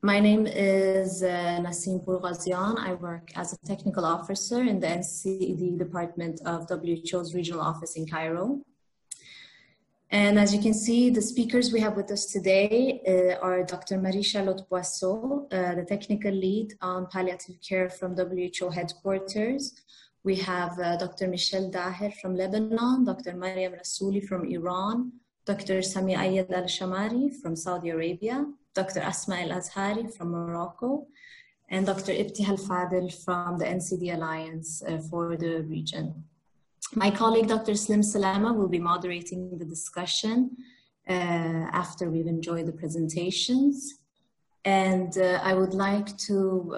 My name is Nasim Pourghazian. I work as a technical officer in the NCD department of WHO's regional office in Cairo. And as you can see, the speakers we have with us today are Dr. Marie-Charlotte Boisseau, the technical lead on palliative care from WHO headquarters. We have Dr. Michel Daher from Lebanon, Dr. Mariam Rassouli from Iran, Dr. Sami Ayed Al-Shamari from Saudi Arabia, Dr. Asma El-Azhari from Morocco, and Dr. Ibtihal Fadel from the NCD Alliance for the region. My colleague, Dr. Slim Salama, will be moderating the discussion after we've enjoyed the presentations. And I would like to,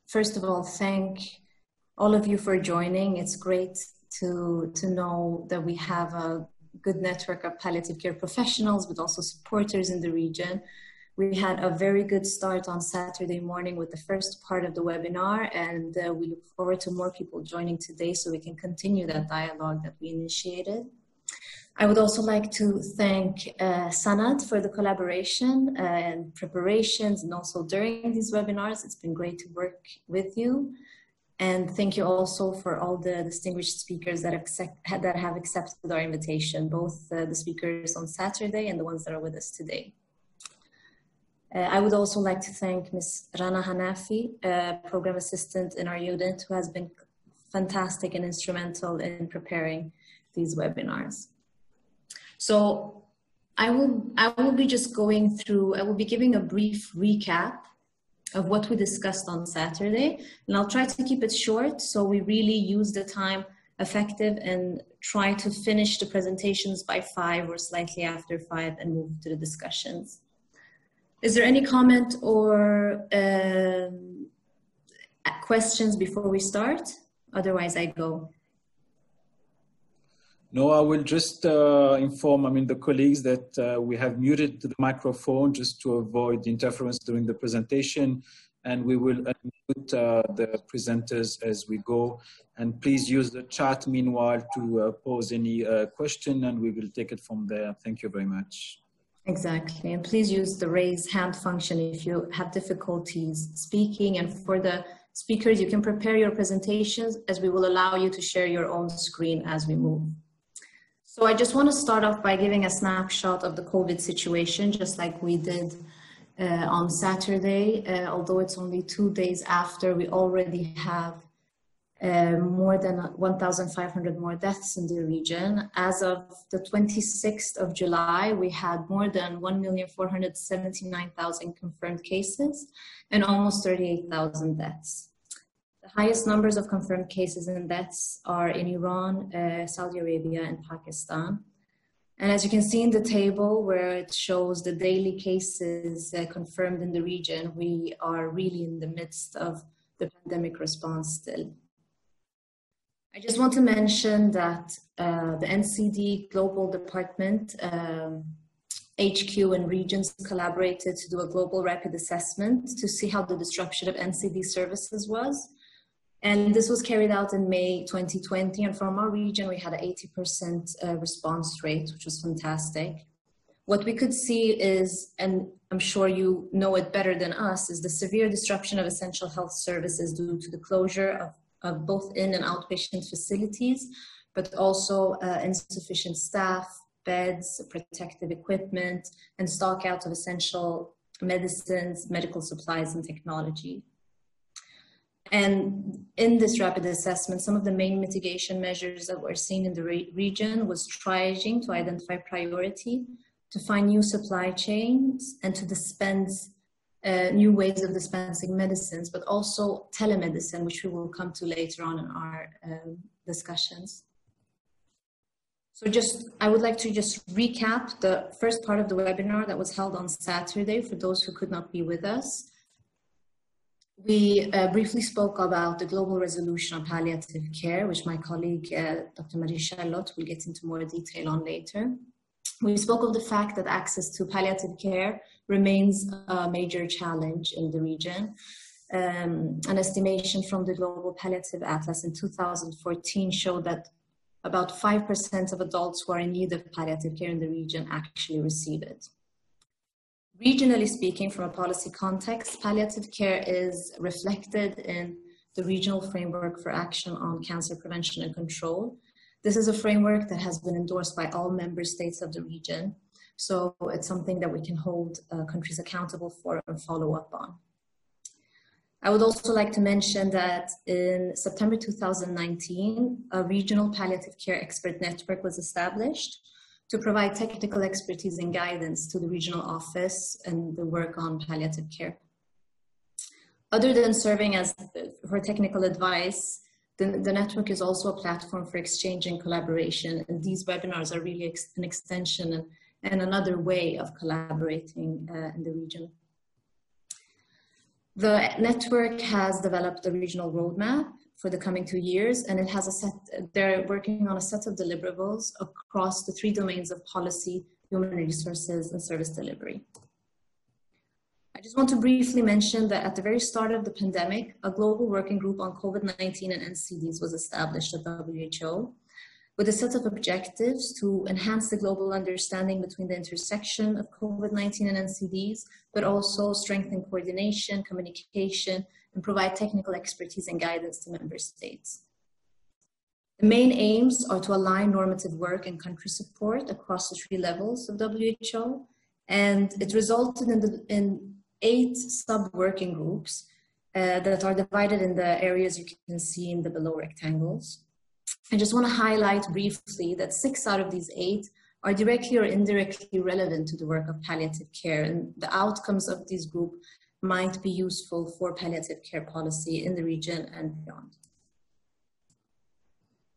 first of all, thank all of you for joining. It's great to know that we have a good network of palliative care professionals, but also supporters in the region. We had a very good start on Saturday morning with the first part of the webinar, and we look forward to more people joining today so we can continue that dialogue that we initiated. I would also like to thank SANAD for the collaboration and preparations, and also during these webinars. It's been great to work with you. And thank you also for all the distinguished speakers that have accepted our invitation, both the speakers on Saturday and the ones that are with us today. I would also like to thank Ms. Rana Hanafi, program assistant in our unit, who has been fantastic and instrumental in preparing these webinars. So I will be just going through, I will be giving a brief recap of what we discussed on Saturday, and I'll try to keep it short so we really use the time effective and try to finish the presentations by 5 or slightly after 5 and move to the discussions. Is there any comment or questions before we start? Otherwise, I go. No, I will just inform, the colleagues that we have muted the microphone just to avoid interference during the presentation, and we will unmute the presenters as we go. And please use the chat meanwhile to pose any question, and we will take it from there. Thank you very much. Exactly, and please use the raise hand function if you have difficulties speaking. And for the speakers, you can prepare your presentations as we will allow you to share your own screen as we move. So I just want to start off by giving a snapshot of the COVID situation, just like we did on Saturday. Although it's only 2 days after, we already have more than 1,500 more deaths in the region. As of the 26th of July, we had more than 1,479,000 confirmed cases and almost 38,000 deaths. The highest numbers of confirmed cases and deaths are in Iran, Saudi Arabia, and Pakistan. And as you can see in the table where it shows the daily cases confirmed in the region, we are really in the midst of the pandemic response still. I just want to mention that the NCD Global Department, HQ and regions collaborated to do a global rapid assessment to see how the disruption of NCD services was. And this was carried out in May 2020. And from our region, we had an 80% response rate, which was fantastic. What we could see is, and I'm sure you know it better than us, is the severe disruption of essential health services due to the closure of both in and outpatient facilities, but also insufficient staff, beds, protective equipment, and stock out of essential medicines, medical supplies, and technology. And in this rapid assessment, some of the main mitigation measures that were seen in the region was triaging to identify priority, to find new supply chains, and to dispense new ways of dispensing medicines, but also telemedicine, which we will come to later on in our discussions. So I would like to just recap the first part of the webinar that was held on Saturday for those who could not be with us. We briefly spoke about the global resolution on palliative care, which my colleague, Dr. Marie-Charlotte, will get into more detail on later. We spoke of the fact that access to palliative care remains a major challenge in the region. An estimation from the Global Palliative Atlas in 2014 showed that about 5% of adults who are in need of palliative care in the region actually receive it. Regionally speaking, from a policy context, palliative care is reflected in the Regional Framework for Action on Cancer Prevention and Control. This is a framework that has been endorsed by all member states of the region. So it's something that we can hold countries accountable for and follow up on. I would also like to mention that in September 2019, a regional palliative care expert network was established to provide technical expertise and guidance to the regional office and the work on palliative care. Other than serving as for technical advice, the network is also a platform for exchange and collaboration, and these webinars are really an extension and another way of collaborating in the region. The network has developed a regional roadmap for the coming 2 years, and it has they're working on a set of deliverables across the 3 domains of policy, human resources, and service delivery. I just want to briefly mention that at the very start of the pandemic, a global working group on COVID-19 and NCDs was established at WHO with a set of objectives to enhance the global understanding between the intersection of COVID-19 and NCDs, but also strengthen coordination, communication, and provide technical expertise and guidance to member states. The main aims are to align normative work and country support across the 3 levels of WHO, and it resulted in 8 sub-working groups that are divided in the areas you can see in the below rectangles. I just want to highlight briefly that 6 out of these 8 are directly or indirectly relevant to the work of palliative care, and the outcomes of this group might be useful for palliative care policy in the region and beyond.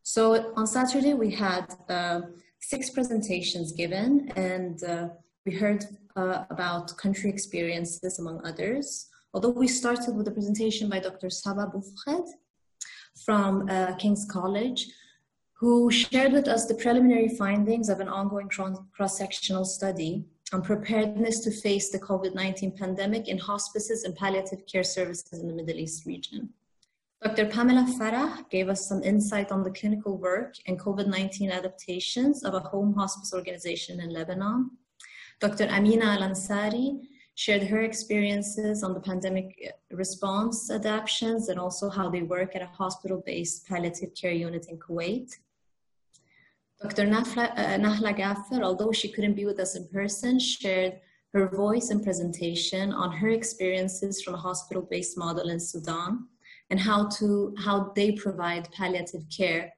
So on Saturday, we had 6 presentations given, and we heard about country experiences, among others. Although we started with a presentation by Dr. Saba Boufred from King's College, who shared with us the preliminary findings of an ongoing cross-sectional study on preparedness to face the COVID-19 pandemic in hospices and palliative care services in the Middle East region. Dr. Pamela Farah gave us some insight on the clinical work and COVID-19 adaptations of a home hospice organization in Lebanon. Dr. Amina Al-Ansari shared her experiences on the pandemic response adaptations and also how they work at a hospital-based palliative care unit in Kuwait. Dr. Nahla Gaffer, although she couldn't be with us in person, shared her voice and presentation on her experiences from a hospital-based model in Sudan and how they provide palliative care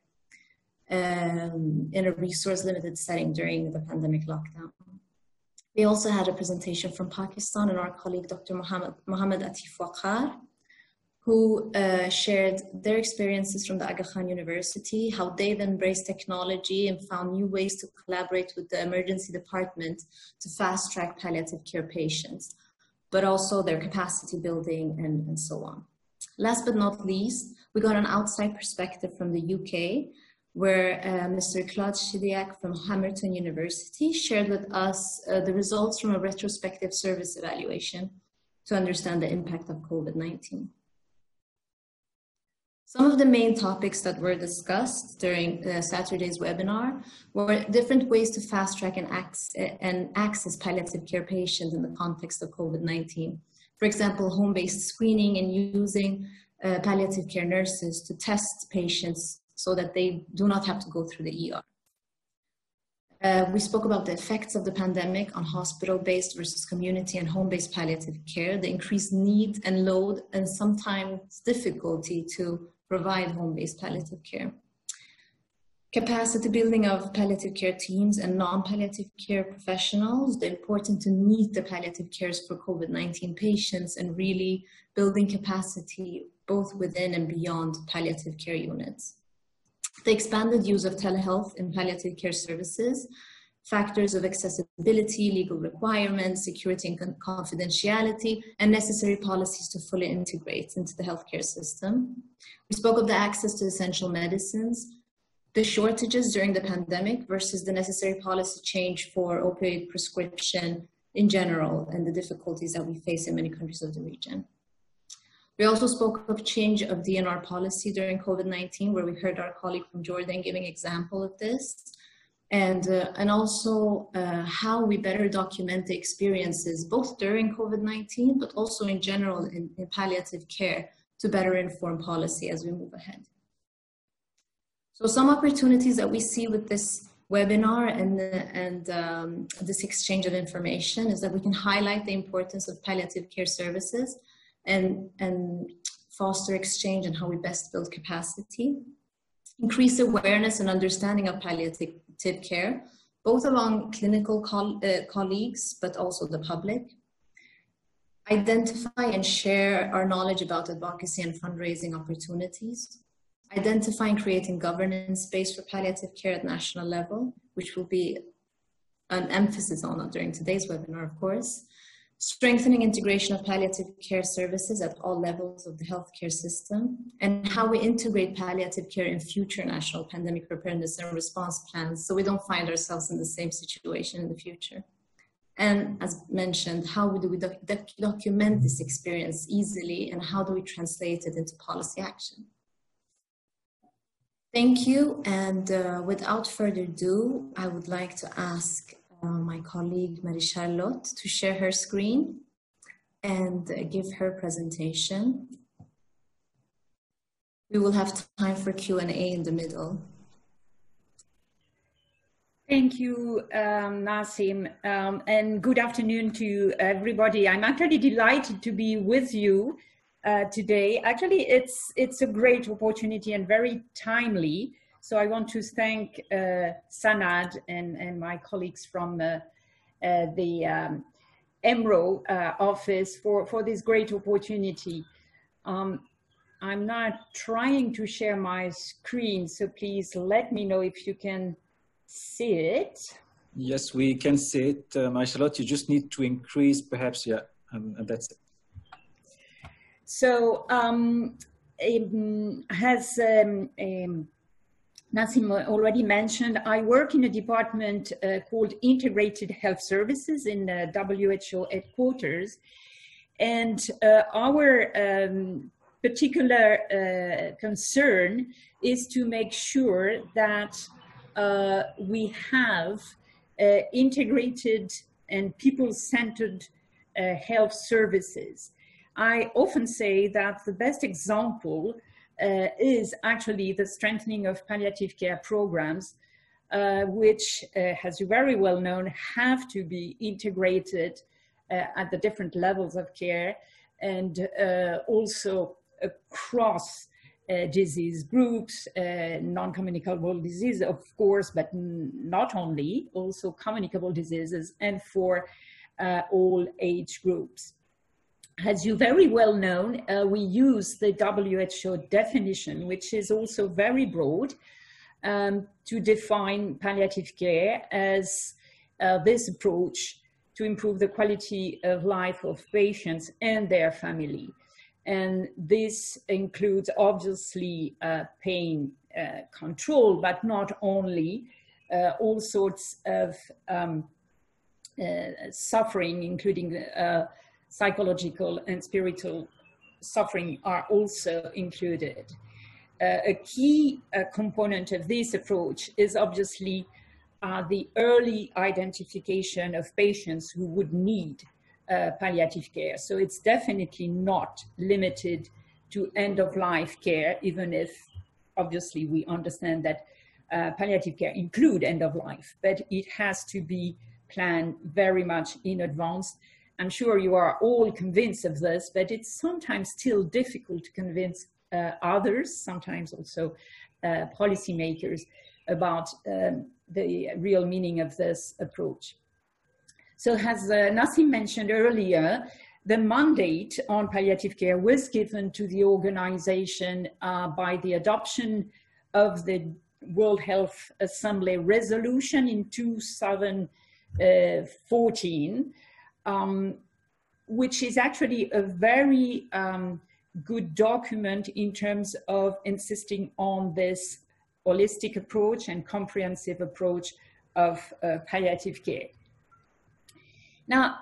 in a resource-limited setting during the pandemic lockdown. We also had a presentation from Pakistan and our colleague, Dr. Mohammed Atif Waqar, who shared their experiences from the Aga Khan University, how they've embraced technology and found new ways to collaborate with the emergency department to fast-track palliative care patients, but also their capacity building and so on. Last but not least, we got an outside perspective from the UK, where Mr. Claude Chidiac from Hamilton University shared with us the results from a retrospective service evaluation to understand the impact of COVID-19. Some of the main topics that were discussed during Saturday's webinar were different ways to fast track and access palliative care patients in the context of COVID-19. For example, home-based screening and using palliative care nurses to test patients so that they do not have to go through the ER. We spoke about the effects of the pandemic on hospital-based versus community and home-based palliative care, the increased need and load and sometimes difficulty to provide home-based palliative care. Capacity building of palliative care teams and non-palliative care professionals, the importance to meet the palliative cares for COVID-19 patients and really building capacity both within and beyond palliative care units. The expanded use of telehealth in palliative care services, factors of accessibility, legal requirements, security and confidentiality, and necessary policies to fully integrate into the healthcare system. We spoke of the access to essential medicines, the shortages during the pandemic versus the necessary policy change for opioid prescription in general and the difficulties that we face in many countries of the region. We also spoke of change of DNR policy during COVID-19, where we heard our colleague from Jordan giving example of this, and also how we better document the experiences, both during COVID-19, but also in general in palliative care, to better inform policy as we move ahead. So some opportunities that we see with this webinar and this exchange of information is that we can highlight the importance of palliative care services and foster exchange and how we best build capacity, increase awareness and understanding of palliative care, both among clinical colleagues, but also the public. Identify and share our knowledge about advocacy and fundraising opportunities. Identify and creating governance space for palliative care at national level, which will be an emphasis on during today's webinar, of course. Strengthening integration of palliative care services at all levels of the healthcare system, and how we integrate palliative care in future national pandemic preparedness and response plans so we don't find ourselves in the same situation in the future. And as mentioned, how do we document this experience easily, and how do we translate it into policy action? Thank you, and without further ado, I would like to ask my colleague Marie-Charlotte to share her screen and give her presentation. We will have time for Q&A in the middle. Thank you, Nasim, and good afternoon to everybody. I'm actually delighted to be with you today. Actually, it's a great opportunity and very timely. So I want to thank SANAD and my colleagues from the EMRO office for this great opportunity. I'm now trying to share my screen, so please let me know if you can see it. Yes, we can see it, Marie-Charlotte. You just need to increase, perhaps, yeah, and that's it. So, as Nasim already mentioned, I work in a department called Integrated Health Services in WHO headquarters. And our particular concern is to make sure that we have integrated and people-centered health services. I often say that the best example is actually the strengthening of palliative care programs, which, as you very well know, have to be integrated at the different levels of care, and also across disease groups, non-communicable disease, of course, but not only, also communicable diseases, and for all age groups. As you very well know, we use the WHO definition, which is also very broad, to define palliative care as this approach to improve the quality of life of patients and their family. And this includes obviously pain control, but not only, all sorts of suffering, including psychological and spiritual suffering are also included. A key component of this approach is obviously the early identification of patients who would need palliative care. So it's definitely not limited to end-of-life care, even if obviously we understand that palliative care include end-of-life, but it has to be planned very much in advance. I'm sure you are all convinced of this, but it's sometimes still difficult to convince others, sometimes also policymakers, about the real meaning of this approach. So as Nasim mentioned earlier, the mandate on palliative care was given to the organization by the adoption of the World Health Assembly resolution in 2014, which is actually a very good document in terms of insisting on this holistic approach and comprehensive approach of palliative care. Now,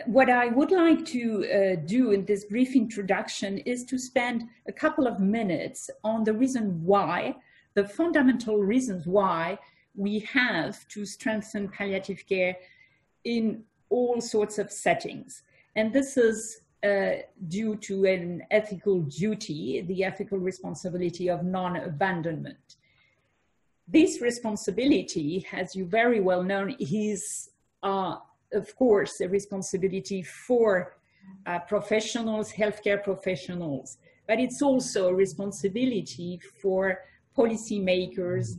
what I would like to do in this brief introduction is to spend a couple of minutes on the reason why, the fundamental reasons why we have to strengthen palliative care in all sorts of settings. And this is due to an ethical duty, the ethical responsibility of non-abandonment. This responsibility, as you very well know, is, of course, a responsibility for professionals, healthcare professionals, but it's also a responsibility for policymakers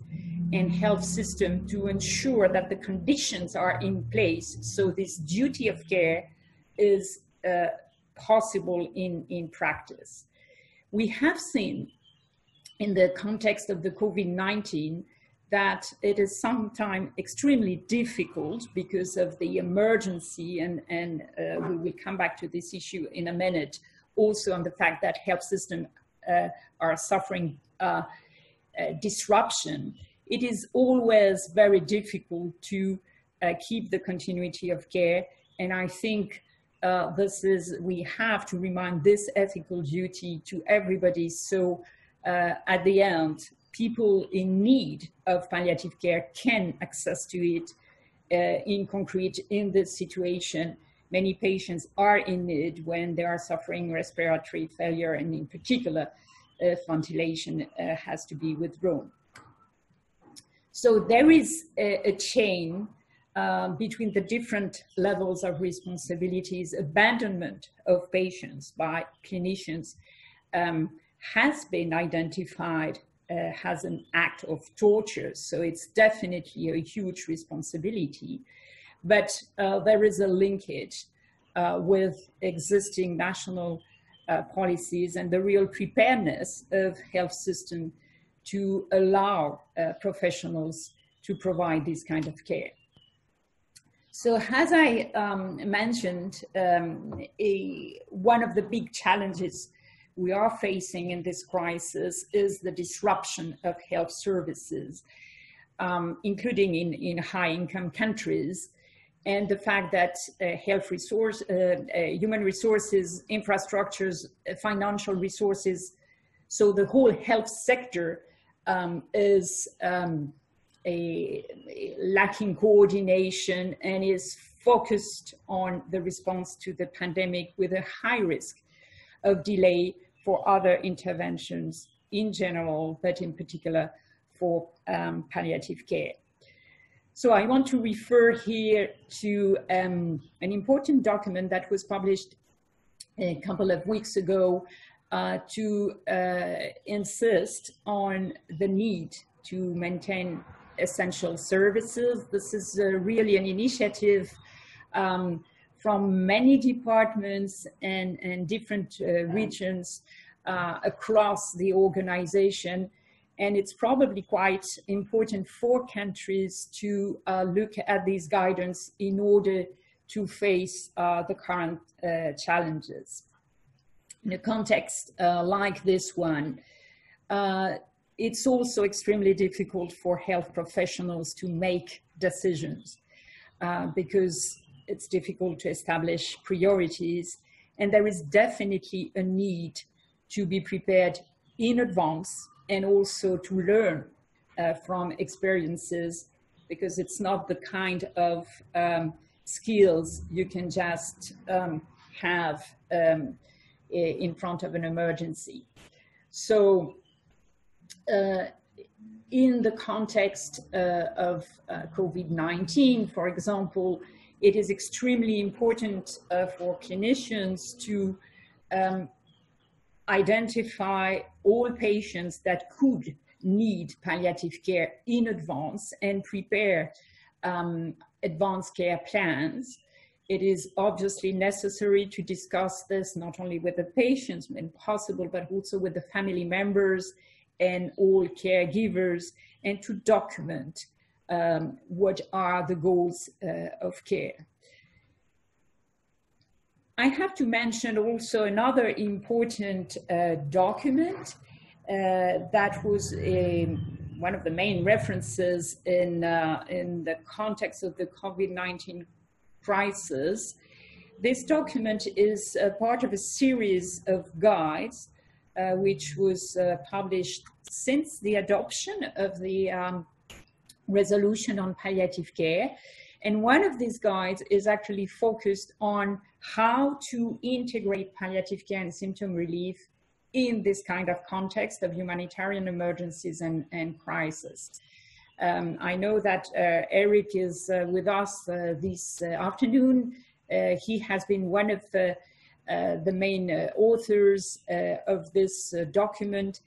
and health system to ensure that the conditions are in place so this duty of care is possible in practice. We have seen in the context of the COVID-19 that it is sometimes extremely difficult because of the emergency, and we will come back to this issue in a minute, also on the fact that health systems are suffering disruption. It is always very difficult to keep the continuity of care, and I think we have to remind this ethical duty to everybody, so at the end, people in need of palliative care can access to it in concrete in this situation. Many patients are in need when they are suffering respiratory failure, and in particular, ventilation has to be withdrawn. So there is a chain between the different levels of responsibilities. Abandonment of patients by clinicians has been identified as an act of torture. So it's definitely a huge responsibility. But there is a linkage with existing national policies and the real preparedness of health system to allow professionals to provide this kind of care. So as I mentioned, one of the big challenges we are facing in this crisis is the disruption of health services, including in high-income countries, and the fact that human resources, infrastructures, financial resources, so the whole health sector is lacking coordination and is focused on the response to the pandemic with a high risk of delay for other interventions in general, but in particular for palliative care. So I want to refer here to an important document that was published a couple of weeks ago to insist on the need to maintain essential services. This is really an initiative from many departments and different regions across the organization. And it's probably quite important for countries to look at these guidance in order to face the current challenges. In a context like this one, it's also extremely difficult for health professionals to make decisions because it's difficult to establish priorities, and there is definitely a need to be prepared in advance and also to learn from experiences, because it's not the kind of skills you can just have in front of an emergency. So in the context of COVID-19, for example, it is extremely important for clinicians to identify all patients that could need palliative care in advance and prepare advanced care plans. It is obviously necessary to discuss this not only with the patients when possible, but also with the family members and all caregivers, and to document what are the goals of care. I have to mention also another important document that was one of the main references in the context of the COVID-19 crisis. This document is part of a series of guides which was published since the adoption of the resolution on palliative care. And one of these guides is actually focused on how to integrate palliative care and symptom relief in this kind of context of humanitarian emergencies and crisis. I know that Eric is with us this afternoon. He has been one of the main authors of this document,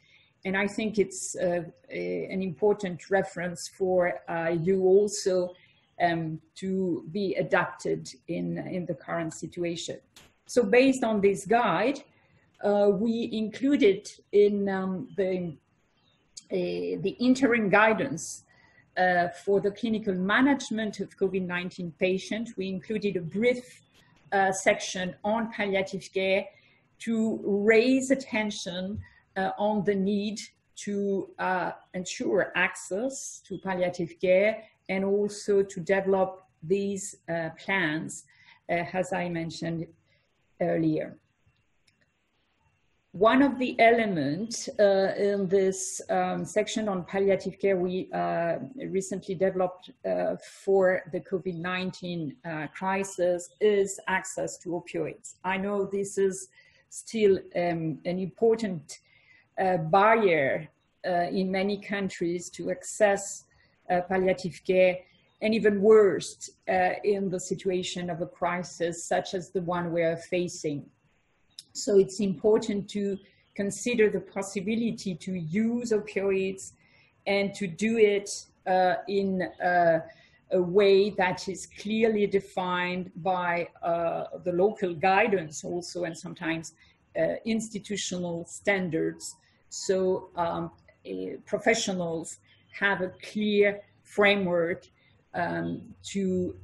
and I think it's an important reference for you also to be adapted in the current situation. So based on this guide, we included in the interim guidance for the clinical management of COVID-19 patients. We included a brief section on palliative care to raise attention on the need to ensure access to palliative care and also to develop these plans, as I mentioned earlier. One of the elements in this section on palliative care we recently developed for the COVID-19 crisis is access to opioids. I know this is still an important barrier in many countries to access palliative care, and even worse in the situation of a crisis such as the one we are facing. So it's important to consider the possibility to use opioids and to do it in a way that is clearly defined by the local guidance also, and sometimes institutional standards. So professionals have a clear framework to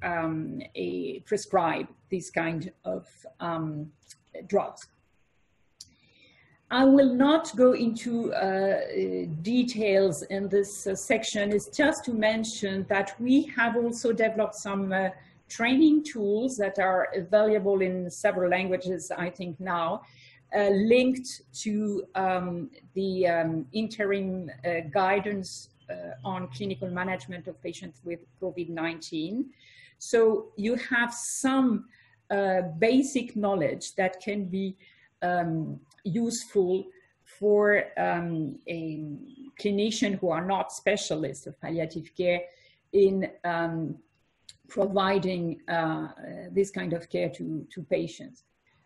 prescribe this kind of drugs. I will not go into details in this section. It's just to mention that we have also developed some training tools that are available in several languages, I think now, linked to the interim guidance on clinical management of patients with COVID-19. So you have some basic knowledge that can be useful for a clinician who are not specialists of palliative care in providing this kind of care to patients.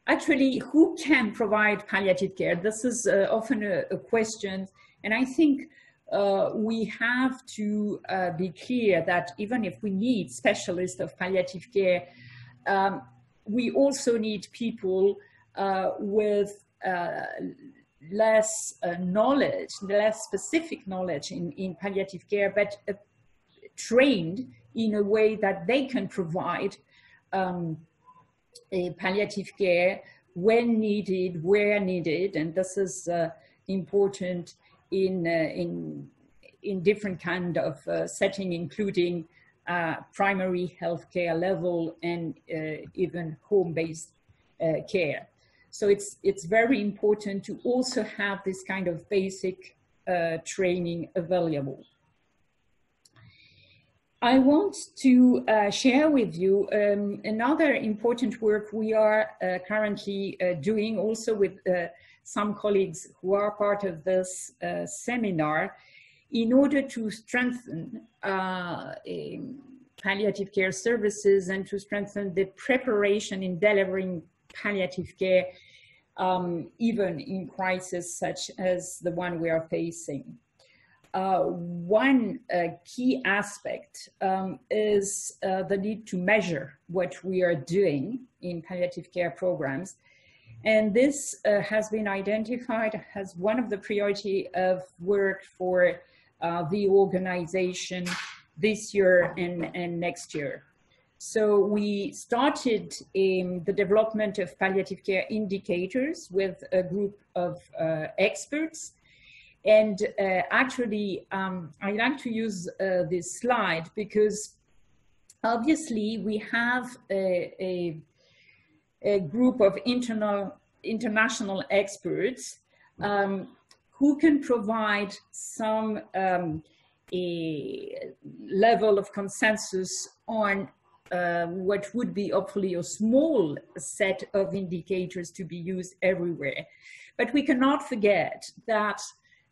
Actually, who can provide palliative care? This is often a question, and I think we have to be clear that even if we need specialists of palliative care, we also need people with less knowledge, less specific knowledge in palliative care, but trained in a way that they can provide a palliative care when needed, where needed, and this is important in different kind of setting, including primary healthcare level and even home-based care. So it's very important to also have this kind of basic training available. I want to share with you another important work we are currently doing also with some colleagues who are part of this seminar in order to strengthen palliative care services and to strengthen the preparation in delivering palliative care, even in crises such as the one we are facing. One key aspect is the need to measure what we are doing in palliative care programs. And this has been identified as one of the priority of work for the organization this year and next year. So we started the development of palliative care indicators with a group of experts. And actually, I like to use this slide because obviously we have a group of international experts who can provide some a level of consensus on what would be hopefully a small set of indicators to be used everywhere. But we cannot forget that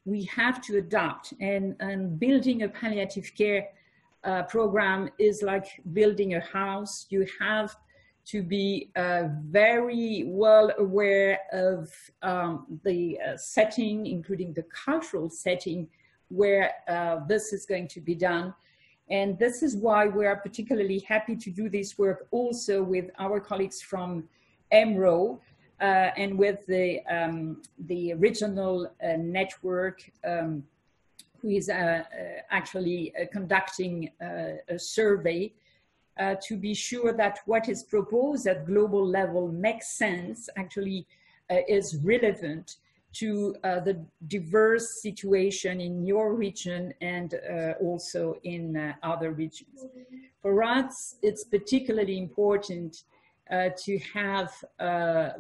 we have to adapt, and building a palliative care program is like building a house. You have to be very well aware of the setting, including the cultural setting where this is going to be done. And this is why we are particularly happy to do this work also with our colleagues from EMRO and with the regional network who is actually conducting a survey to be sure that what is proposed at global level makes sense, actually is relevant to the diverse situation in your region and also in other regions. For us, it's particularly important to have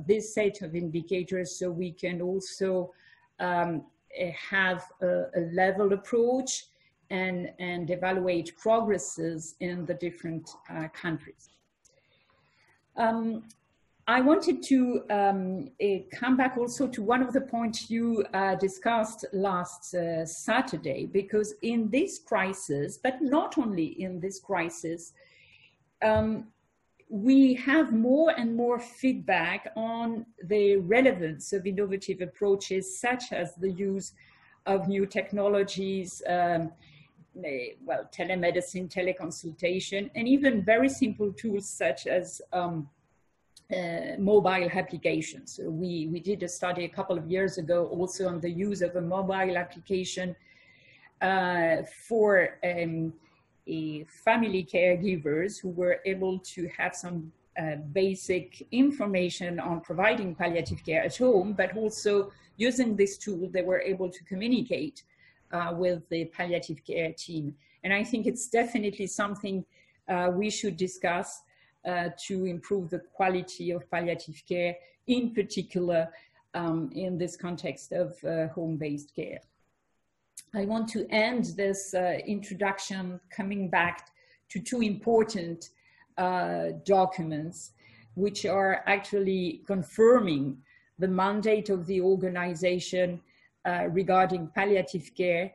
this set of indicators so we can also have a level approach and evaluate progresses in the different countries. I wanted to come back also to one of the points you discussed last Saturday, because in this crisis, but not only in this crisis, we have more and more feedback on the relevance of innovative approaches, such as the use of new technologies, well, telemedicine, teleconsultation, and even very simple tools such as mobile applications. So we did a study a couple of years ago also on the use of a mobile application for family caregivers who were able to have some basic information on providing palliative care at home, but also using this tool, they were able to communicate with the palliative care team. And I think it's definitely something we should discuss to improve the quality of palliative care, in particular in this context of home-based care. I want to end this introduction coming back to two important documents, which are actually confirming the mandate of the organization regarding palliative care.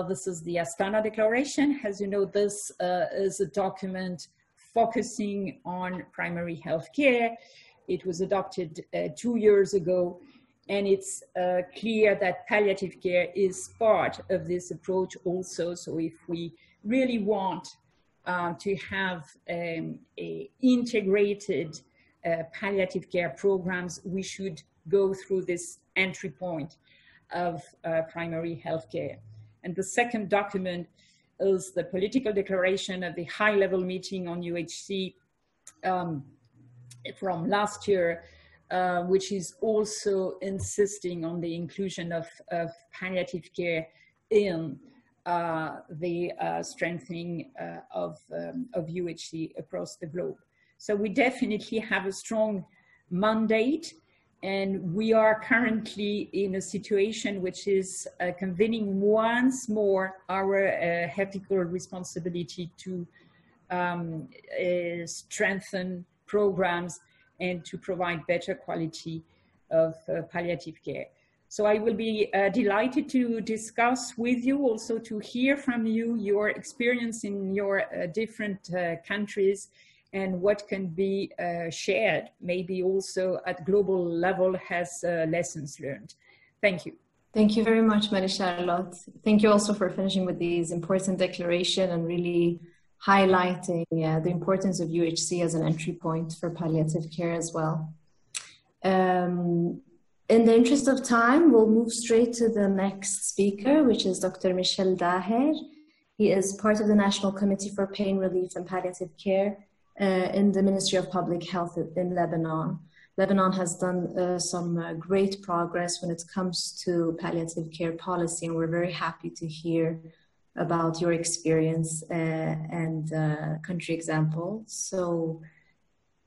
This is the Astana Declaration. As you know, this is a document focusing on primary health care. It was adopted 2 years ago, and it's clear that palliative care is part of this approach also. So if we really want to have integrated palliative care programs, we should go through this entry point of primary health care. And the second document is the political declaration of the high-level meeting on UHC from last year, which is also insisting on the inclusion of palliative care in the strengthening of UHC across the globe. So we definitely have a strong mandate, and we are currently in a situation which is convening once more our ethical responsibility to strengthen programs and to provide better quality of palliative care. So I will be delighted to discuss with you, also to hear from you, your experience in your different countries and what can be shared, maybe also at global level as lessons learned. Thank you. Thank you very much, Marie-Charlotte. Thank you also for finishing with these important declaration and really highlighting the importance of UHC as an entry point for palliative care as well. In the interest of time, we'll move straight to the next speaker, which is Dr. Michel Daher. He is part of the National Committee for Pain Relief and Palliative Care in the Ministry of Public Health in Lebanon. Lebanon has done some great progress when it comes to palliative care policy, and we're very happy to hear about your experience and country example. So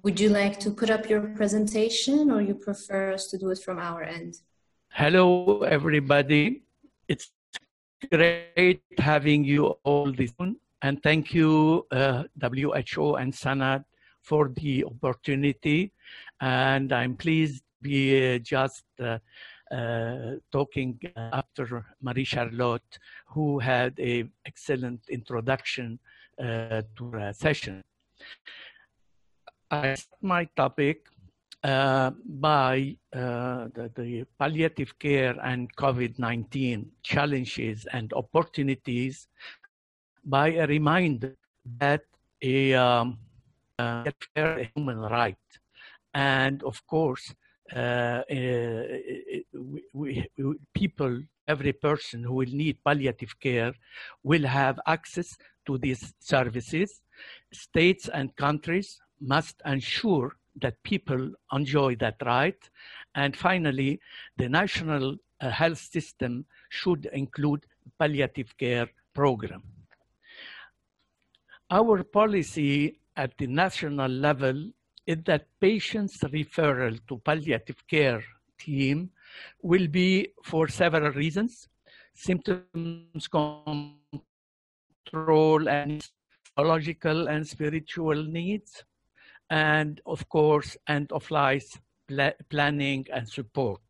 would you like to put up your presentation, or you prefer us to do it from our end? Hello, everybody. It's great having you all this morning, and thank you WHO and SANAD for the opportunity. And I'm pleased to be just talking after Marie-Charlotte, who had an excellent introduction to the session. I start my topic by the palliative care and COVID-19 challenges and opportunities by a reminder that healthcare is a human right. And of course, people, every person who will need palliative care will have access to these services. States and countries must ensure that people enjoy that right. And finally, the national health system should include palliative care program. Our policy at the national level is that patients' referral to palliative care team will be for several reasons: symptoms control and psychological and spiritual needs, and of course, end-of-life planning and support.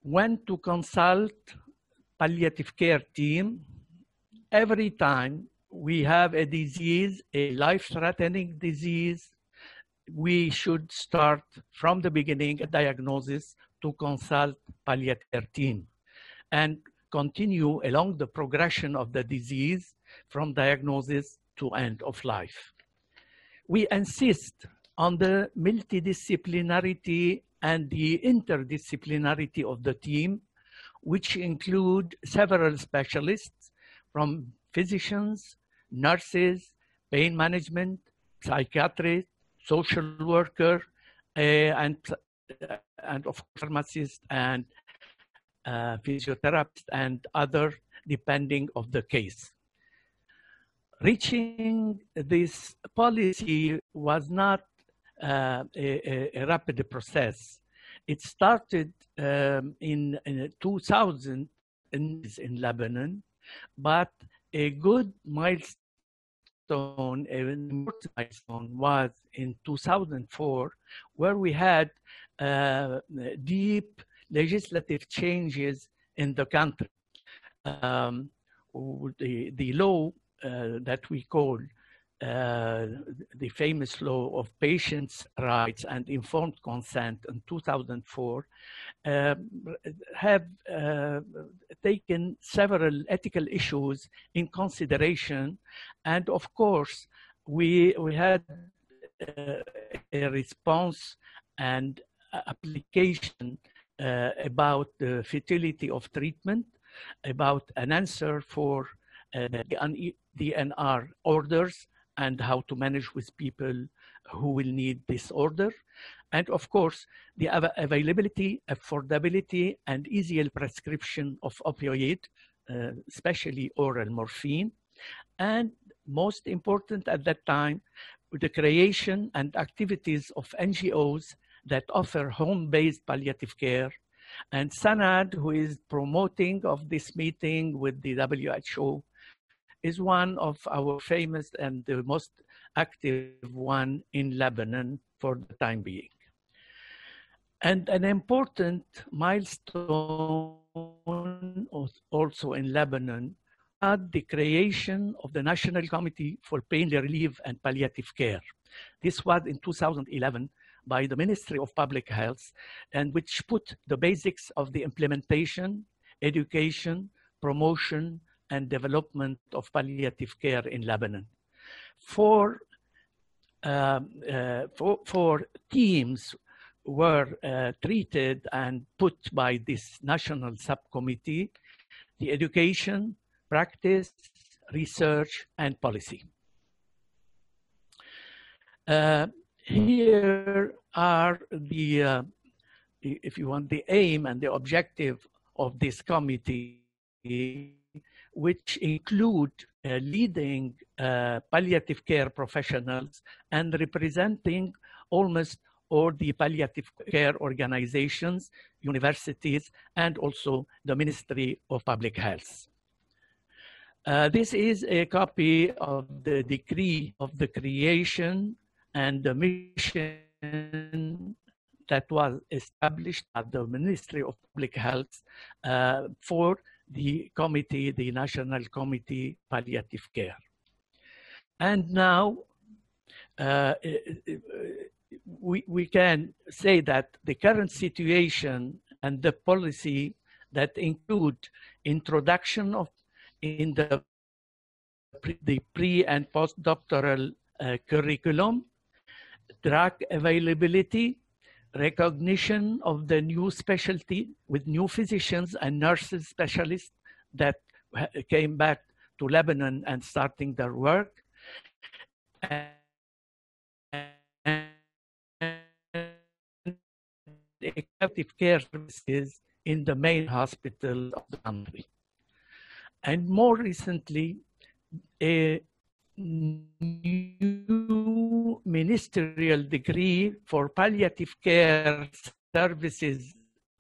When to consult palliative care team? Every time we have a disease, a life-threatening disease, we should start from the beginning a diagnosis to consult palliative care team and continue along the progression of the disease from diagnosis to end of life. We insist on the multidisciplinarity and the interdisciplinarity of the team, which include several specialists from physicians, nurses, pain management, psychiatrists, social worker, and of pharmacists and physiotherapists and other, depending of the case. Reaching this policy was not a rapid process. It started in 2000 in Lebanon, but a good milestone, an important milestone, was in 2004, where we had deep legislative changes in the country. The law that we call the famous law of patients' rights and informed consent in 2004 have taken several ethical issues in consideration. And of course, we had a response and application about the futility of treatment, about an answer for DNR orders and how to manage with people who will need this order. And of course, the availability, affordability, and easy prescription of opioid, especially oral morphine. And most important at that time, the creation and activities of NGOs that offer home-based palliative care. And SANAD, who is promoting of this meeting with the WHO, is one of our famous and the most active one in Lebanon for the time being. And an important milestone also in Lebanon had the creation of the National Committee for Pain Relief and Palliative Care. This was in 2011 by the Ministry of Public Health, and which put the basics of the implementation, education, promotion, and development of palliative care in Lebanon. Four teams were treated and put by this national subcommittee: the education, practice, research, and policy. Here are the, if you want, the aim and the objective of this committee, which include leading palliative care professionals and representing almost or the palliative care organizations, universities, and also the Ministry of Public Health. This is a copy of the decree of the creation and the mission that was established at the Ministry of Public Health for the committee, the National Committee Palliative Care. And now we can say that the current situation and the policy that include introduction of in the pre and postdoctoral curriculum, drug availability, recognition of the new specialty with new physicians and nurses specialists that came back to Lebanon and starting their work, and effective care services in the main hospital of the country. And more recently, a new ministerial decree for palliative care services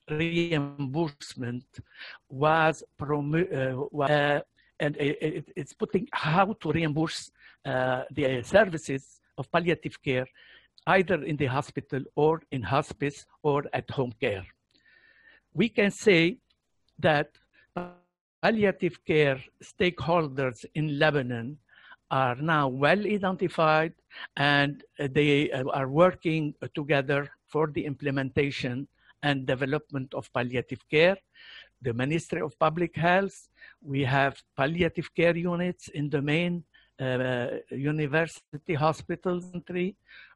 reimbursement was and it's putting how to reimburse the services of palliative care either in the hospital or in hospice or at home care. We can say that palliative care stakeholders in Lebanon are now well identified, and they are working together for the implementation and development of palliative care. The Ministry of Public Health, we have palliative care units in the main university hospitals.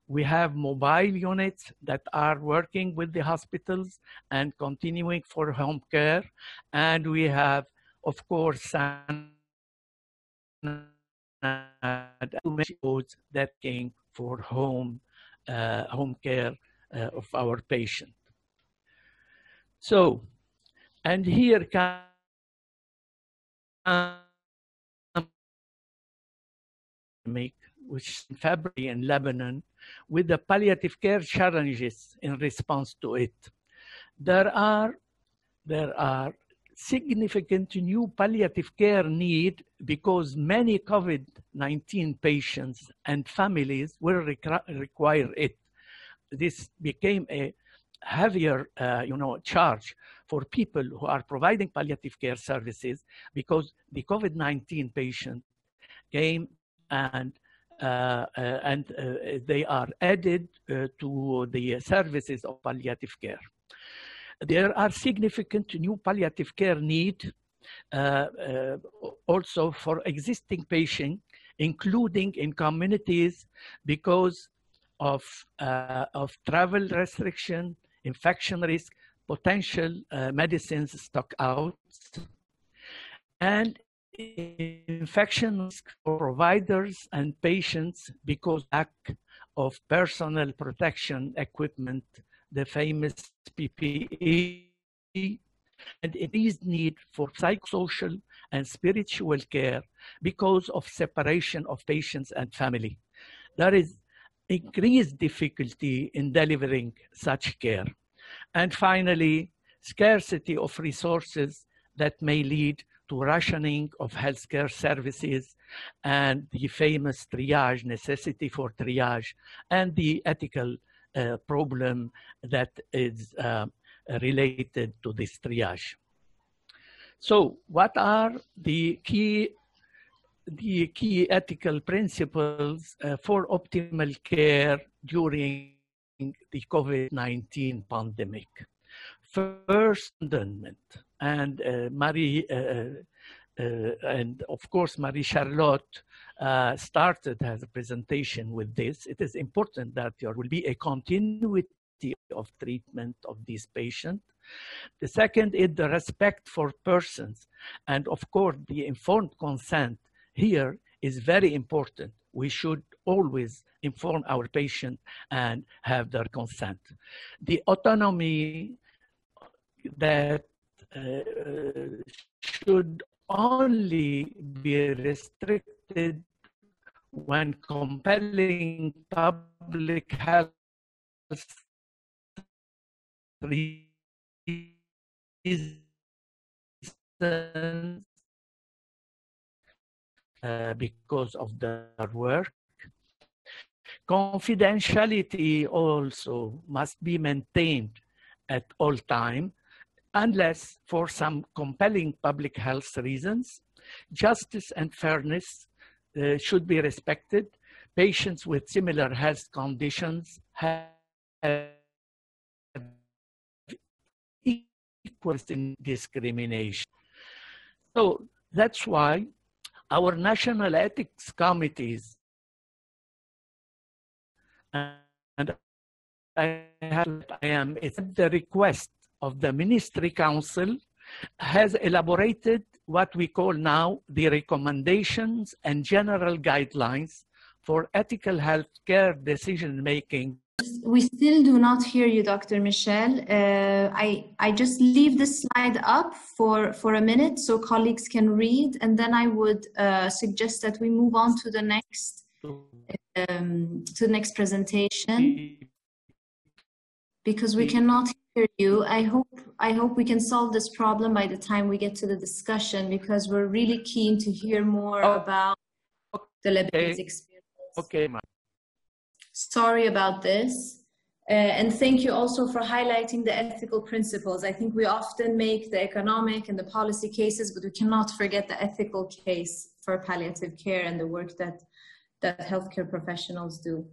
We have mobile units that are working with the hospitals and continuing for home care. And we have, of course, SANAD that came for home care of our patient. So, and here can which in February in Lebanon, with the palliative care challenges in response to it. There are significant new palliative care need because many COVID-19 patients and families will require it. This became a heavier charge for people who are providing palliative care services because the COVID-19 patient came and they are added to the services of palliative care. There are significant new palliative care need also for existing patients, including in communities because of travel restriction, infection risk, potential medicines stock out, and infection risk for providers and patients because lack of personal protection equipment, the famous PPE, and it is need for psychosocial and spiritual care because of separation of patients and family. There is increased difficulty in delivering such care. And finally, scarcity of resources that may lead to rationing of healthcare services and the famous triage, necessity for triage, and the ethical problem that is related to this triage. So what are the key ethical principles for optimal care during the COVID-19 pandemic? First, abandonment, and and of course Marie Charlotte started as a presentation with this. It is important that there will be a continuity of treatment of these patients. The second is the respect for persons, and of course the informed consent here is very important. We should always inform our patient and have their consent. The autonomy that should only be restricted when compelling public health reasons, because of their work. Confidentiality also must be maintained at all time, unless for some compelling public health reasons. Justice and fairness should be respected. Patients with similar health conditions have equal in discrimination. So that's why our national ethics committees, and I am at the request of the Ministry Council, has elaborated what we call now the recommendations and general guidelines for ethical healthcare decision-making. We still do not hear you, Dr. Michel. I just leave the slide up for a minute so colleagues can read, and then I would suggest that we move on to the next presentation, because we cannot hear you. I hope we can solve this problem by the time we get to the discussion, because we're really keen to hear more about the Lebanese experience. Okay, ma'am. Sorry about this. And thank you also for highlighting the ethical principles. I think we often make the economic and the policy cases, but we cannot forget the ethical case for palliative care and the work that healthcare professionals do.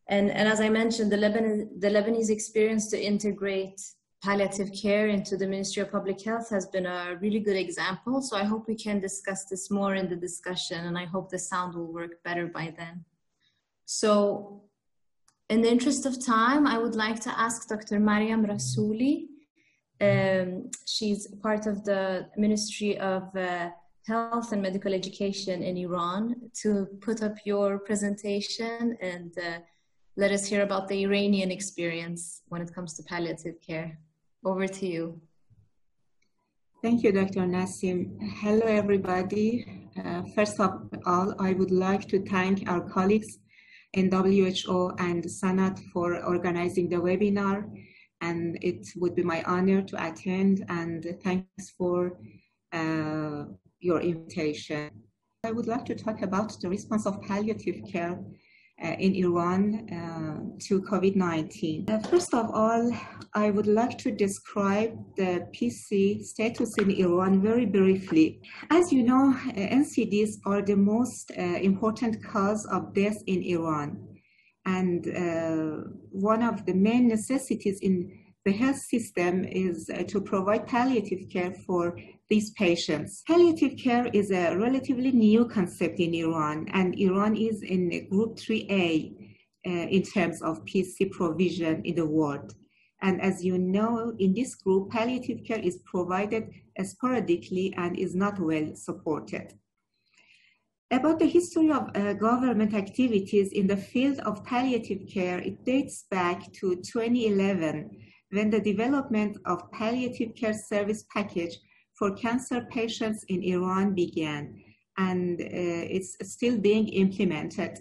And as I mentioned, the Lebanese experience to integrate palliative care into the Ministry of Public Health has been a really good example. So I hope we can discuss this more in the discussion, and I hope the sound will work better by then. So in the interest of time, I would like to ask Dr. Mariam Rasouli. She's part of the Ministry of Health and Medical Education in Iran, to put up your presentation and let us hear about the Iranian experience when it comes to palliative care. Over to you. Thank you, Dr. Nassim. Hello, everybody. First of all, I would like to thank our colleagues in WHO and SANAD for organizing the webinar, and it would be my honor to attend, and thanks for your invitation. I would like to talk about the response of palliative care in Iran to COVID-19. First of all, I would like to describe the PC status in Iran very briefly. As you know, NCDs are the most important cause of death in Iran. And one of the main necessities in the health system is to provide palliative care for these patients. Palliative care is a relatively new concept in Iran, and Iran is in Group 3A in terms of PC provision in the world. And as you know, in this group, palliative care is provided sporadically and is not well supported. About the history of government activities in the field of palliative care, it dates back to 2011, when the development of palliative care service package for cancer patients in Iran began, and it's still being implemented.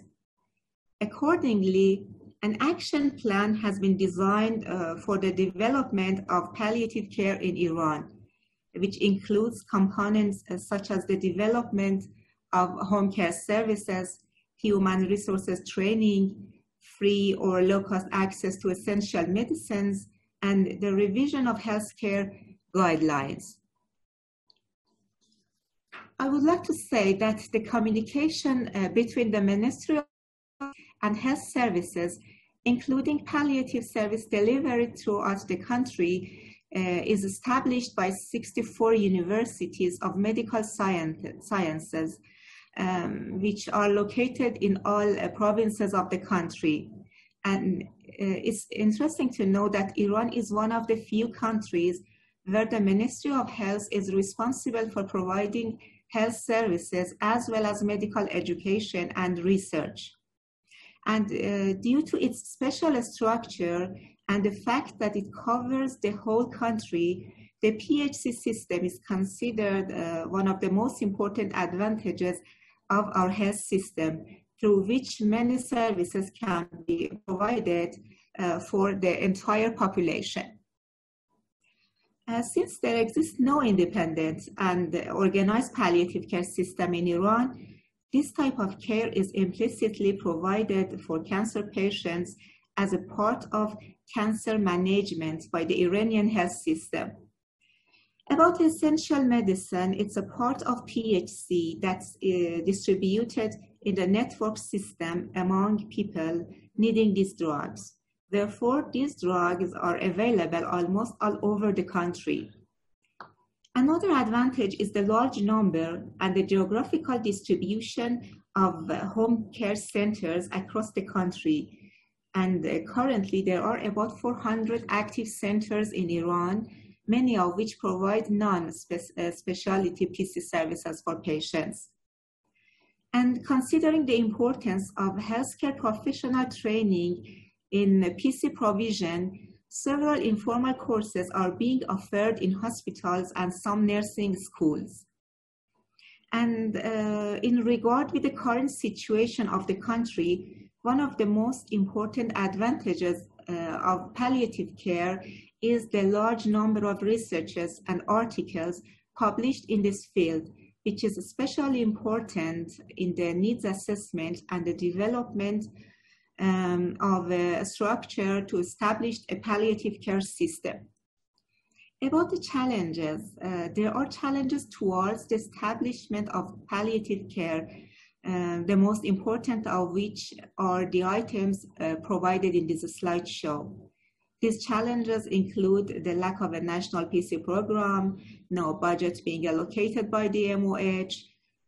Accordingly, an action plan has been designed for the development of palliative care in Iran, which includes components such as the development of home care services, human resources training, free or low-cost access to essential medicines, and the revision of healthcare guidelines. I would like to say that the communication between the Ministry and health services, including palliative service delivery throughout the country, is established by 64 universities of medical sciences, which are located in all provinces of the country. And it's interesting to know that Iran is one of the few countries where the Ministry of Health is responsible for providing health services as well as medical education and research. And due to its special structure and the fact that it covers the whole country, the PHC system is considered one of the most important advantages of our health system, through which many services can be provided for the entire population. Since there exists no independent and organized palliative care system in Iran, this type of care is implicitly provided for cancer patients as a part of cancer management by the Iranian health system. About essential medicine, it's a part of PHC that's distributed in the network system among people needing these drugs. Therefore, these drugs are available almost all over the country. Another advantage is the large number and the geographical distribution of home care centers across the country. And currently, there are about 400 active centers in Iran, many of which provide non-specialty PC services for patients. And considering the importance of healthcare professional training in PC provision, several informal courses are being offered in hospitals and some nursing schools. And in regard with the current situation of the country, one of the most important advantages of palliative care is the large number of researches and articles published in this field, which is especially important in the needs assessment and the development of a structure to establish a palliative care system. About the challenges, there are challenges towards the establishment of palliative care, the most important of which are the items provided in this slideshow. These challenges include the lack of a national PC program, no budget being allocated by the MOH,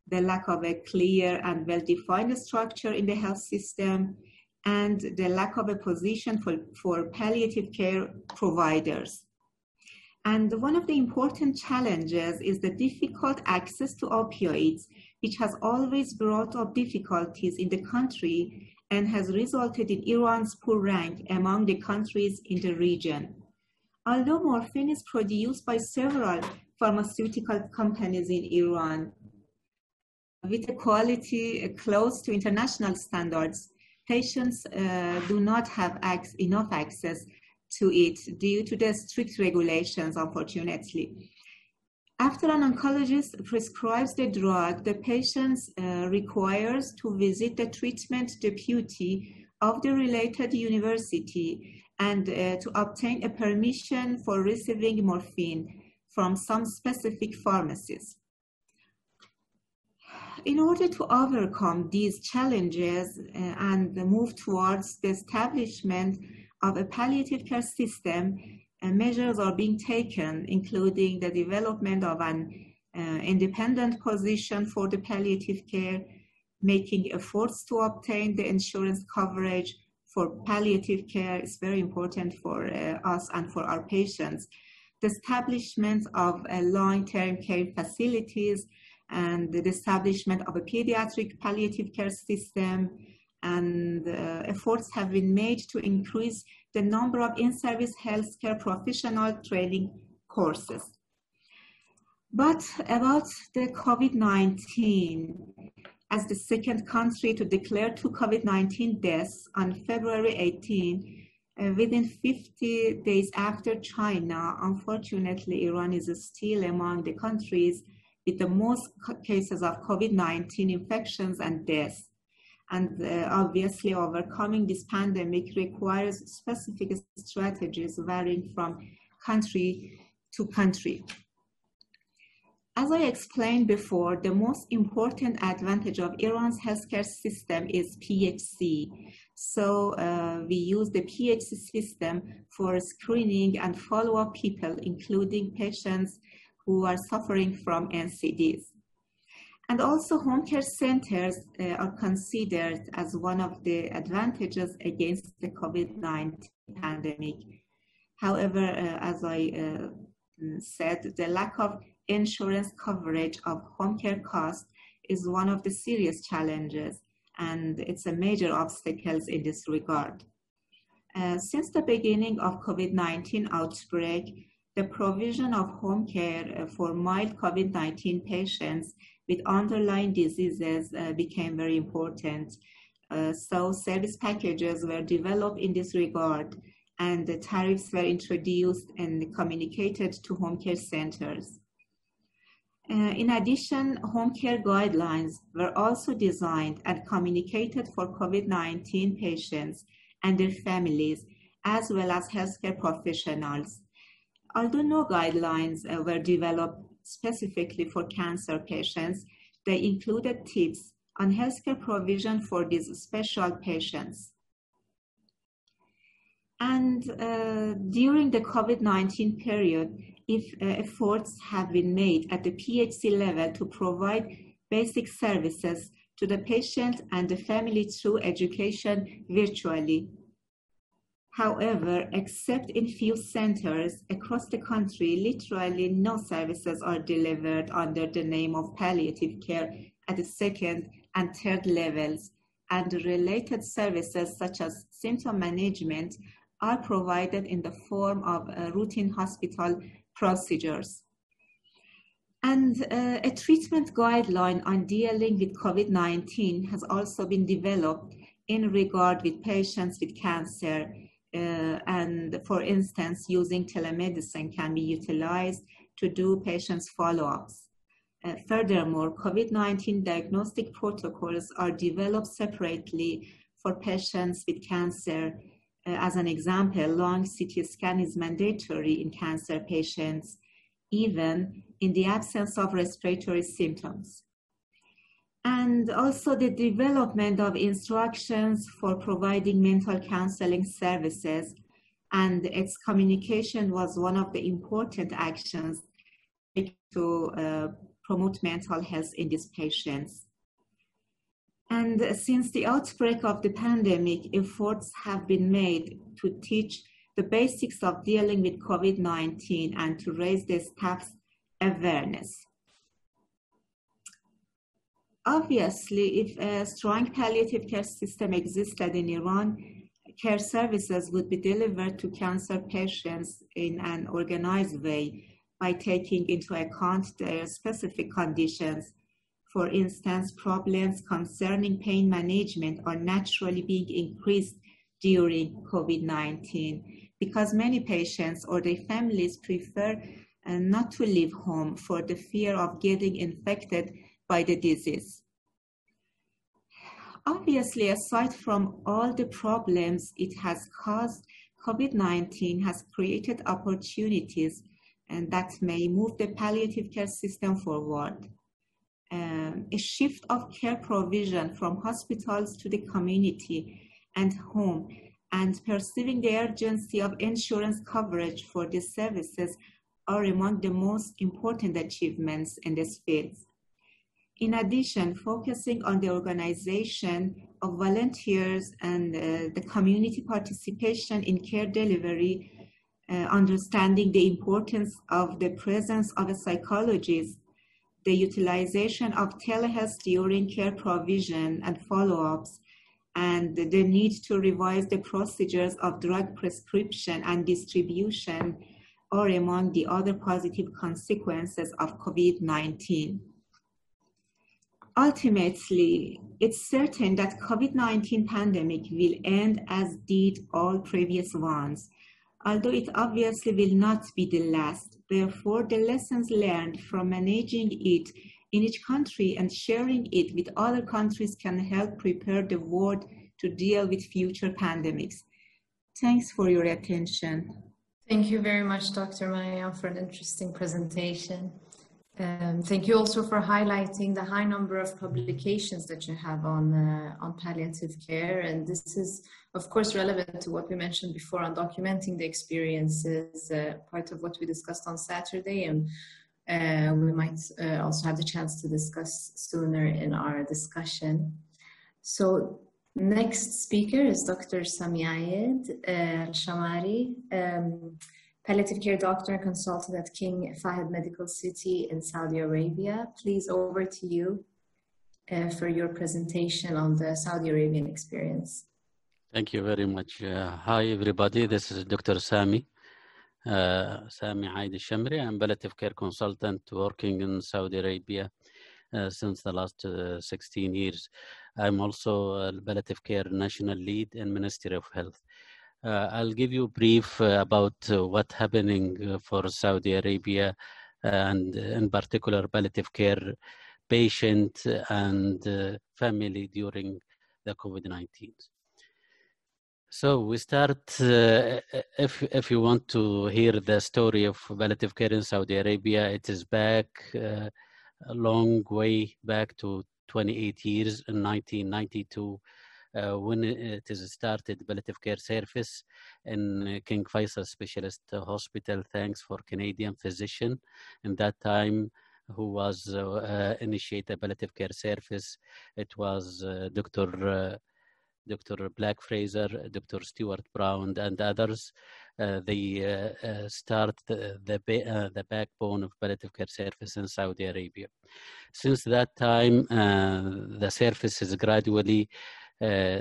the lack of a clear and well-defined structure in the health system, and the lack of a position for palliative care providers. And one of the important challenges is the difficult access to opioids, which has always brought up difficulties in the country and has resulted in Iran's poor rank among the countries in the region. Although morphine is produced by several pharmaceutical companies in Iran with a quality close to international standards, patients do not have enough access to it due to the strict regulations, unfortunately. After an oncologist prescribes the drug, the patient requires to visit the treatment deputy of the related university and to obtain a permission for receiving morphine from some specific pharmacies. In order to overcome these challenges and move towards the establishment of a palliative care system, measures are being taken, including the development of an independent position for the palliative care, making efforts to obtain the insurance coverage for palliative care is very important for us and for our patients. The establishment of long-term care facilities and the establishment of a pediatric palliative care system, and efforts have been made to increase the number of in-service healthcare professional training courses. But about the COVID-19, as the second country to declare 2 COVID-19 deaths on February 18, within 50 days after China, unfortunately, Iran is still among the countries with the most cases of COVID-19 infections and deaths. And obviously, overcoming this pandemic requires specific strategies varying from country to country. As I explained before, the most important advantage of Iran's healthcare system is PHC. So we use the PHC system for screening and follow-up people, including patients who are suffering from NCDs. And also home care centers are considered as one of the advantages against the COVID-19 pandemic. However, as I said, the lack of insurance coverage of home care costs is one of the serious challenges, and it's a major obstacle in this regard. Since the beginning of COVID-19 outbreak, the provision of home care for mild COVID-19 patients with underlying diseases became very important. So service packages were developed in this regard, and the tariffs were introduced and communicated to home care centers. In addition, home care guidelines were also designed and communicated for COVID-19 patients and their families, as well as healthcare professionals. Although no guidelines were developed specifically for cancer patients, they included tips on healthcare provision for these special patients. And during the COVID-19 period, if efforts have been made at the PHC level to provide basic services to the patient and the family through education virtually. However, except in few centers across the country, literally no services are delivered under the name of palliative care at the second and third levels, and related services such as symptom management are provided in the form of routine hospital procedures. And a treatment guideline on dealing with COVID-19 has also been developed in regard with patients with cancer. And for instance, using telemedicine can be utilized to do patients' follow-ups. Furthermore, COVID-19 diagnostic protocols are developed separately for patients with cancer. As an example, lung CT scan is mandatory in cancer patients, even in the absence of respiratory symptoms. And also the development of instructions for providing mental counseling services, and its communication was one of the important actions to promote mental health in these patients. And since the outbreak of the pandemic, efforts have been made to teach the basics of dealing with COVID-19 and to raise the staff's awareness. Obviously, if a strong palliative care system existed in Iran, care services would be delivered to cancer patients in an organized way by taking into account their specific conditions. For instance, problems concerning pain management are naturally being increased during COVID-19 because many patients or their families prefer not to leave home for the fear of getting infected by the disease. Obviously, aside from all the problems it has caused, COVID-19 has created opportunities and that may move the palliative care system forward. A shift of care provision from hospitals to the community and home, and perceiving the urgency of insurance coverage for these services are among the most important achievements in this field. In addition, focusing on the organization of volunteers and the community participation in care delivery, understanding the importance of the presence of a psychologist, the utilization of telehealth during care provision and follow-ups, and the need to revise the procedures of drug prescription and distribution are among the other positive consequences of COVID-19. Ultimately, it's certain that COVID-19 pandemic will end as did all previous ones, although it obviously will not be the last. Therefore, the lessons learned from managing it in each country and sharing it with other countries can help prepare the world to deal with future pandemics. Thanks for your attention. Thank you very much, Dr. Maya, for an interesting presentation. Thank you also for highlighting the high number of publications that you have on palliative care. And this is, of course, relevant to what we mentioned before on documenting the experiences, part of what we discussed on Saturday, and we might also have the chance to discuss sooner in our discussion. So next speaker is Dr. Sami Ayed Al-Shamari, palliative care doctor and consultant at King Fahd Medical City in Saudi Arabia. Please, over to you for your presentation on the Saudi Arabian experience. Thank you very much. Hi, everybody. This is Dr. Sami Ayed Al-Shamari. I'm palliative care consultant working in Saudi Arabia since the last 16 years. I'm also a palliative care national lead in Ministry of Health. I'll give you a brief about what's happening for Saudi Arabia and in particular palliative care patient and family during the COVID-19. So we start, if you want to hear the story of palliative care in Saudi Arabia, it is back a long way back to 28 years in 1992 when it is started palliative care service in King Faisal Specialist Hospital, thanks for Canadian physician in that time who was initiated palliative care service. It was Dr. Black Fraser, Dr. Stuart Brown, and others. They start the backbone of palliative care service in Saudi Arabia. Since that time, the service is gradually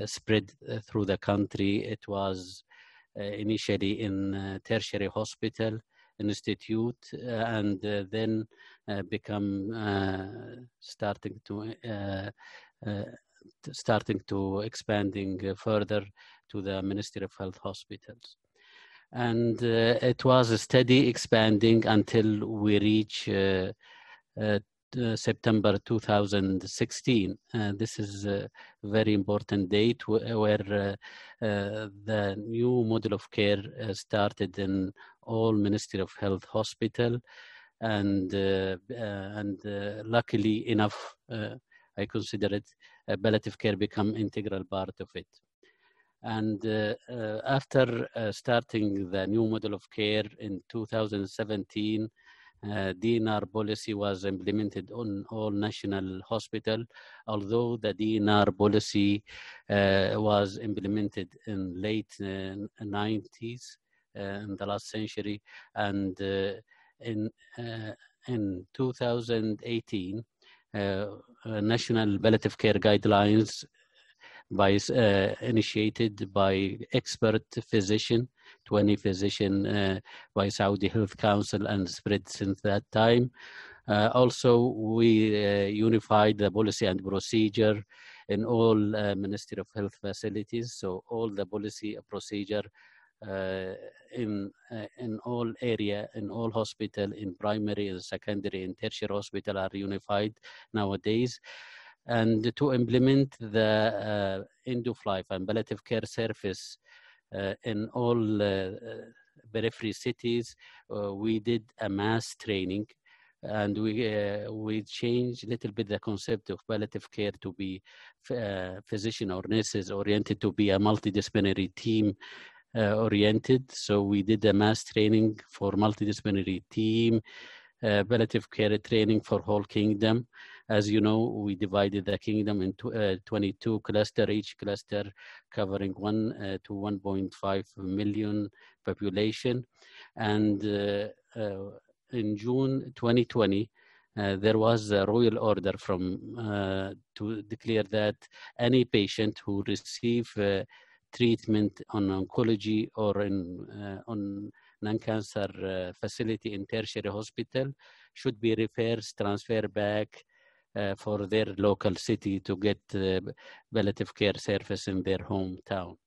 spread through the country. It was initially in tertiary hospital, institute, and then become starting to expanding further to the Ministry of Health hospitals. And it was steady expanding until we reach September 2016. This is a very important date where the new model of care started in all Ministry of Health hospital, and luckily enough, I consider it palliative care become integral part of it. And after starting the new model of care in 2017, DNR policy was implemented on all national hospital, although the DNR policy was implemented in late 90s in the last century, and in 2018, national palliative care guidelines initiated by expert physician, 20 physician by Saudi Health Council, and spread since that time. Also, we unified the policy and procedure in all Ministry of Health facilities. So all the policy procedure in all area, in all hospital, in primary, in secondary, in tertiary hospital are unified nowadays. And to implement the end of life and palliative care service in all periphery cities, we did a mass training, and we changed a little bit the concept of palliative care to be physician or nurses oriented to be a multidisciplinary team oriented. So we did a mass training for multidisciplinary team, palliative care training for whole kingdom. As you know, we divided the kingdom into 22 clusters, each cluster covering 1 to 1.5 million population. And in June 2020, there was a royal order from to declare that any patient who receive treatment on oncology or on non-cancer facility in tertiary hospital should be transferred back for their local city to get palliative care service in their hometown.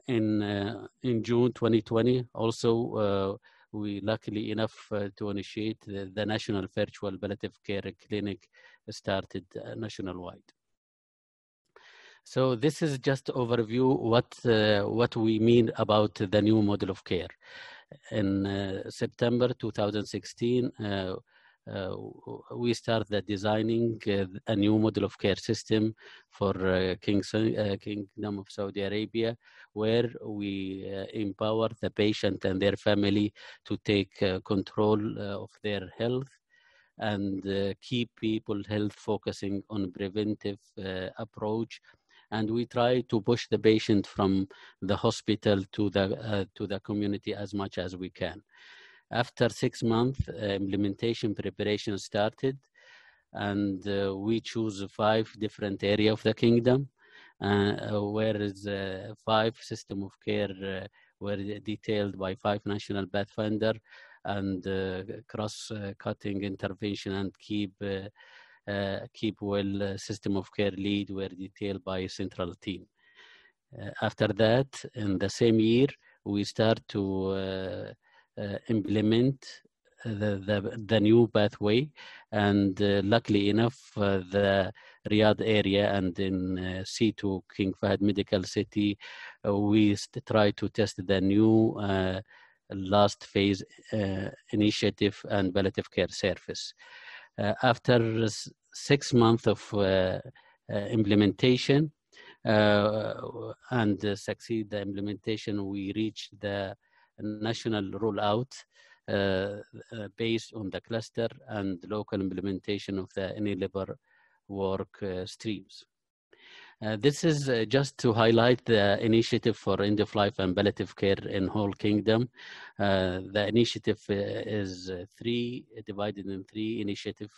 In June 2020, also we luckily enough to initiate the national virtual palliative care clinic started nationwide. So this is just overview what we mean about the new model of care. In September 2016, we started designing a new model of care system for Kingdom of Saudi Arabia, where we empower the patient and their family to take control of their health and keep people health focusing on preventive approach. And we try to push the patient from the hospital to the community as much as we can. After 6 months, implementation preparation started, and we choose 5 different areas of the kingdom, where is 5 system of care were detailed by 5 national pathfinder, and cross-cutting intervention and keep keep well system of care lead were detailed by a central team. After that, in the same year, we start to implement the new pathway, and luckily enough, the Riyadh area and in C2 King Fahd Medical City, we try to test the new last phase initiative and palliative care service. After 6 months of implementation and succeed the implementation, we reached the national rollout based on the cluster and local implementation of the any labor work streams. This is just to highlight the initiative for end-of-life and palliative care in whole kingdom. The initiative is divided in three initiatives.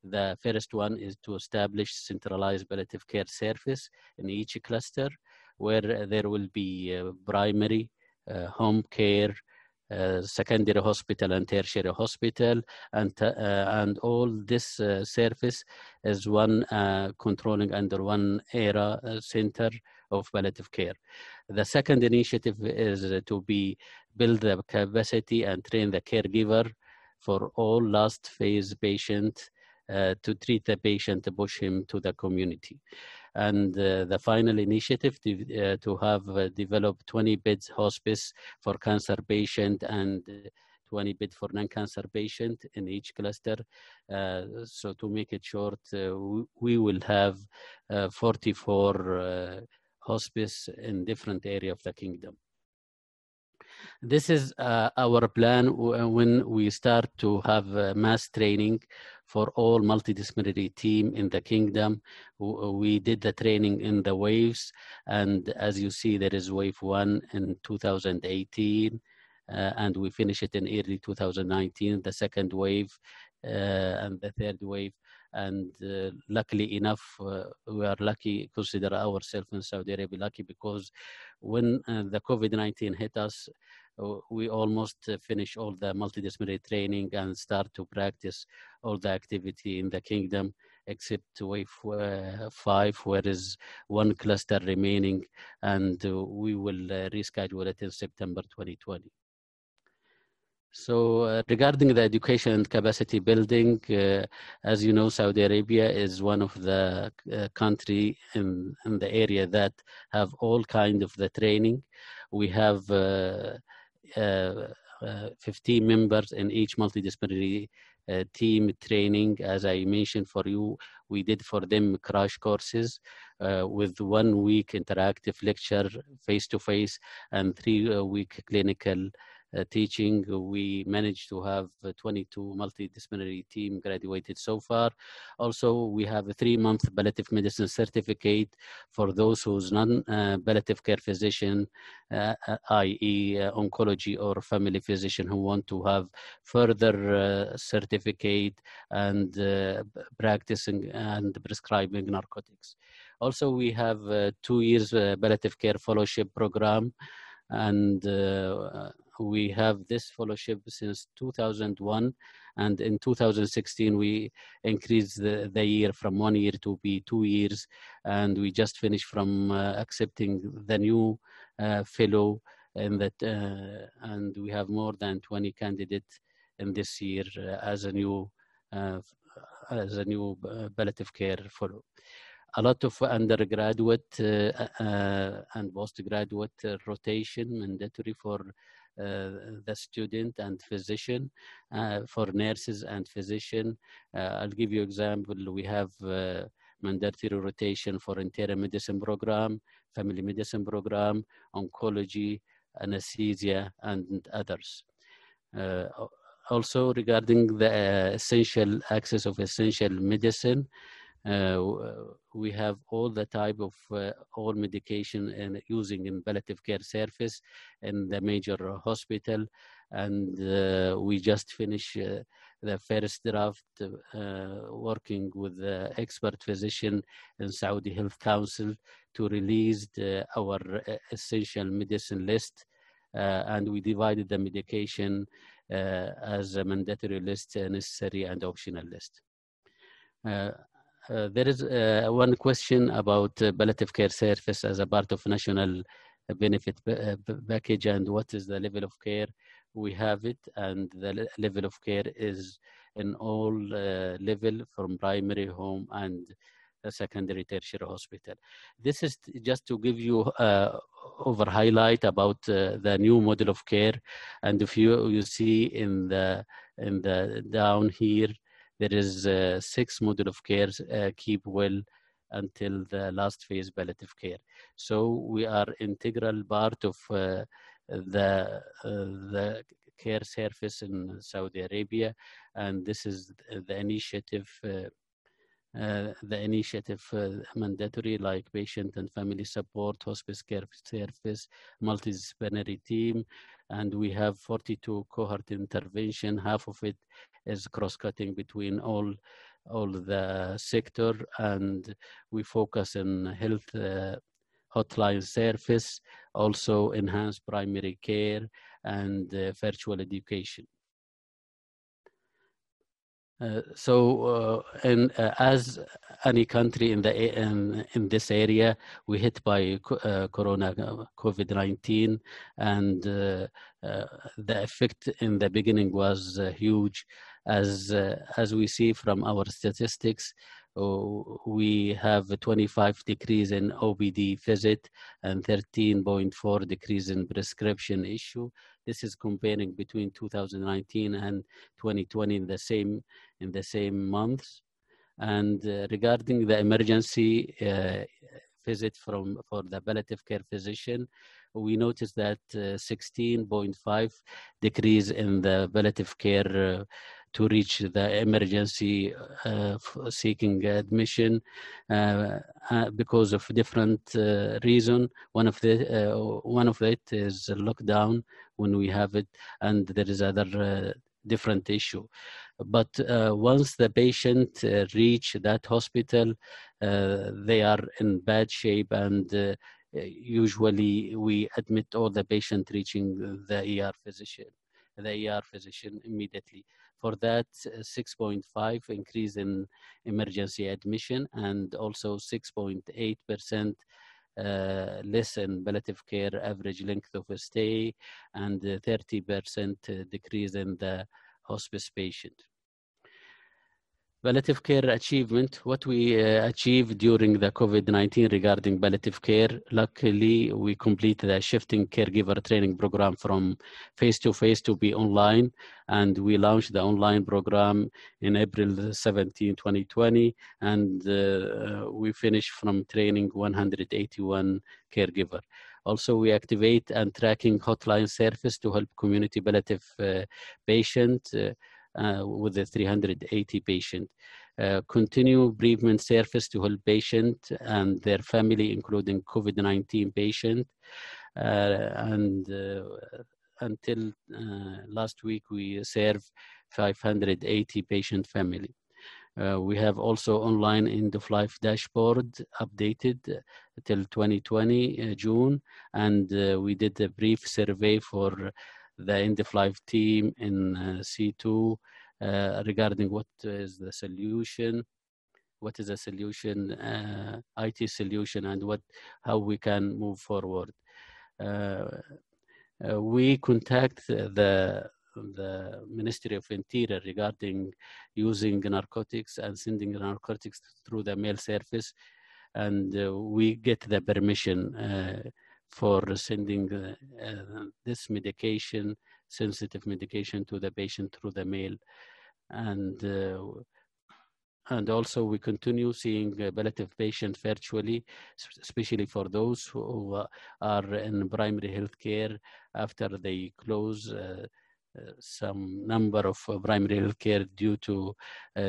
The first one is to establish centralized palliative care service in each cluster, where there will be primary, home care, secondary hospital and tertiary hospital, and all this service is one controlling under one area center of palliative care. The second initiative is to build the capacity and train the caregiver for all last phase patient to treat the patient, to push him to the community. And the final initiative to have developed 20 beds hospice for cancer patient and 20 beds for non-cancer patient in each cluster. So to make it short, we will have 44 hospice in different areas of the kingdom. This is our plan when we start to have mass training for all multidisciplinary team in the kingdom. We did the training in the waves, and as you see, there is wave 1 in 2018, and we finish it in early 2019, the second wave and the third wave. And luckily enough, we are lucky, consider ourselves in Saudi Arabia lucky, because when the COVID-19 hit us, we almost finish all the multidisciplinary training and start to practice all the activity in the kingdom, except wave 5, where is one cluster remaining, and we will reschedule it in September 2020. So regarding the education and capacity building, as you know, Saudi Arabia is one of the country in the area that have all kind of the training. We have 15 members in each multidisciplinary team training. As I mentioned for you, we did for them crash courses with 1 week interactive lecture face-to-face and 3-week clinical teaching. We managed to have 22 multidisciplinary team graduated so far. Also, we have a 3-month palliative medicine certificate for those who's non-palliative care physician, i.e. oncology or family physician, who want to have further certificate and practicing and prescribing narcotics. Also, we have 2 years palliative care fellowship program, and we have this fellowship since 2001, and in 2016 we increased the year from 1 year to be 2 years, and we just finished from accepting the new fellow in that, and we have more than 20 candidates in this year as a new palliative care fellow. A lot of undergraduate and postgraduate rotation mandatory for the student and physician, for nurses and physician. I'll give you example. We have mandatory rotation for internal medicine program, family medicine program, oncology, anesthesia, and others. Also regarding the essential access of essential medicine, we have all the type of all medication and using in palliative care service in the major hospital, and we just finished the first draft working with the expert physician in Saudi Health Council to release our essential medicine list, and we divided the medication as a mandatory list, necessary and optional list. There is one question about palliative care service as a part of national benefit package, and what is the level of care. We have it, and the level of care is in all level, from primary, home, and secondary, tertiary hospital. This is just to give you over highlight about the new model of care. And if you see in the down here, there is 6 model of care, keep well until the last phase, palliative care. So we are integral part of the care service in Saudi Arabia, and this is the initiative. Mandatory, like patient and family support, hospice care service, multidisciplinary team, and we have 42 cohort intervention. Half of it is cross-cutting between all the sector, and we focus on health hotline service, also enhanced primary care and virtual education. As any country in this area, we hit by COVID-19, and the effect in the beginning was huge. As we see from our statistics, we have a 25 decrease in OPD visit and 13.4 decrease in prescription issue. This is comparing between 2019 and 2020 in the same months. And regarding the emergency visit for the palliative care physician, we noticed that 16.5 decrease in the palliative care to reach the emergency seeking admission because of different reason. One of it is lockdown when we have it, and there is other different issue. But once the patient reach that hospital, they are in bad shape, and usually we admit all the patient reaching the ER physician immediately. For that, 6.5 increase in emergency admission, and also 6.8% less in palliative care average length of stay, and 30% decrease in the hospice patient. Palliative care achievement, what we achieved during the COVID-19 regarding palliative care. Luckily, we completed a shifting caregiver training program from face-to-face to be online, and we launched the online program in April 17, 2020, and we finished from training 181 caregiver. Also, we activate and tracking hotline service to help community palliative patient with the 380 patient. Continue bereavement service to help patient and their family, including COVID-19 patient. Until last week, we serve 580 patient family. We have also online end-of-life dashboard updated till 2020 June, and we did a brief survey for the end-of-life team in C2 regarding what is the solution, IT solution, and how we can move forward. We contact the Ministry of Interior regarding using narcotics and sending narcotics through the mail service, and we get the permission for sending this medication, sensitive medication, to the patient through the mail. And also we continue seeing palliative patients virtually, especially for those who are in primary health care after they close some number of primary health care due to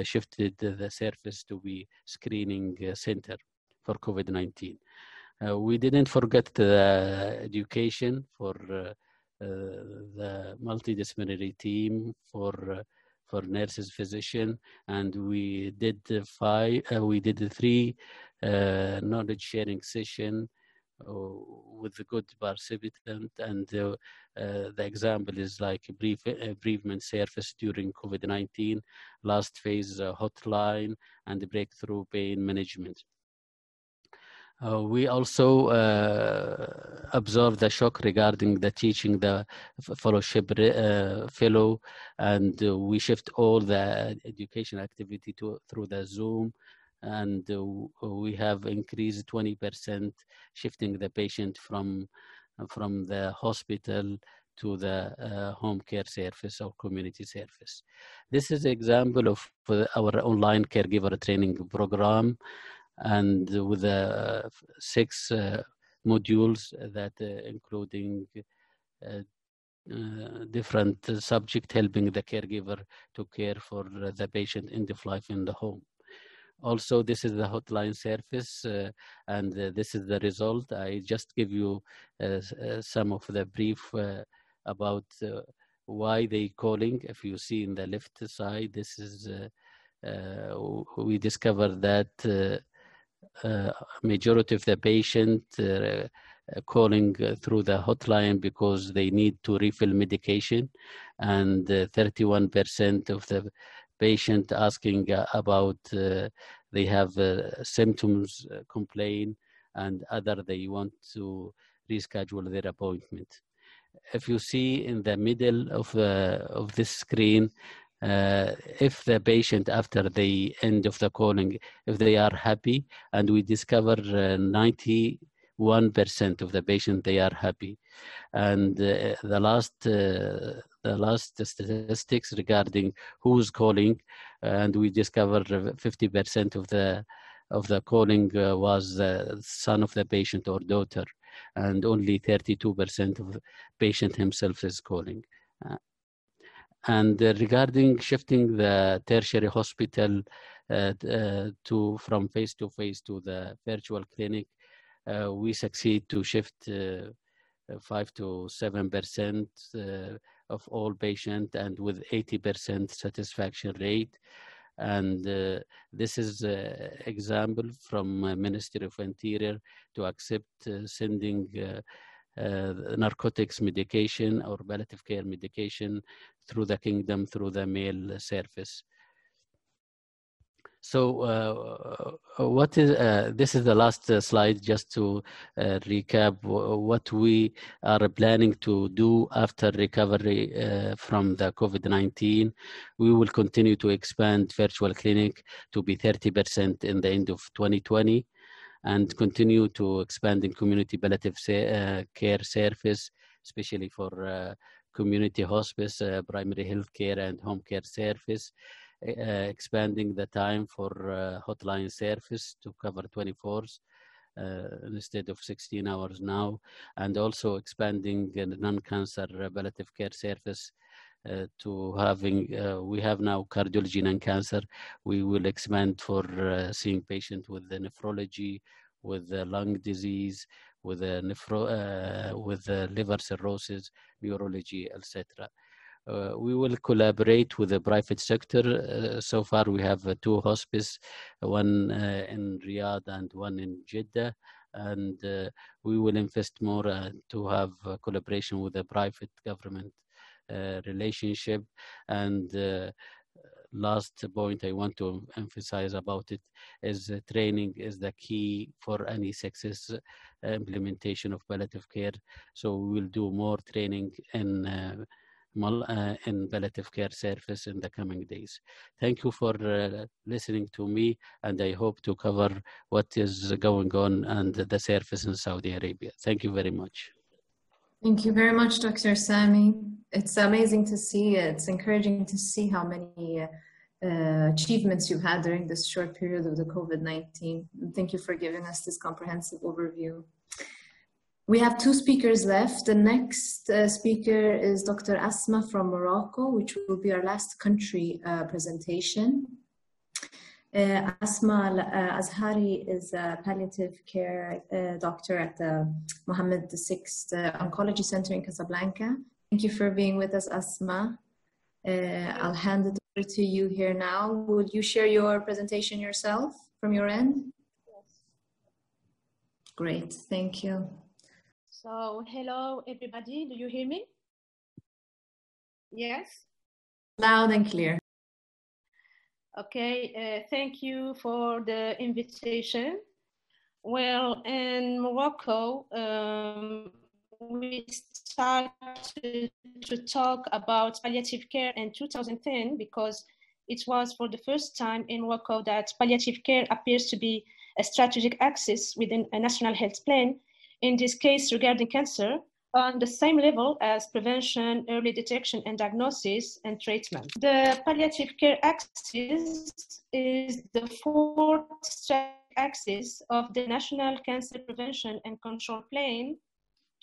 shifted the service to be screening center for COVID-19. We didn't forget the education for the multidisciplinary team for nurses, physician, and we did 3 knowledge sharing session with a good participant, and the example is like bereavement service during COVID-19, last phase hotline, and breakthrough pain management. We also observed the shock regarding the teaching the fellowship fellow, and we shift all the education activity through the Zoom, and we have increased 20% shifting the patient from the hospital to the home care service or community service. This is an example of our online caregiver training program, and with 6 modules that including different subject helping the caregiver to care for the patient end of life in the home. Also, this is the hotline service, and this is the result. I just give you some of the brief about why they calling. If you see in the left side, this is we discovered that majority of the patient calling through the hotline because they need to refill medication, and 31% of the patient asking about they have symptoms, complain, and other they want to reschedule their appointment. If you see in the middle of this screen, if the patient after the end of the calling, if they are happy, and we discover 91% of the patient they are happy, and the last statistics regarding who's calling, and we discover 50% of the calling was the son of the patient or daughter, and only 32% of the patient himself is calling. And regarding shifting the tertiary hospital from face-to-face to the virtual clinic, we succeed to shift 5 to 7% of all patients, and with 80% satisfaction rate. And this is an example from Ministry of Interior to accept sending narcotics medication or palliative care medication through the kingdom through the mail service. So what is this is the last slide, just to recap what we are planning to do after recovery from the COVID-19. We will continue to expand virtual clinic to be 30% in the end of 2020, and continue to expand in community palliative care service, especially for community hospice, primary health care, and home care service. Expanding the time for hotline service to cover 24s instead of 16 hours now, and also expanding non-cancer palliative care service to having, we have now cardiology non-cancer. We will expand for seeing patients with the nephrology, with the lung disease, with the with liver cirrhosis, neurology, etc. We will collaborate with the private sector. So far, we have 2 hospices, one in Riyadh and one in Jeddah, and we will invest more to have collaboration with the private government relationship. And last point I want to emphasize about it is training is the key for any success implementation of palliative care. So we will do more training in palliative care service in the coming days. Thank you for listening to me, and I hope to cover what is going on and the service in Saudi Arabia. Thank you very much. Thank you very much, Dr. Sami. It's amazing to see, it's encouraging to see how many achievements you've had during this short period of the COVID-19. Thank you for giving us this comprehensive overview. We have 2 speakers left. The next speaker is Dr. Asma from Morocco, which will be our last country presentation. Asma Azhari is a palliative care doctor at the Mohammed VI Oncology Center in Casablanca. Thank you for being with us, Asma. I'll hand it over to you here now. Would you share your presentation yourself from your end? Great, thank you. So, hello everybody, do you hear me? Yes? Loud and clear. Okay, thank you for the invitation. Well, in Morocco, we started to talk about palliative care in 2010 because it was for the first time in Morocco that palliative care appears to be a strategic axis within a national health plan, in this case regarding cancer, on the same level as prevention, early detection and diagnosis and treatment. The palliative care axis is the fourth strategic axis of the National Cancer Prevention and Control Plan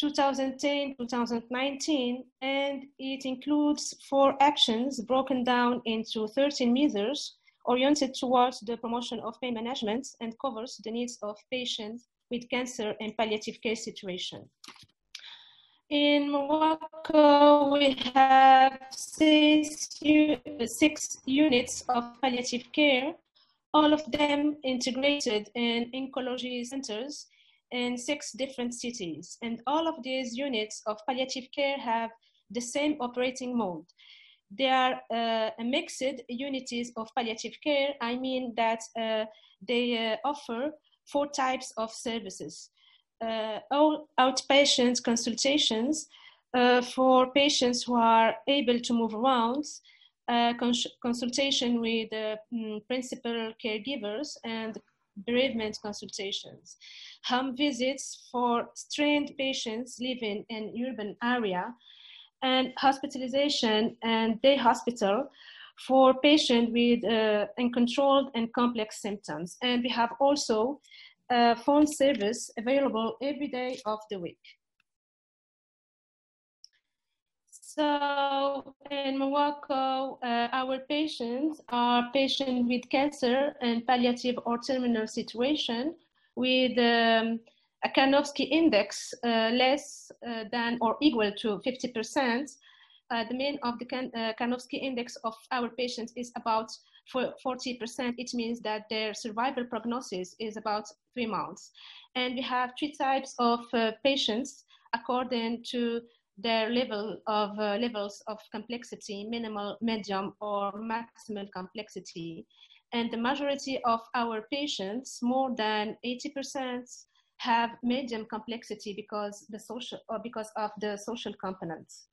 2010-2019, and it includes 4 actions broken down into 13 measures oriented towards the promotion of pain management and covers the needs of patients with cancer and palliative care situation. In Morocco, we have 6 units of palliative care, all of them integrated in oncology centers in 6 different cities. And all of these units of palliative care have the same operating mode. They are mixed unities of palliative care. I mean that they offer 4 types of services. All outpatient consultations for patients who are able to move around, consultation with principal caregivers and bereavement consultations, home visits for strained patients living in urban area, and hospitalization and day hospital for patients with uncontrolled and complex symptoms. And we have also a phone service available every day of the week. So in Morocco, our patients are patients with cancer and palliative or terminal situation with a Karnofsky index less than or equal to 50%. The mean of the Karnofsky index of our patients is about 40%. It means that their survival prognosis is about 3 months. And we have 3 types of patients according to their levels of complexity, minimal, medium, or maximal complexity. And the majority of our patients, more than 80%, have medium complexity because of the social components.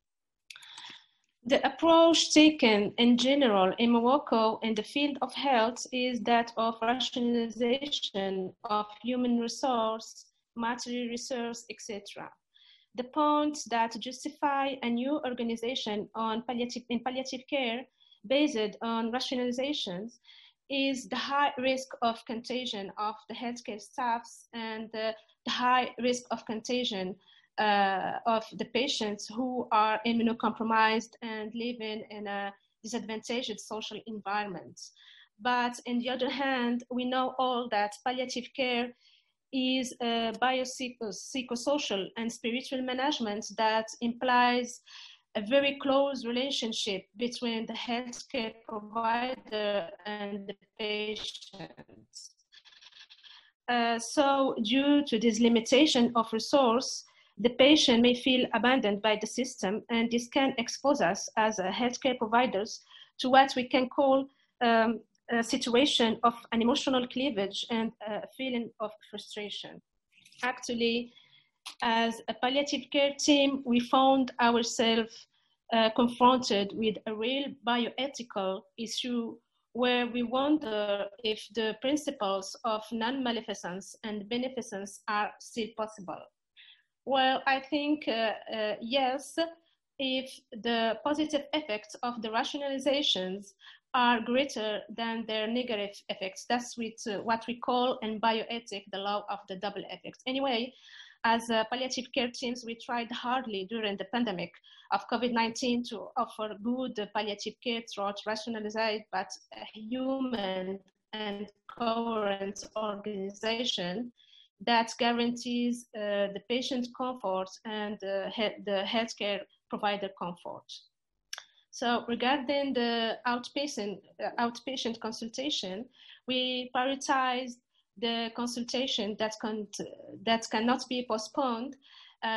The approach taken in general in Morocco in the field of health is that of rationalization of human resource, material resource, etc. The points that justify a new organization in palliative care based on rationalizations is the high risk of contagion of the healthcare staffs and the high risk of contagion of the patients who are immunocompromised and living in a disadvantaged social environment. But on the other hand, we know all that palliative care is a biopsychosocial and spiritual management that implies a very close relationship between the healthcare provider and the patient. So due to this limitation of resource, the patient may feel abandoned by the system, and this can expose us as healthcare providers to what we can call a situation of an emotional cleavage and a feeling of frustration. Actually, as a palliative care team, we found ourselves confronted with a real bioethical issue where we wonder if the principles of non-maleficence and beneficence are still possible. Well, I think yes, if the positive effects of the rationalizations are greater than their negative effects. That's what we call in bioethics the law of the double effect. Anyway, as palliative care teams, we tried hardly during the pandemic of COVID-19 to offer good palliative care throughout rationalized but human and coherent organization that guarantees the patient comfort and the healthcare provider comfort. So regarding the outpatient consultation, we prioritized the consultation that cannot be postponed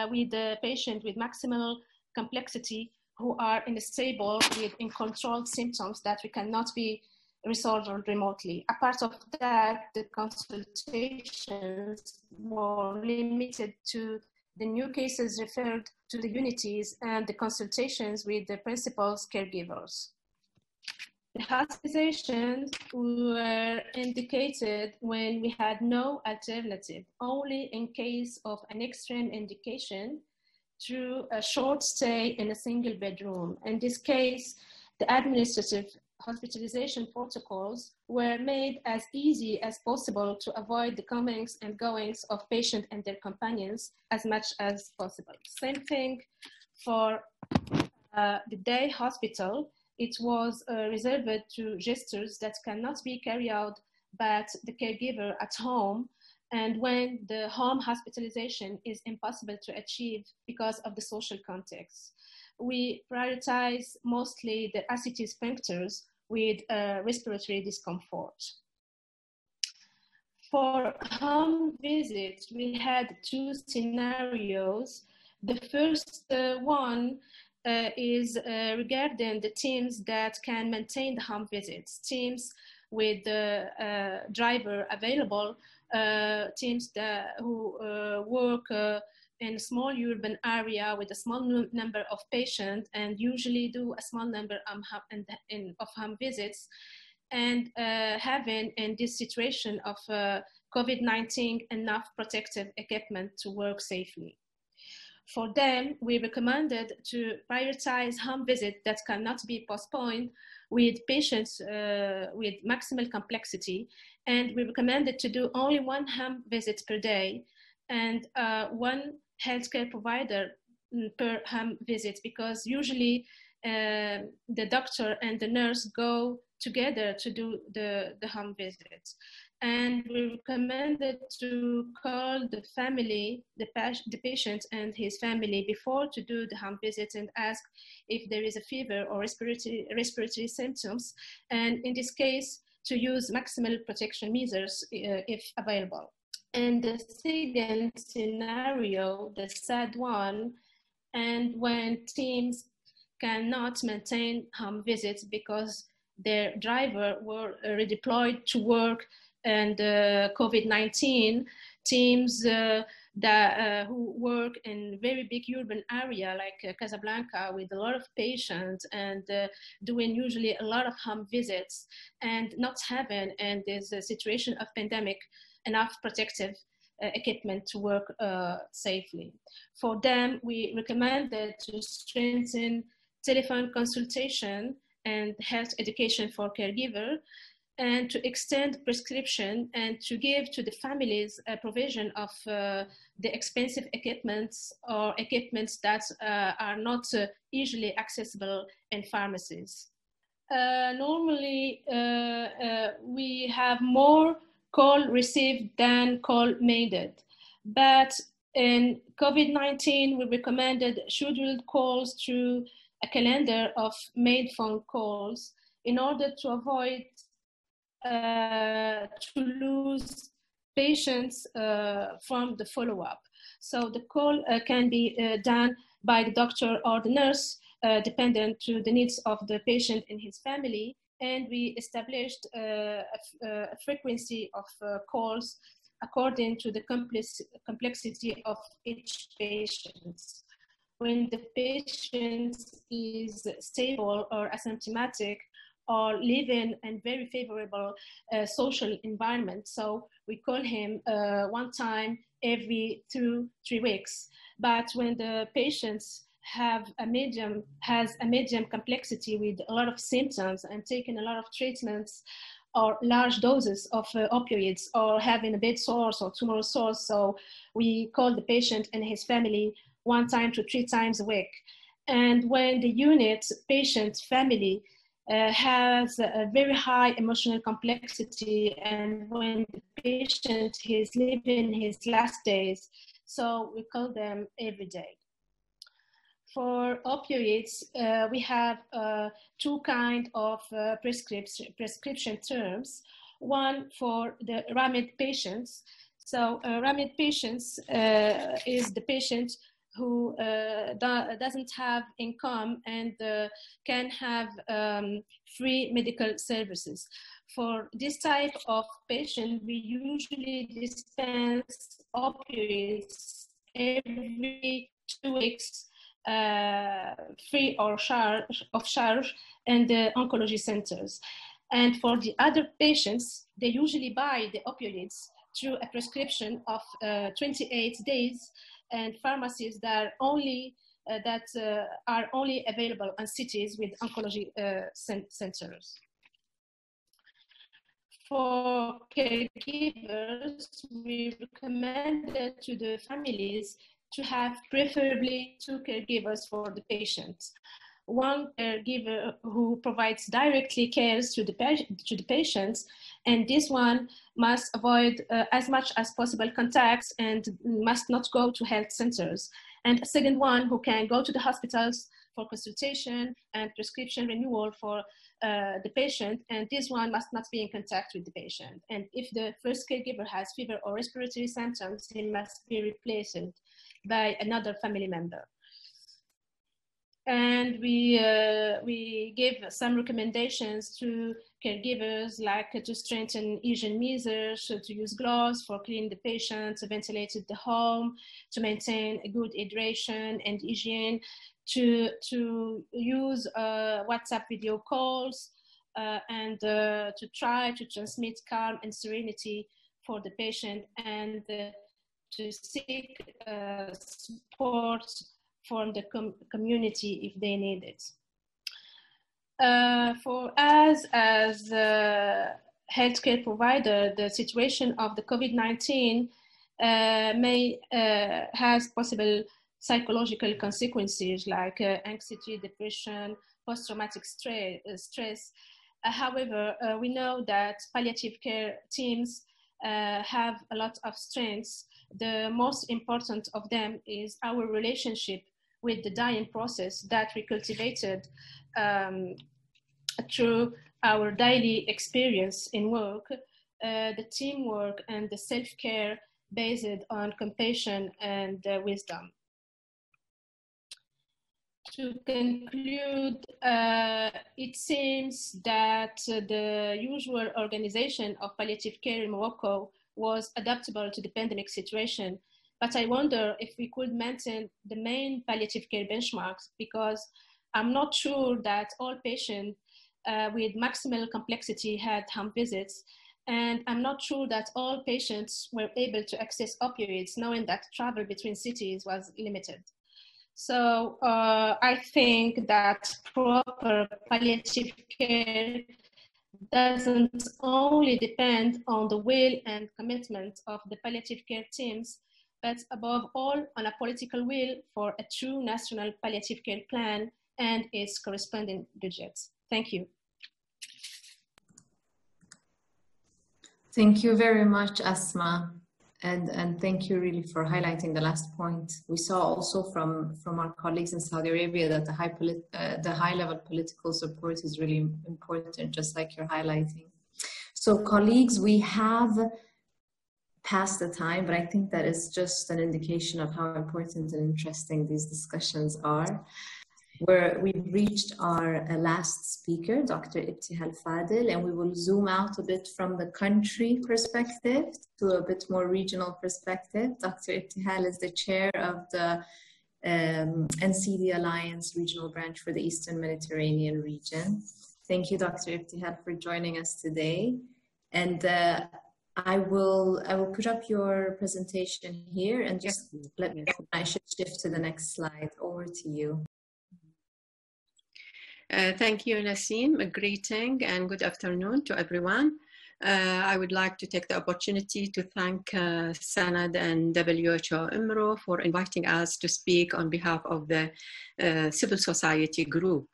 with the patient with maximal complexity who are unstable with uncontrolled symptoms that we cannot be resolved remotely. Apart of that, the consultations were limited to the new cases referred to the unities and the consultations with the principal's caregivers. The hospitalizations were indicated when we had no alternative, only in case of an extreme indication through a short stay in a single bedroom. In this case, the administrative hospitalization protocols were made as easy as possible to avoid the comings and goings of patients and their companions as much as possible. Same thing for the day hospital. It was reserved to gestures that cannot be carried out by the caregiver at home, and when the home hospitalization is impossible to achieve because of the social context. We prioritize mostly the ACT sphincters with respiratory discomfort. For home visits, we had two scenarios. The first one is regarding the teams that can maintain the home visits, teams with the driver available, teams who work in a small urban area with a small number of patients and usually do a small number of home visits, and having in this situation of COVID-19 enough protective equipment to work safely. For them, we recommended to prioritize home visits that cannot be postponed with patients with maximal complexity, and we recommended to do only one home visit per day and one healthcare provider per home visit, because usually the doctor and the nurse go together to do the home visits. And we recommended to call the family, the patient and his family before to do the home visit and ask if there is a fever or respiratory symptoms. And in this case, to use maximal protection measures if available. And the second scenario, the sad one, and when teams cannot maintain home visits because their driver were redeployed to work and COVID-19, teams who work in very big urban area like Casablanca with a lot of patients and doing usually a lot of home visits and not having, in this situation of pandemic, enough protective equipment to work safely. For them, we recommended to strengthen telephone consultation and health education for caregiver, and to extend prescription and to give to the families a provision of the expensive equipments or equipments that are not easily accessible in pharmacies. Normally, we have more call received than call made, but in COVID-19, we recommended scheduled calls through a calendar of made phone calls in order to avoid to lose patients from the follow-up. So the call can be done by the doctor or the nurse, dependent to the needs of the patient and his family. And we established a frequency of calls according to the complexity of each patient. When the patient is stable or asymptomatic, or living in very favorable social environment. So we call him one time every 2-3 weeks. But when the patients has a medium complexity with a lot of symptoms and taking a lot of treatments or large doses of opioids or having a bed sores or tumor sores, so we call the patient and his family 1 to 3 times a week. And when the unit patient family has a very high emotional complexity, and when the patient is living his last days, so we call them every day. For opioids, we have 2 kinds of prescription terms. one for the RAMID patients. So RAMID patients is the patient who doesn't have income and can have free medical services. For this type of patient, we usually dispense opioids every 2 weeks, free or of charge in the oncology centers. And for the other patients, they usually buy the opioids through a prescription of 28 days and pharmacies that are only available in cities with oncology centers. For caregivers, we recommended to the families to have preferably 2 caregivers for the patients. One caregiver who provides directly cares to the patients, and this one must avoid as much as possible contacts and must not go to health centers. And a second one who can go to the hospitals for consultation and prescription renewal for the patient, and this one must not be in contact with the patient. And if the first caregiver has fever or respiratory symptoms, he must be replaced by another family member. And we give some recommendations to caregivers, like to strengthen hygiene measures, to use gloves for cleaning the patient, to ventilate the home, to maintain a good hydration and hygiene, to use WhatsApp video calls, and to try to transmit calm and serenity for the patient, and to seek support from the community if they need it. For us as a healthcare provider, the situation of the COVID-19 has possible psychological consequences like anxiety, depression, post-traumatic stress. However, we know that palliative care teams have a lot of strengths. The most important of them is our relationship with the dying process that we cultivated through our daily experience in work, the teamwork and the self-care based on compassion and wisdom. To conclude, it seems that the usual organization of palliative care in Morocco was adaptable to the pandemic situation, but I wonder if we could maintain the main palliative care benchmarks, because I'm not sure that all patients with maximal complexity had home visits, and I'm not sure that all patients were able to access opioids, knowing that travel between cities was limited. So I think that proper palliative care doesn't only depend on the will and commitment of the palliative care teams, but above all on a political will for a true national palliative care plan and its corresponding budgets. Thank you. Thank you very much, Asma. And thank you really for highlighting the last point. We saw also from our colleagues in Saudi Arabia that the high level political support is really important, just like you're highlighting. So colleagues, we have passed the time, but I think that is just an indication of how important and interesting these discussions are. We've reached our last speaker, Dr. Ibtihal Fadil, and we will zoom out a bit from the country perspective to a bit more regional perspective. Dr. Ibtihal is the chair of the NCD Alliance Regional Branch for the Eastern Mediterranean region. Thank you, Dr. Ibtihal, for joining us today. And I will put up your presentation here and just let me know. I should shift to the next slide. Over to you. Thank you, Nassim. A greeting and good afternoon to everyone. I would like to take the opportunity to thank SANAD and WHO EMRO for inviting us to speak on behalf of the civil society group.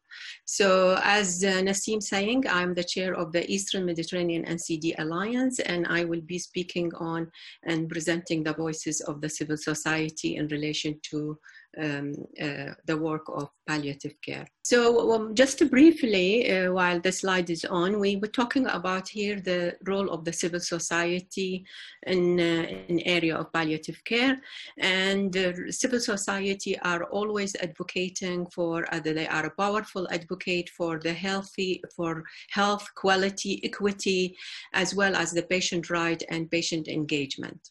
So as Nasim saying, I'm the chair of the Eastern Mediterranean NCD Alliance, and I will be speaking on and presenting the voices of the civil society in relation to the work of palliative care. So just briefly, while the slide is on, we were talking about here the role of the civil society in area of palliative care. And civil society are always advocating for, they are a powerful advocate for the health, quality, equity, as well as the patient right and patient engagement.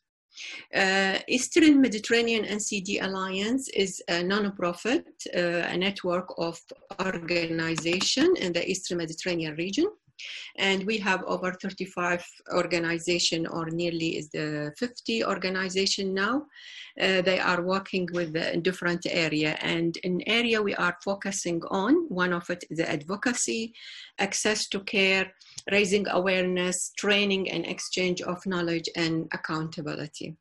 Eastern Mediterranean NCD Alliance is a non-profit, a network of organizations in the Eastern Mediterranean region. And we have over 35 organizations, or nearly is the 50 organization now. They are working with in different area, and an area we are focusing on, one of it is the advocacy, access to care, raising awareness, training and exchange of knowledge, and accountability.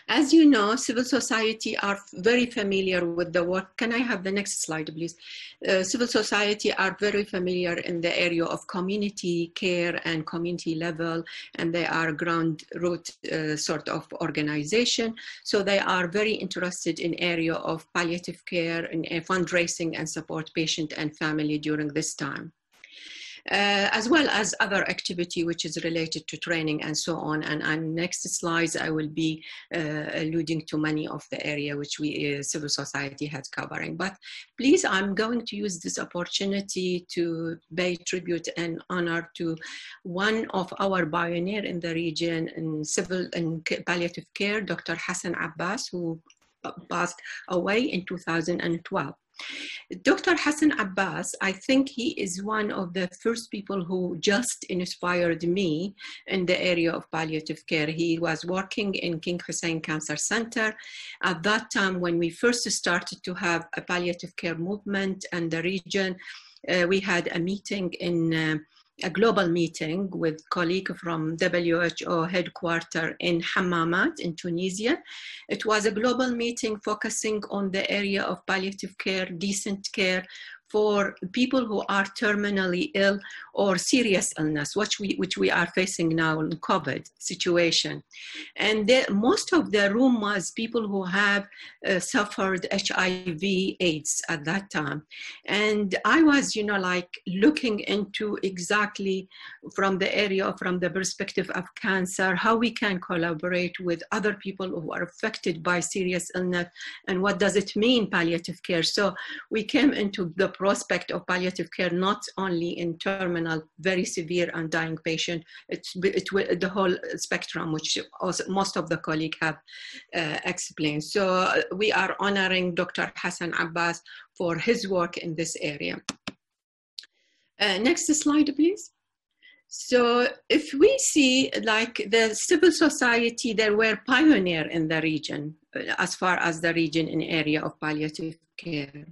As you know, civil society are very familiar with the work. Can I have the next slide, please? Civil society are very familiar in the area of community care and community level, and they are ground root sort of organization. So they are very interested in area of palliative care and fundraising and support patient and family during this time. As well as other activity which is related to training and so on. And on next slides, I will be alluding to many of the area which we civil society has covering. But please, I'm going to use this opportunity to pay tribute and honor to one of our pioneer in the region in civil and palliative care, Dr. Hassan Abbas, who passed away in 2012. Dr. Hassan Abbas, I think he is one of the first people who just inspired me in the area of palliative care. He was working in King Hussein Cancer Center. At that time, when we first started to have a palliative care movement in the region, we had a meeting in a global meeting with colleagues from WHO headquarters in Hammamat in Tunisia. It was a global meeting focusing on the area of palliative care, decent care for people who are terminally ill or serious illness, which we are facing now in COVID situation. And most of the room was people who have suffered HIV AIDS at that time. And I was, like looking into exactly from the perspective of cancer, how we can collaborate with other people who are affected by serious illness, and what does it mean palliative care. So we came into the prospect of palliative care not only in terminal, very severe and dying patient, it's the whole spectrum, which also most of the colleagues have explained. So we are honoring Dr. Hassan Abbas for his work in this area. Next slide, please. So if we see like the civil society, they were pioneer in the region, as far as the region in area of palliative care.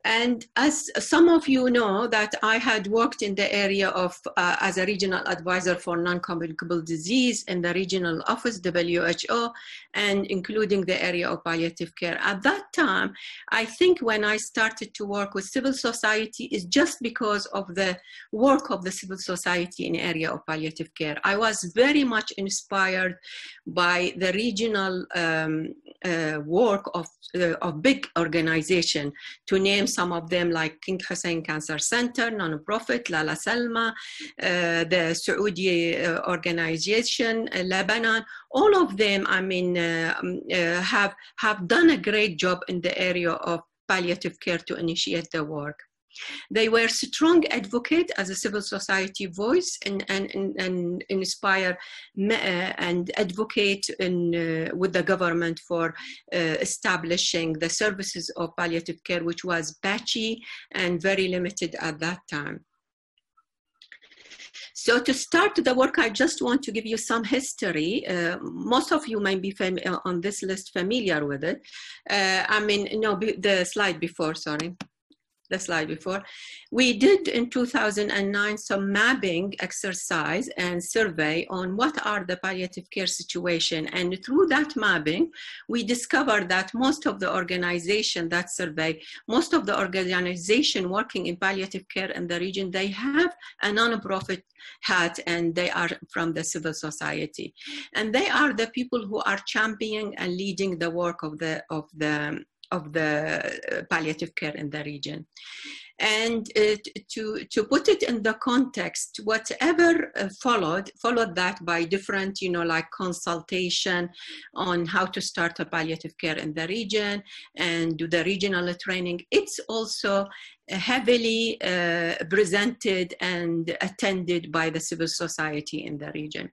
And as some of you know, that I had worked in the area of, as a regional advisor for non-communicable disease in the regional office, WHO, and including the area of palliative care. At that time, I think when I started to work with civil society is just because of the work of the civil society in area of palliative care. I was very much inspired by the regional work of big organization, to name some of them, like King Hussein Cancer Center, non-profit, Lala Salma, the Saudi organization, Lebanon. All of them, I mean, have done a great job in the area of palliative care to initiate the work. They were strong advocate as a civil society voice and inspire and advocate with the government for establishing the services of palliative care, which was patchy and very limited at that time. So to start the work, I just want to give you some history. Most of you might be on this list familiar with it. I mean, no, the slide before, sorry. the slide before, we did in 2009 some mapping exercise and survey on what are the palliative care situation. And through that mapping, we discovered that most of the organization that survey, most of the organization working in palliative care in the region, they have a non-profit hat and they are from the civil society. And they are the people who are championing and leading the work of the palliative care in the region. And to put it in the context, whatever followed that by different, like consultation on how to start a palliative care in the region and do the regional training. It's also heavily presented and attended by the civil society in the region.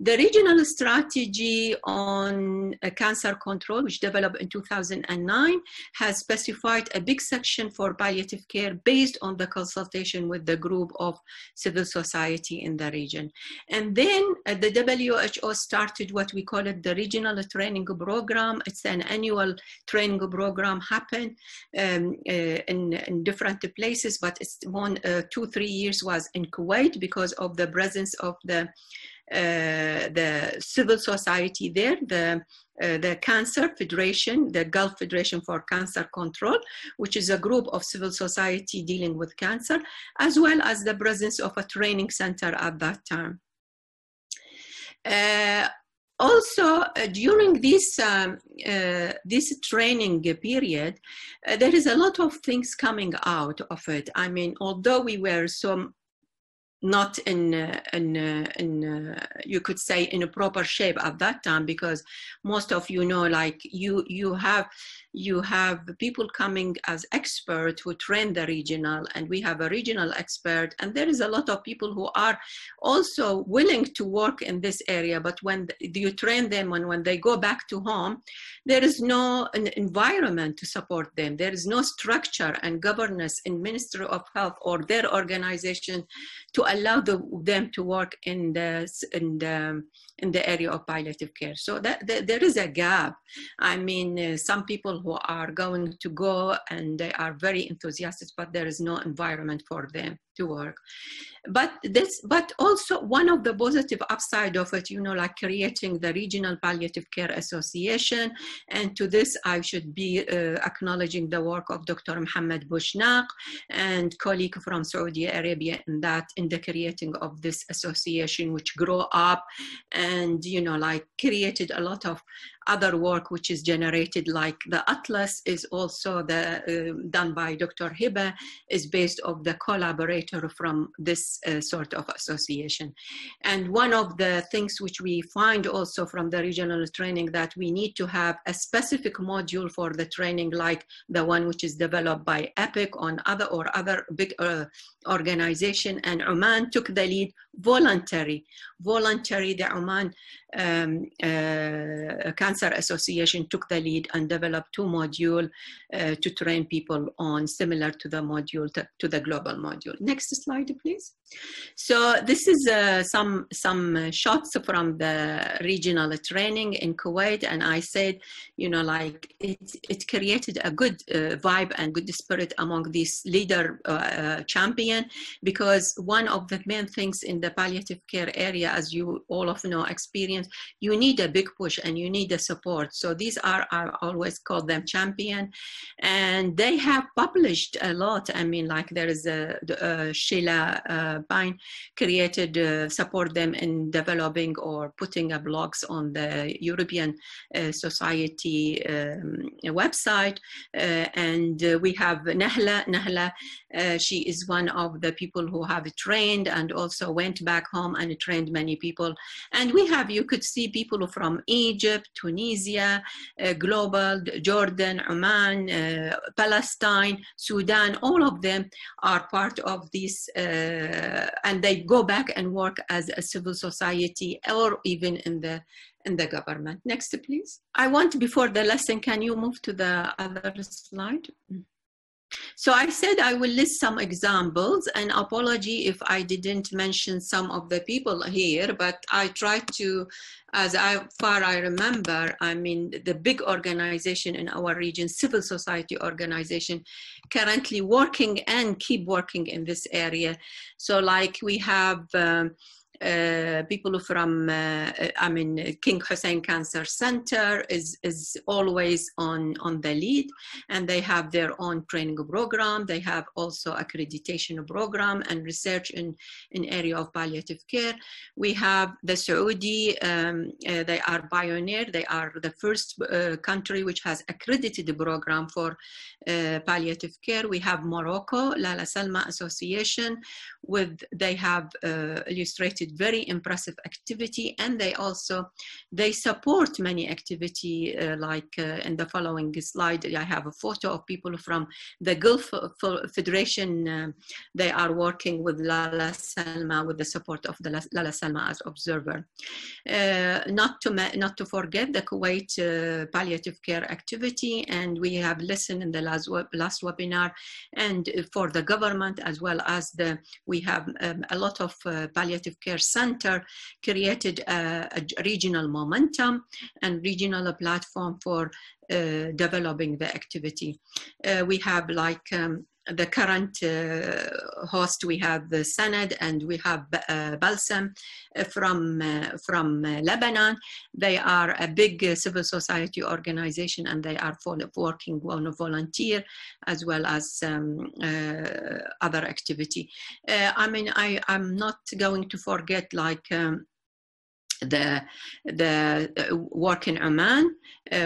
The regional strategy on cancer control, which developed in 2009, has specified a big section for palliative care based on the consultation with the group of civil society in the region. And then the WHO started what we call it the regional training program. It's an annual training program happen in different places, but it's 2-3 years was in Kuwait because of the presence of the civil society there, the Cancer Federation, the Gulf Federation for Cancer Control, which is a group of civil society dealing with cancer, as well as the presence of a training center at that time. Also, during this training period, there is a lot of things coming out of it. I mean, although we were not in you could say in a proper shape at that time, because most of like you have people coming as experts who train the regional, and we have a regional expert, and there is a lot of people who are also willing to work in this area, but when you train them and when they go back to home, there is no environment to support them. There is no structure and governance in Ministry of Health or their organization to allow them to work in the area of palliative care. So there is a gap. I mean, some people who are going to go and they are very enthusiastic, but there is no environment for them to work. But also one of the positive upside of it, like creating the Regional Palliative Care Association. And to this, I should be acknowledging the work of Dr. Mohammed Bouchnaq and colleague from Saudi Arabia in the creating of this association, which grew up and, like created a lot of other work which is generated, like the Atlas is also done by Dr. Hiba, is based of the collaborator from this sort of association. And one of the things which we find also from the regional training, that we need to have a specific module for the training, like the one which is developed by EPIC on other big organization, and Oman took the lead voluntary. The Oman Cancer Association took the lead and developed 2 modules to train people on, similar to the module, to the global module. Next slide, please. So this is some shots from the regional training in Kuwait, and I said, like it created a good vibe and good spirit among these leader champion, because one of the main things in the palliative care area, as you all of experience, you need a big push and you need a support. So these are, I always call them champion, and they have published a lot. I mean, like there is Sheila Pine created, support them in developing or putting blogs on the European Society website. And we have Nahla. She is one of the people who have trained and also went back home and trained many people. And we have, you could see people from Egypt, Tunisia, Global, Jordan, Oman, Palestine, Sudan, all of them are part of this, and they go back and work as a civil society or even in the government. Next, please. I want, before the lesson, can you move to the other slide? So I said I will list some examples, and apology if I didn't mention some of the people here, but I tried to, as far I remember, I mean, the big organization in our region, civil society organization, currently working and keep working in this area. So like we have people from, I mean, King Hussein Cancer Center is always on the lead, and they have their own training program. They have also accreditation program and research in area of palliative care. We have the Saudi, they are pioneer. They are the first country which has accredited the program for palliative care. We have Morocco, Lala Salma Association, they have illustrated very impressive activity, and they support many activity like in the following slide I have a photo of people from the Gulf Federation. They are working with Lala Salma with the support of the Lala Salma as observer. Not to forget the Kuwait palliative care activity, and we have listened in the last webinar, and for the government as well as we have a lot of palliative care center created a regional momentum and regional platform for developing the activity. We have like the current host, we have the SANAD, and we have Balsam from Lebanon. They are a big civil society organization, and they are working on a volunteer as well as other activity. I mean, I'm not going to forget like the work in Oman,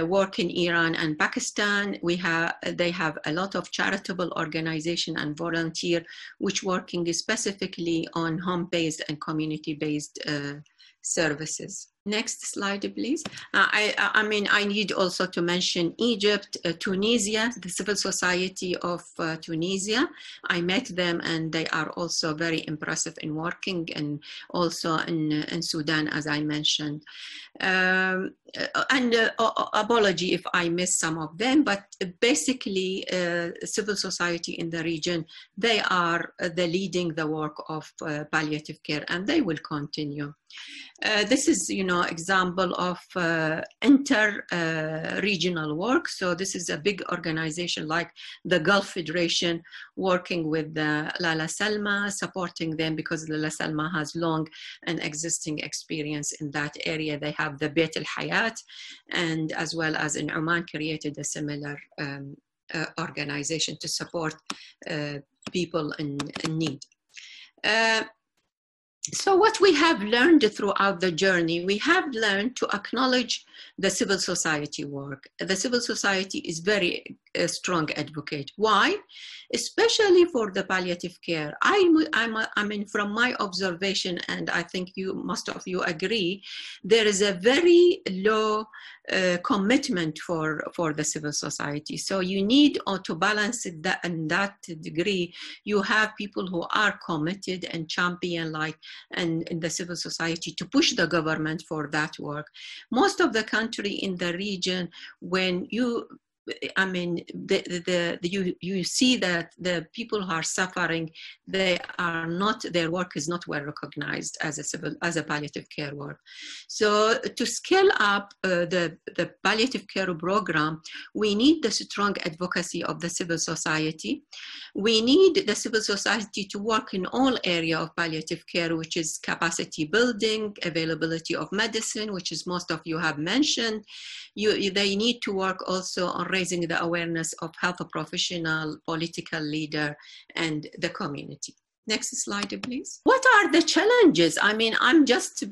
work in Iran and Pakistan. They have a lot of charitable organization and volunteer which working specifically on home-based and community-based services. Next slide, please. I mean, I need also to mention Egypt, Tunisia, the civil society of Tunisia. I met them, and they are also very impressive in working, and also in Sudan, as I mentioned. Apology if I missed some of them, but basically civil society in the region, they are leading the work of palliative care, and they will continue. This is, you know, example of inter-regional work. So this is a big organization like the Gulf Federation working with Lala Salma, supporting them because Lala Salma has long and existing experience in that area. They have the Beit al-Hayat, and as well as in Oman created a similar organization to support people in need. So what we have learned throughout the journey, we have learned to acknowledge the civil society work. The civil society is very strong advocate. Why? Especially for the palliative care. I mean, from my observation, and I think most of you agree, there is a very low commitment for the civil society. So you need to balance it in that degree. You have people who are committed and champion and in the civil society to push the government for that work. Most of the country in the region, when I mean, you see that the people who are suffering, their work is not well recognized as a palliative care work. So to scale up the palliative care program, we need the strong advocacy of the civil society. We need the civil society to work in all areas of palliative care, which is capacity building, availability of medicine, which is most of you have mentioned. They need to work also on raising the awareness of health professional, political leader, and the community. Next slide, please. What are the challenges? I mean, I'm just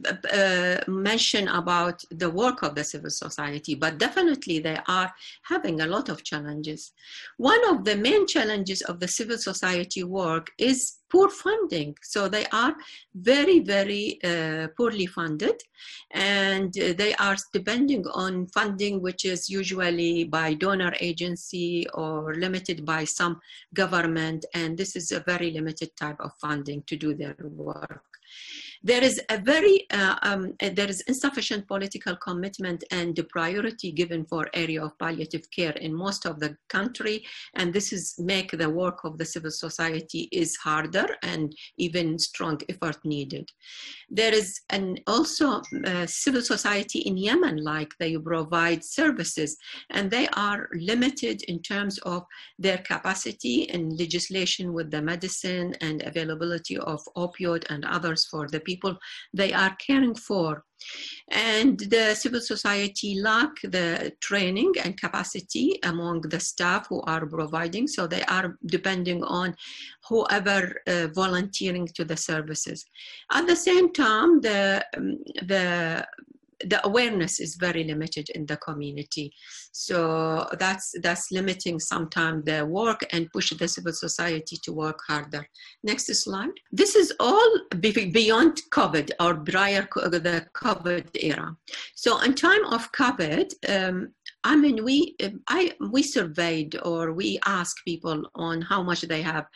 mention about the work of the civil society, but definitely they are having a lot of challenges. One of the main challenges of the civil society work is poor funding. So they are very, very poorly funded, and they are depending on funding which is usually by donor agency or limited by some government, and this is a very limited type of funding to do their work. There is there is insufficient political commitment and priority given for area of palliative care in most of the country, and this is make the work of the civil society is harder and even strong effort needed. There is also civil society in Yemen, like they provide services, and they are limited in terms of their capacity and legislation with the medicine and availability of opioid and others for the people they are caring for. And the civil society lack the training and capacity among the staff who are providing, so they are depending on whoever volunteering to the services. At the same time, the awareness is very limited in the community. So that's limiting sometimes the work and push the civil society to work harder. Next slide. This is all beyond COVID or prior the COVID era. So in time of COVID, I mean, we surveyed or we asked people on how much they have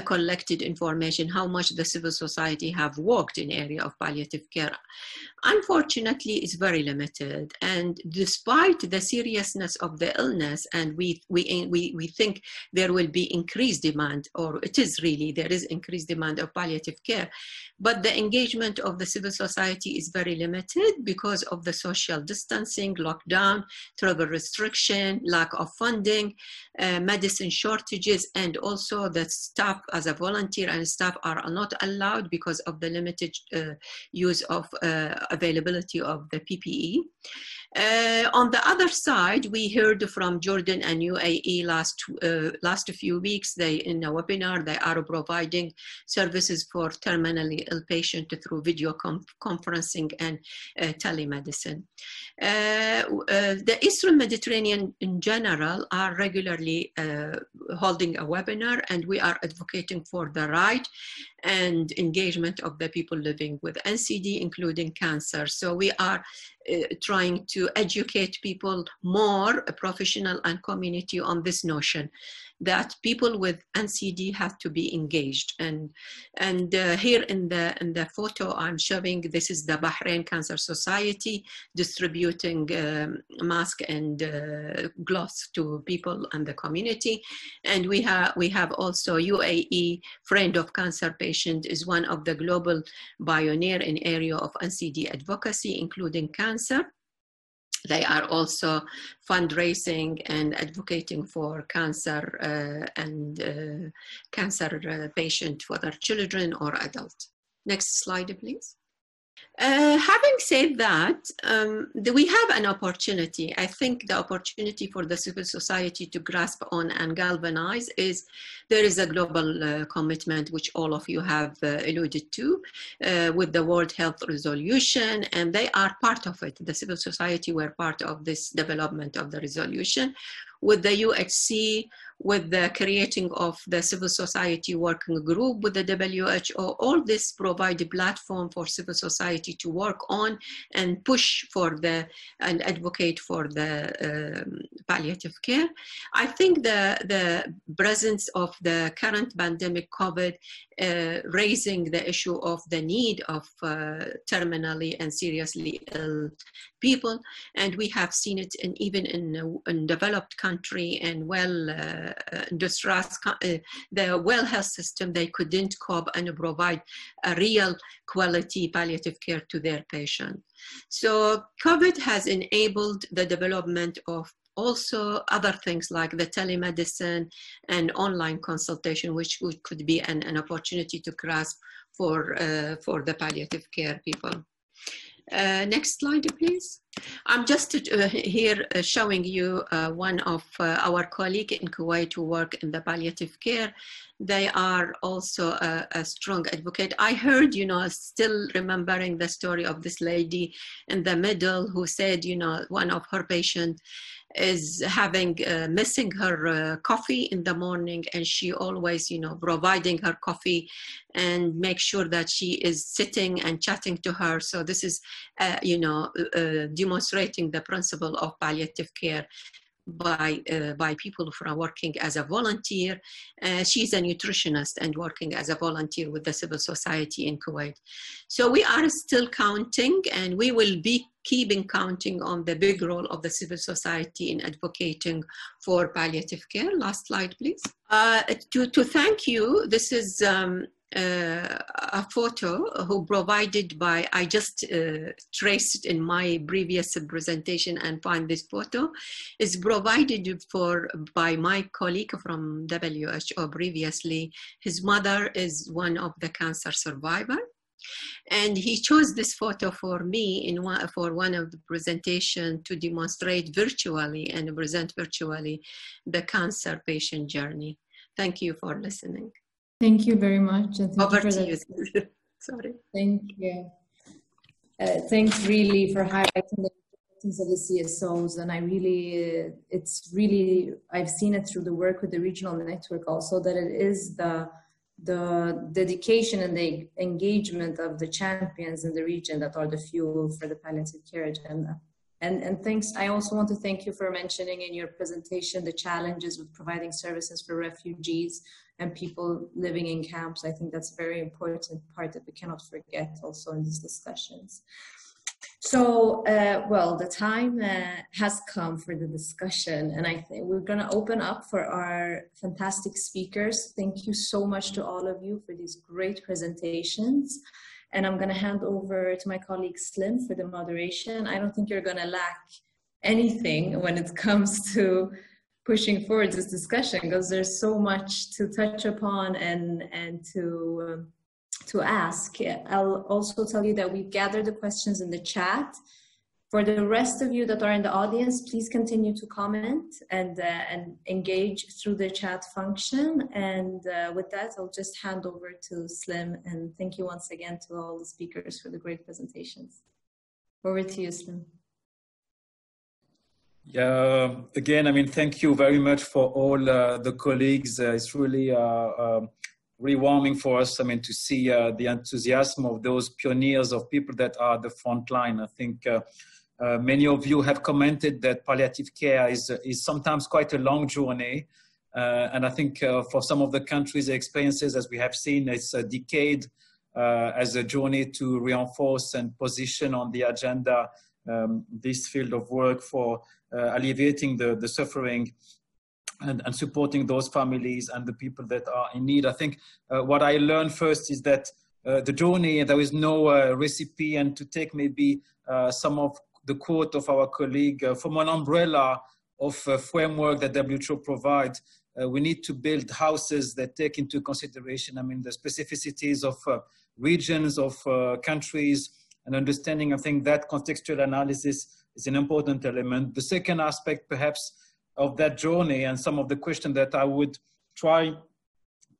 collected information, how much the civil society have worked in area of palliative care. Unfortunately, it's very limited. And despite the seriousness of the illness, and we think there will be increased demand, or it is really, there is increased demand of palliative care, but the engagement of the civil society is very limited because of the social distancing, lockdown, travel restriction, lack of funding, medicine shortages, and also the staff as a volunteer and staff are not allowed because of the limited use of availability of the PPE. On the other side, we heard from Jordan and UAE last few weeks. They in a webinar they are providing services for terminally ill patients through video conferencing and telemedicine. The Eastern Mediterranean in general are regularly holding a webinar, and we are advocating for the right and engagement of the people living with NCD, including cancer. So we are trying to educate people more, professional and community, on this notion that people with NCD have to be engaged. And here in the photo I'm showing, this is the Bahrain Cancer Society distributing masks and gloves to people and the community. And we have also UAE Friend of Cancer Patient is one of the global pioneer in area of NCD advocacy, including cancer. They are also fundraising and advocating for cancer and cancer patient, whether children or adults. Next slide, please. Having said that, we have an opportunity. I think the opportunity for the civil society to grasp on and galvanize is there is a global commitment, which all of you have alluded to, with the World Health Resolution, and they are part of it. The civil society were part of this development of the resolution, with the UHC, with the creating of the civil society working group with the WHO. All this provide a platform for civil society to work on and push for and advocate for the palliative care. I think the presence of the current pandemic COVID raising the issue of the need of terminally and seriously ill people, and we have seen it even in developed country and industrialized, the well health system, they couldn't cope and provide a real quality palliative care to their patient. So COVID has enabled the development of also other things like the telemedicine and online consultation, which could be an opportunity to grasp for the palliative care people. Next slide, please. I'm just here showing you one of our colleagues in Kuwait who work in the palliative care. They are also a strong advocate. I heard, still remembering the story of this lady in the middle who said, one of her patients is having missing her coffee in the morning, and she always, you know, providing her coffee and make sure that she is sitting and chatting to her. So this is, you know, demonstrating the principle of palliative care by people who are working as a volunteer. She's a nutritionist and working as a volunteer with the civil society in Kuwait. So we are still counting, and we will be keeping counting on the big role of the civil society in advocating for palliative care. Last slide, please. To thank you, this is a photo who provided by, I just traced in my previous presentation and find this photo, is provided by my colleague from WHO previously. His mother is one of the cancer survivors. And he chose this photo for me for one of the presentation to demonstrate virtually and present virtually the cancer patient journey. Thank you for listening. Thank you very much. And thank Over you for to you. Sorry. Thank you. Thanks really for highlighting the importance of the CSOs. And I really, it's really, I've seen it through the work with the regional network also, that it is the dedication and the engagement of the champions in the region that are the fuel for the palliative care agenda. And thanks, I also want to thank you for mentioning in your presentation the challenges with providing services for refugees and people living in camps. I think that's a very important part that we cannot forget also in these discussions. So, well, the time has come for the discussion, and I think we're going to open up for our fantastic speakers. Thank you so much to all of you for these great presentations. And I'm going to hand over to my colleague Slim for the moderation. I don't think you're going to lack anything when it comes to pushing forward this discussion, because there's so much to touch upon and to ask. I'll also tell you that we've gathered the questions in the chat. For the rest of you that are in the audience, please continue to comment and engage through the chat function. And with that, I'll just hand over to Slim. And thank you once again to all the speakers for the great presentations. Over to you, Slim. Yeah, again, I mean, thank you very much for all the colleagues. It's really really warming for us, I mean, to see the enthusiasm of those pioneers, of people that are at the front line. I think many of you have commented that palliative care is sometimes quite a long journey. And I think for some of the countries' experiences, as we have seen, it's a decade as a journey to reinforce and position on the agenda this field of work for alleviating the suffering and supporting those families and the people that are in need. I think what I learned first is that the journey, there is no recipe, and to take maybe some of the quote of our colleague from an umbrella of framework that WHO provides, we need to build houses that take into consideration, I mean, the specificities of regions, of countries, and understanding. I think that contextual analysis is an important element. The second aspect, perhaps, of that journey, and some of the questions that I would try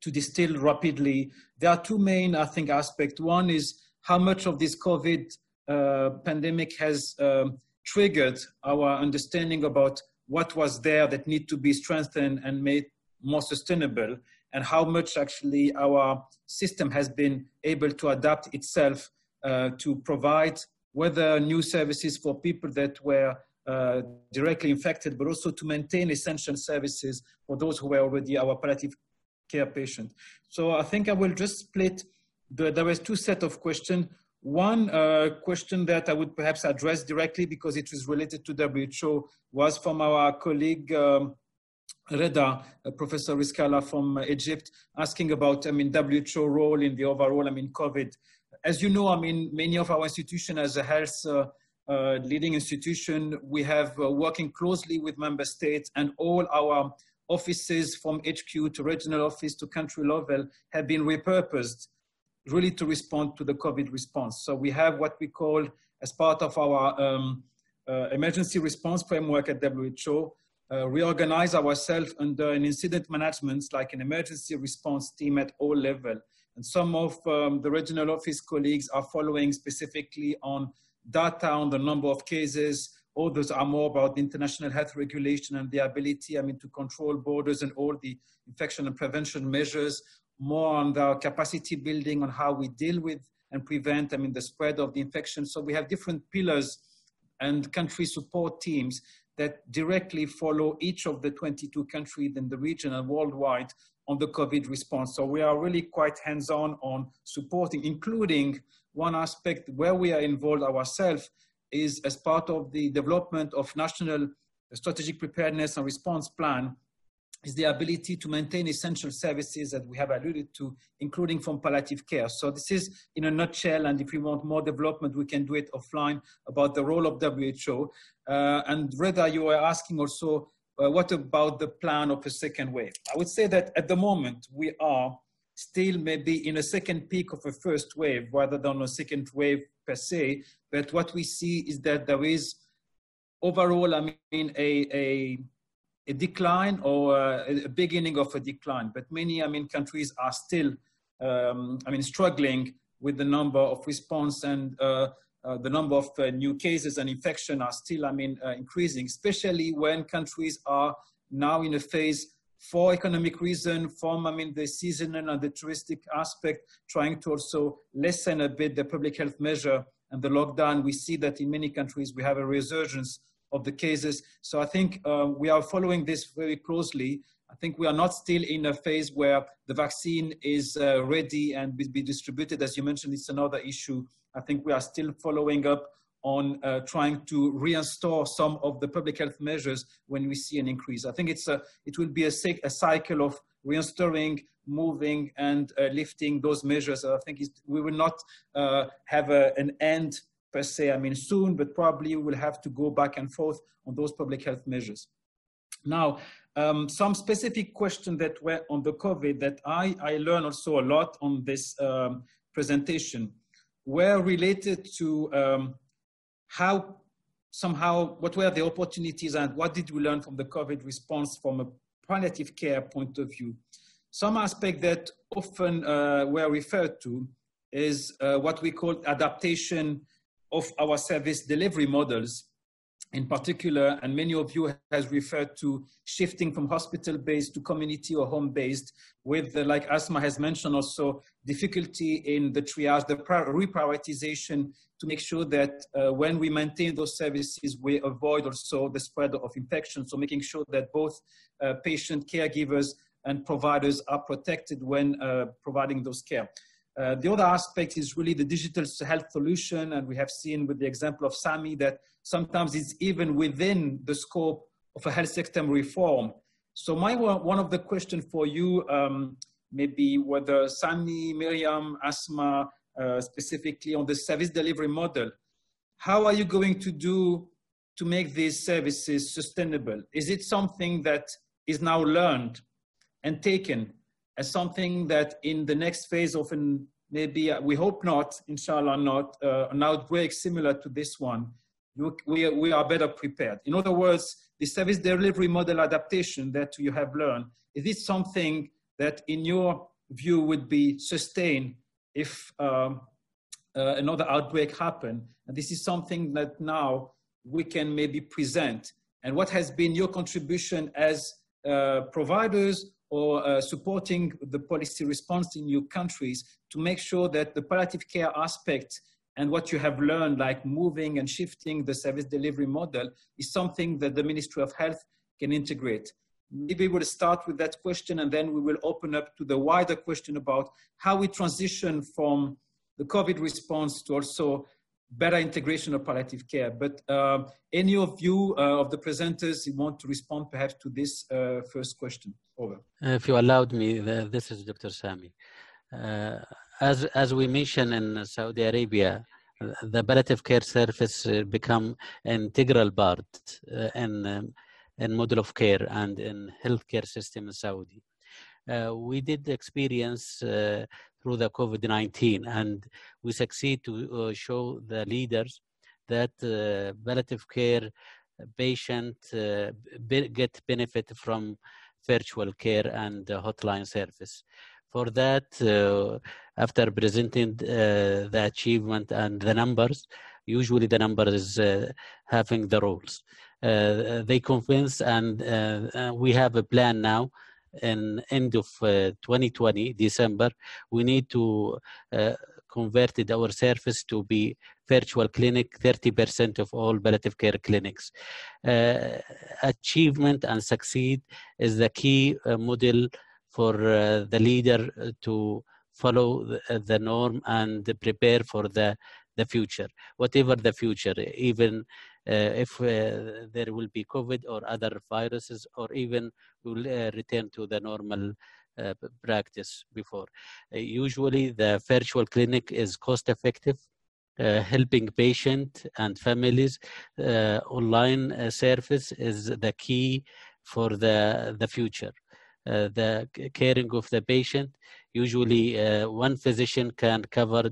to distill rapidly, there are two main, I think, aspects. One is how much of this COVID pandemic has triggered our understanding about what was there that need to be strengthened and made more sustainable, and how much actually our system has been able to adapt itself to provide whether new services for people that were directly infected, but also to maintain essential services for those who were already our palliative care patients. So I think I will just split, there was two sets of questions. One question that I would perhaps address directly because it was related to WHO was from our colleague Reda, Professor Rizkala from Egypt, asking about, I mean, WHO role in the overall, I mean, COVID. As you know, I mean, many of our institutions as a health leading institution, we have working closely with member states, and all our offices from HQ to regional office to country level have been repurposed really to respond to the COVID response. So we have what we call, as part of our emergency response framework at WHO, reorganize ourselves under an incident management, like an emergency response team at all levels. And some of the regional office colleagues are following specifically on data on the number of cases, Others are more about the international health regulation and the ability, to control borders and all the infection and prevention measures, more on the capacity building on how we deal with and prevent, the spread of the infection. So we have different pillars and country support teams that directly follow each of the 22 countries in the region and worldwide on the COVID response. So we are really quite hands-on on supporting, including one aspect where we are involved ourselves is as part of the development of national strategic preparedness and response plan is the ability to maintain essential services that we have alluded to, including from palliative care. So this is in a nutshell, and if we want more development, we can do it offline about the role of WHO. And Reda, you were asking also, what about the plan of a second wave? I would say that at the moment, we are still maybe in a second peak of a first wave rather than a second wave per se. But what we see is that there is overall, a decline or a beginning of a decline. But many, countries are still, struggling with the number of response and the number of new cases and infection are still, increasing, especially when countries are now in a phase for economic reason, from, the seasonal and the touristic aspect, trying to also lessen a bit the public health measure and the lockdown. We see that in many countries, we have a resurgence of the cases. So I think we are following this very closely. I think we are not still in a phase where the vaccine is ready and will be distributed. As you mentioned, it's another issue. I think we are still following up on trying to reinstore some of the public health measures when we see an increase. I think it will be a cycle of reinstalling, moving and lifting those measures. I think we will not have an end per se, soon, but probably we will have to go back and forth on those public health measures. Now, some specific questions that were on the COVID that I learned also a lot on this presentation were related to what were the opportunities and what did we learn from the COVID response from a palliative care point of view. Some aspect that often were referred to is what we call adaptation of our service delivery models in particular, and many of you has referred to shifting from hospital-based to community or home-based with, like Asma has mentioned also, difficulty in the triage, the reprioritization to make sure that when we maintain those services, we avoid also the spread of infection. So making sure that both patient caregivers and providers are protected when providing those care. The other aspect is really the digital health solution, and we have seen with the example of Sami that sometimes it's even within the scope of a health system reform. So one of the questions for you, maybe whether Sami, Miriam, Asma, specifically on the service delivery model, how are you going to do to make these services sustainable? Is it something that is now learned and taken as something that in the next phase of maybe, we hope not, inshallah not, an outbreak similar to this one, we are better prepared? In other words, the service delivery model adaptation that you have learned, is it something that in your view would be sustained if another outbreak happened? And this is something that now we can maybe present. And what has been your contribution as providers or supporting the policy response in your countries to make sure that the palliative care aspect and what you have learned, like moving and shifting the service delivery model, is something that the Ministry of Health can integrate? Maybe we'll start with that question, and then we will open up to the wider question about how we transition from the COVID response to also better integration of palliative care. But any of you, of the presenters, you want to respond perhaps to this first question? Over. If you allowed me, this is Dr. Sami. As we mentioned in Saudi Arabia, the palliative care service become an integral part in model of care and in healthcare system in Saudi. We did experience through the COVID-19, and we succeed to show the leaders that palliative care patient get benefit from virtual care and hotline service. For that, after presenting the achievement and the numbers, Usually the number is having the roles. They convince, and we have a plan now. In end of 2020, December, we need to converted our service to be virtual clinic, 30% of all palliative care clinics. Achievement and succeed is the key model for the leader to follow the norm and prepare for the future, whatever the future, even if there will be COVID or other viruses, or even will return to the normal practice before. Usually the virtual clinic is cost effective, helping patient and families. Online service is the key for the future. The caring of the patient, usually one physician can cover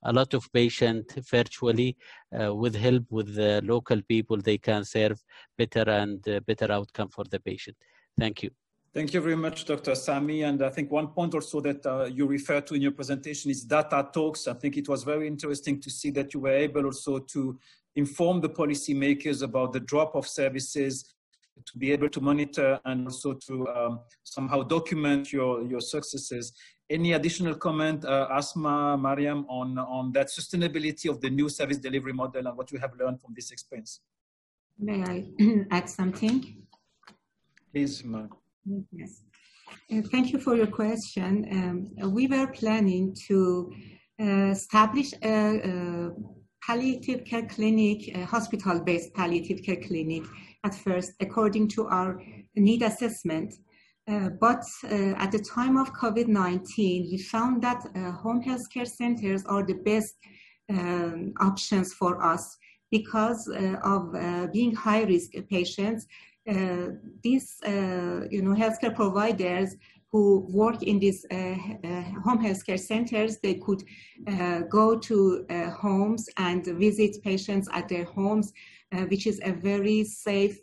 a lot of patients virtually. With help with the local people, they can serve better and better outcome for the patient. Thank you. Thank you very much, Dr. Sami. And I think one point also that you referred to in your presentation is data talks. I think it was very interesting to see that you were able also to inform the policymakers about the drop of services, to be able to monitor and also to somehow document your successes. Any additional comment, Asma, Mariam, on that sustainability of the new service delivery model and what you have learned from this experience? May I add something? Please, Mariam. Yes. Thank you for your question. We were planning to establish a palliative care clinic, a hospital-based palliative care clinic at first, according to our need assessment. But at the time of COVID-19, we found that home health care centers are the best options for us because of being high-risk patients. These healthcare providers who work in these home healthcare centers, they could go to homes and visit patients at their homes, which is a very safe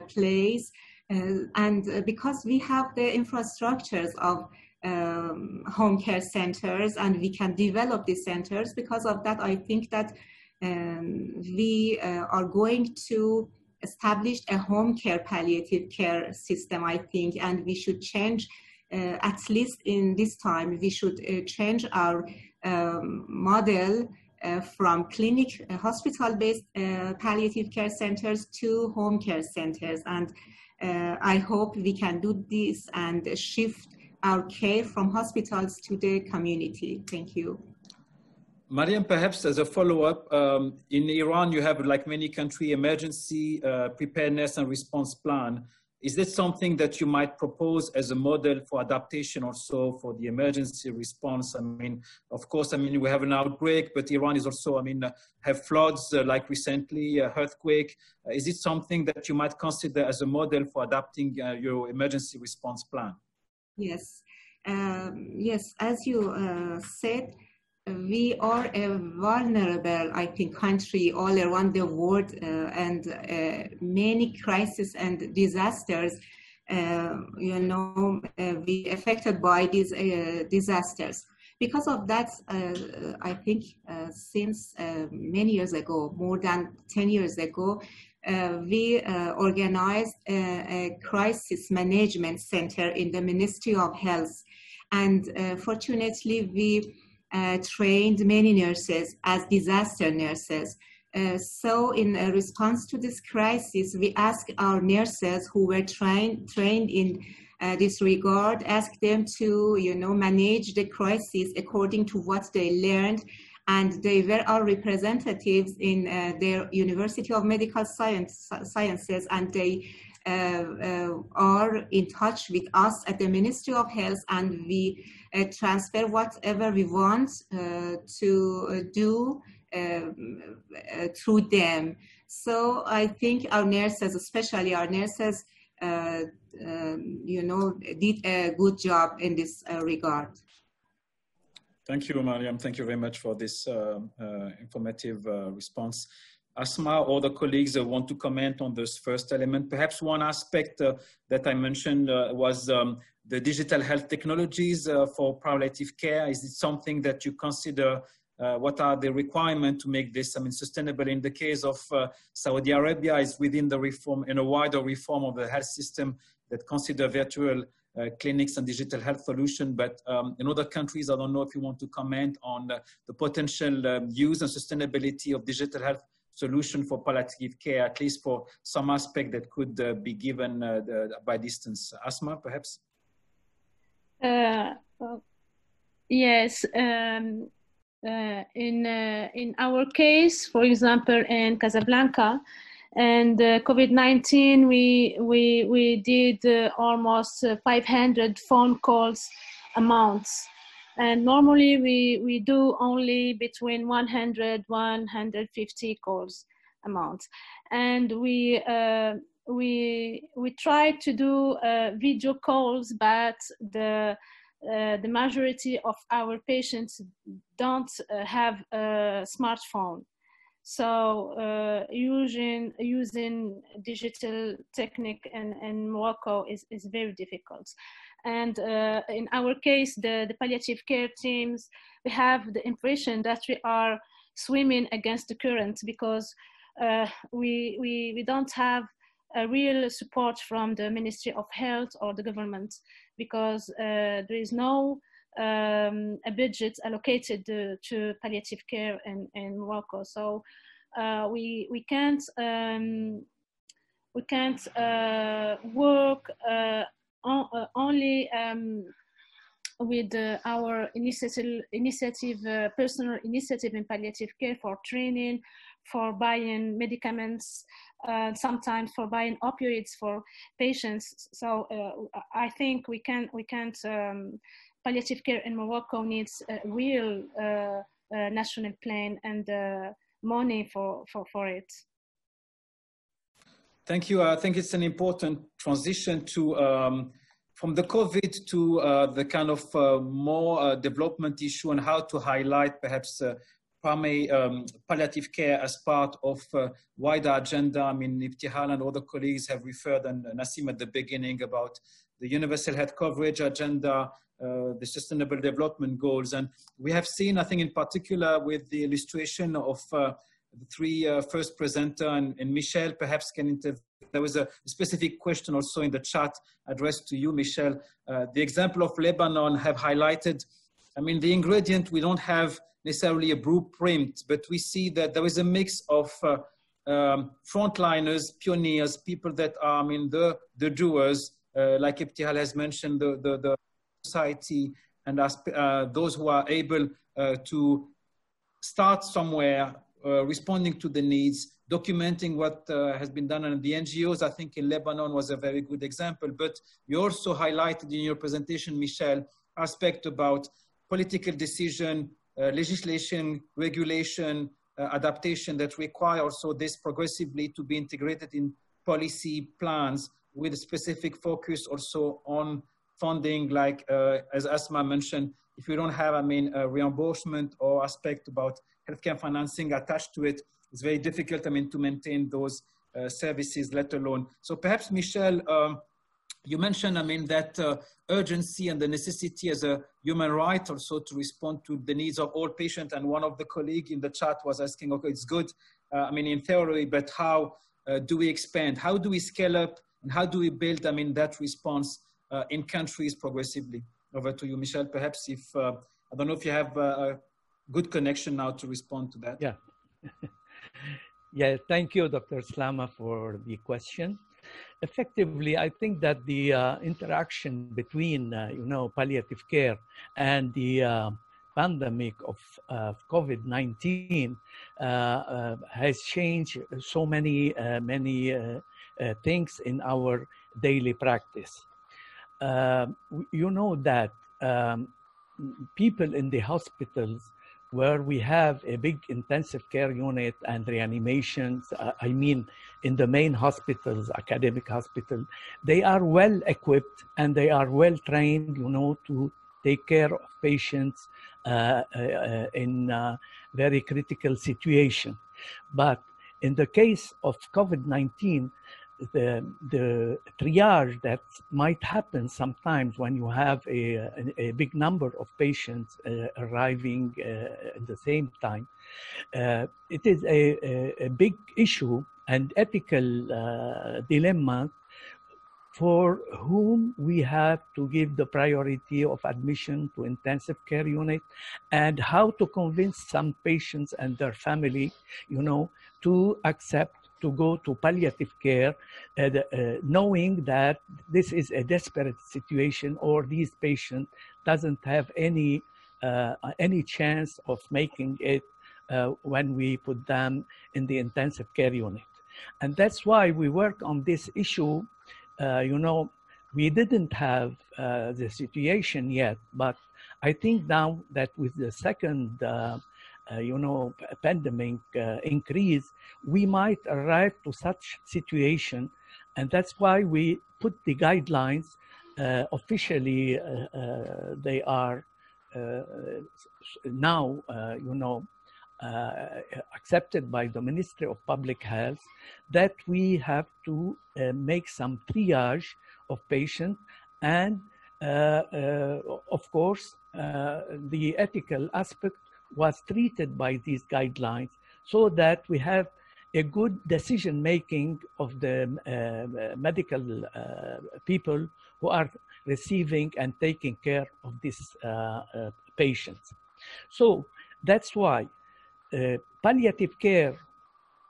place. And because we have the infrastructures of home care centers and we can develop these centers, because of that, I think that we are going to establish a home care palliative care system, I think, and we should change, at least in this time, we should change our model from clinic, hospital-based palliative care centers to home care centers. And I hope we can do this and shift our care from hospitals to the community. Thank you. Mariam, perhaps as a follow-up, in Iran, you have, like many countries, emergency preparedness and response plan. Is this something that you might propose as a model for adaptation also for the emergency response? I mean, of course, I mean, we have an outbreak, but Iran is also, I mean, have floods like recently, earthquake. Is it something that you might consider as a model for adapting your emergency response plan? Yes, yes, as you said, we are a vulnerable, I think, country all around the world, and many crises and disasters, we affected by these disasters. Because of that, I think since many years ago, more than 10 years ago, we organized a crisis management center in the Ministry of Health. And fortunately, we trained many nurses as disaster nurses. So in response to this crisis, we asked our nurses who were trained in this regard, asked them to, manage the crisis according to what they learned. And they were our representatives in their University of Medical Sciences, and they are in touch with us at the Ministry of Health, and we transfer whatever we want to do through them. So I think our nurses, especially our nurses, did a good job in this regard. Thank you, Mariam. Thank you very much for this informative response. Asma or the colleagues want to comment on this first element. Perhaps one aspect that I mentioned was the digital health technologies for palliative care. Is it something that you consider what are the requirements to make this, sustainable? In the case of Saudi Arabia, is within the reform, in a wider reform of the health system that consider virtual clinics and digital health solution. But in other countries, I don't know if you want to comment on the potential use and sustainability of digital health solution for palliative care, at least for some aspect that could be given by distance. Asma, perhaps? Yes. In our case, for example, in Casablanca, and COVID-19, we did almost 500 phone calls a month. And normally we do only between 100, 150 calls a month. And we try to do video calls, but the majority of our patients don't have a smartphone. So using digital technique in Morocco is very difficult. And in our case, the palliative care teams, we have the impression that we are swimming against the current, because we don't have a real support from the Ministry of Health or the government, because there is no a budget allocated to palliative care in Morocco. So we can't work only with our personal initiative in palliative care for training, for buying medicaments, sometimes for buying opioids for patients. So I think we can't. Palliative care in Morocco needs a real national plan and money for it. Thank you. I think it's an important transition to from the COVID to the kind of more development issue and how to highlight perhaps primary palliative care as part of wider agenda. I mean, Ibtihal and other colleagues have referred, and Nassim at the beginning, about the universal health coverage agenda, the sustainable development goals. And we have seen, I think in particular with the illustration of the three first presenter and Michelle perhaps can intervene. There was a specific question also in the chat addressed to you, Michelle. The example of Lebanon have highlighted, I mean, the ingredient, we don't have necessarily a blueprint, but we see that there is a mix of frontliners, pioneers, people that are, I mean, the doers, like Ibtihal has mentioned, the society, and those who are able to start somewhere, responding to the needs, documenting what has been done. And the NGOs, I think in Lebanon was a very good example. But you also highlighted in your presentation, Michelle, aspect about political decision, legislation, regulation, adaptation that require also this progressively to be integrated in policy plans with a specific focus also on funding, like as Asma mentioned, if we don't have, I mean, a reimbursement or aspect about healthcare financing attached to it, it's very difficult, I mean, to maintain those services, let alone. So perhaps, Michelle, you mentioned, I mean, that urgency and the necessity as a human right also to respond to the needs of all patients. And one of the colleagues in the chat was asking, okay, it's good, I mean, in theory, but how do we expand? How do we scale up? And how do we build, I mean, that response in countries progressively? Over to you, Michelle, perhaps if, I don't know if you have a good connection now to respond to that. Yeah. Yeah, thank you, Dr. Slama, for the question. Effectively, I think that the interaction between, palliative care and the pandemic of COVID-19 has changed so many things in our daily practice. You know that people in the hospitals where we have a big intensive care unit and reanimations, I mean, in the main hospitals, academic hospital, they are well equipped and they are well trained, to take care of patients in very critical situation. But in the case of COVID-19, the triage that might happen sometimes when you have a big number of patients arriving at the same time. It is a big issue and ethical dilemma for whom we have to give the priority of admission to intensive care unit, and how to convince some patients and their family, to accept to go to palliative care, knowing that this is a desperate situation, or these patient doesn't have any chance of making it when we put them in the intensive care unit. And that's why we work on this issue. We didn't have the situation yet, but I think now that with the second pandemic increase, we might arrive to such situation. And that's why we put the guidelines officially. They are now, accepted by the Ministry of Public Health, that we have to make some triage of patients, and of course the ethical aspect was treated by these guidelines, so that we have a good decision making of the medical people who are receiving and taking care of these patients. So that's why palliative care,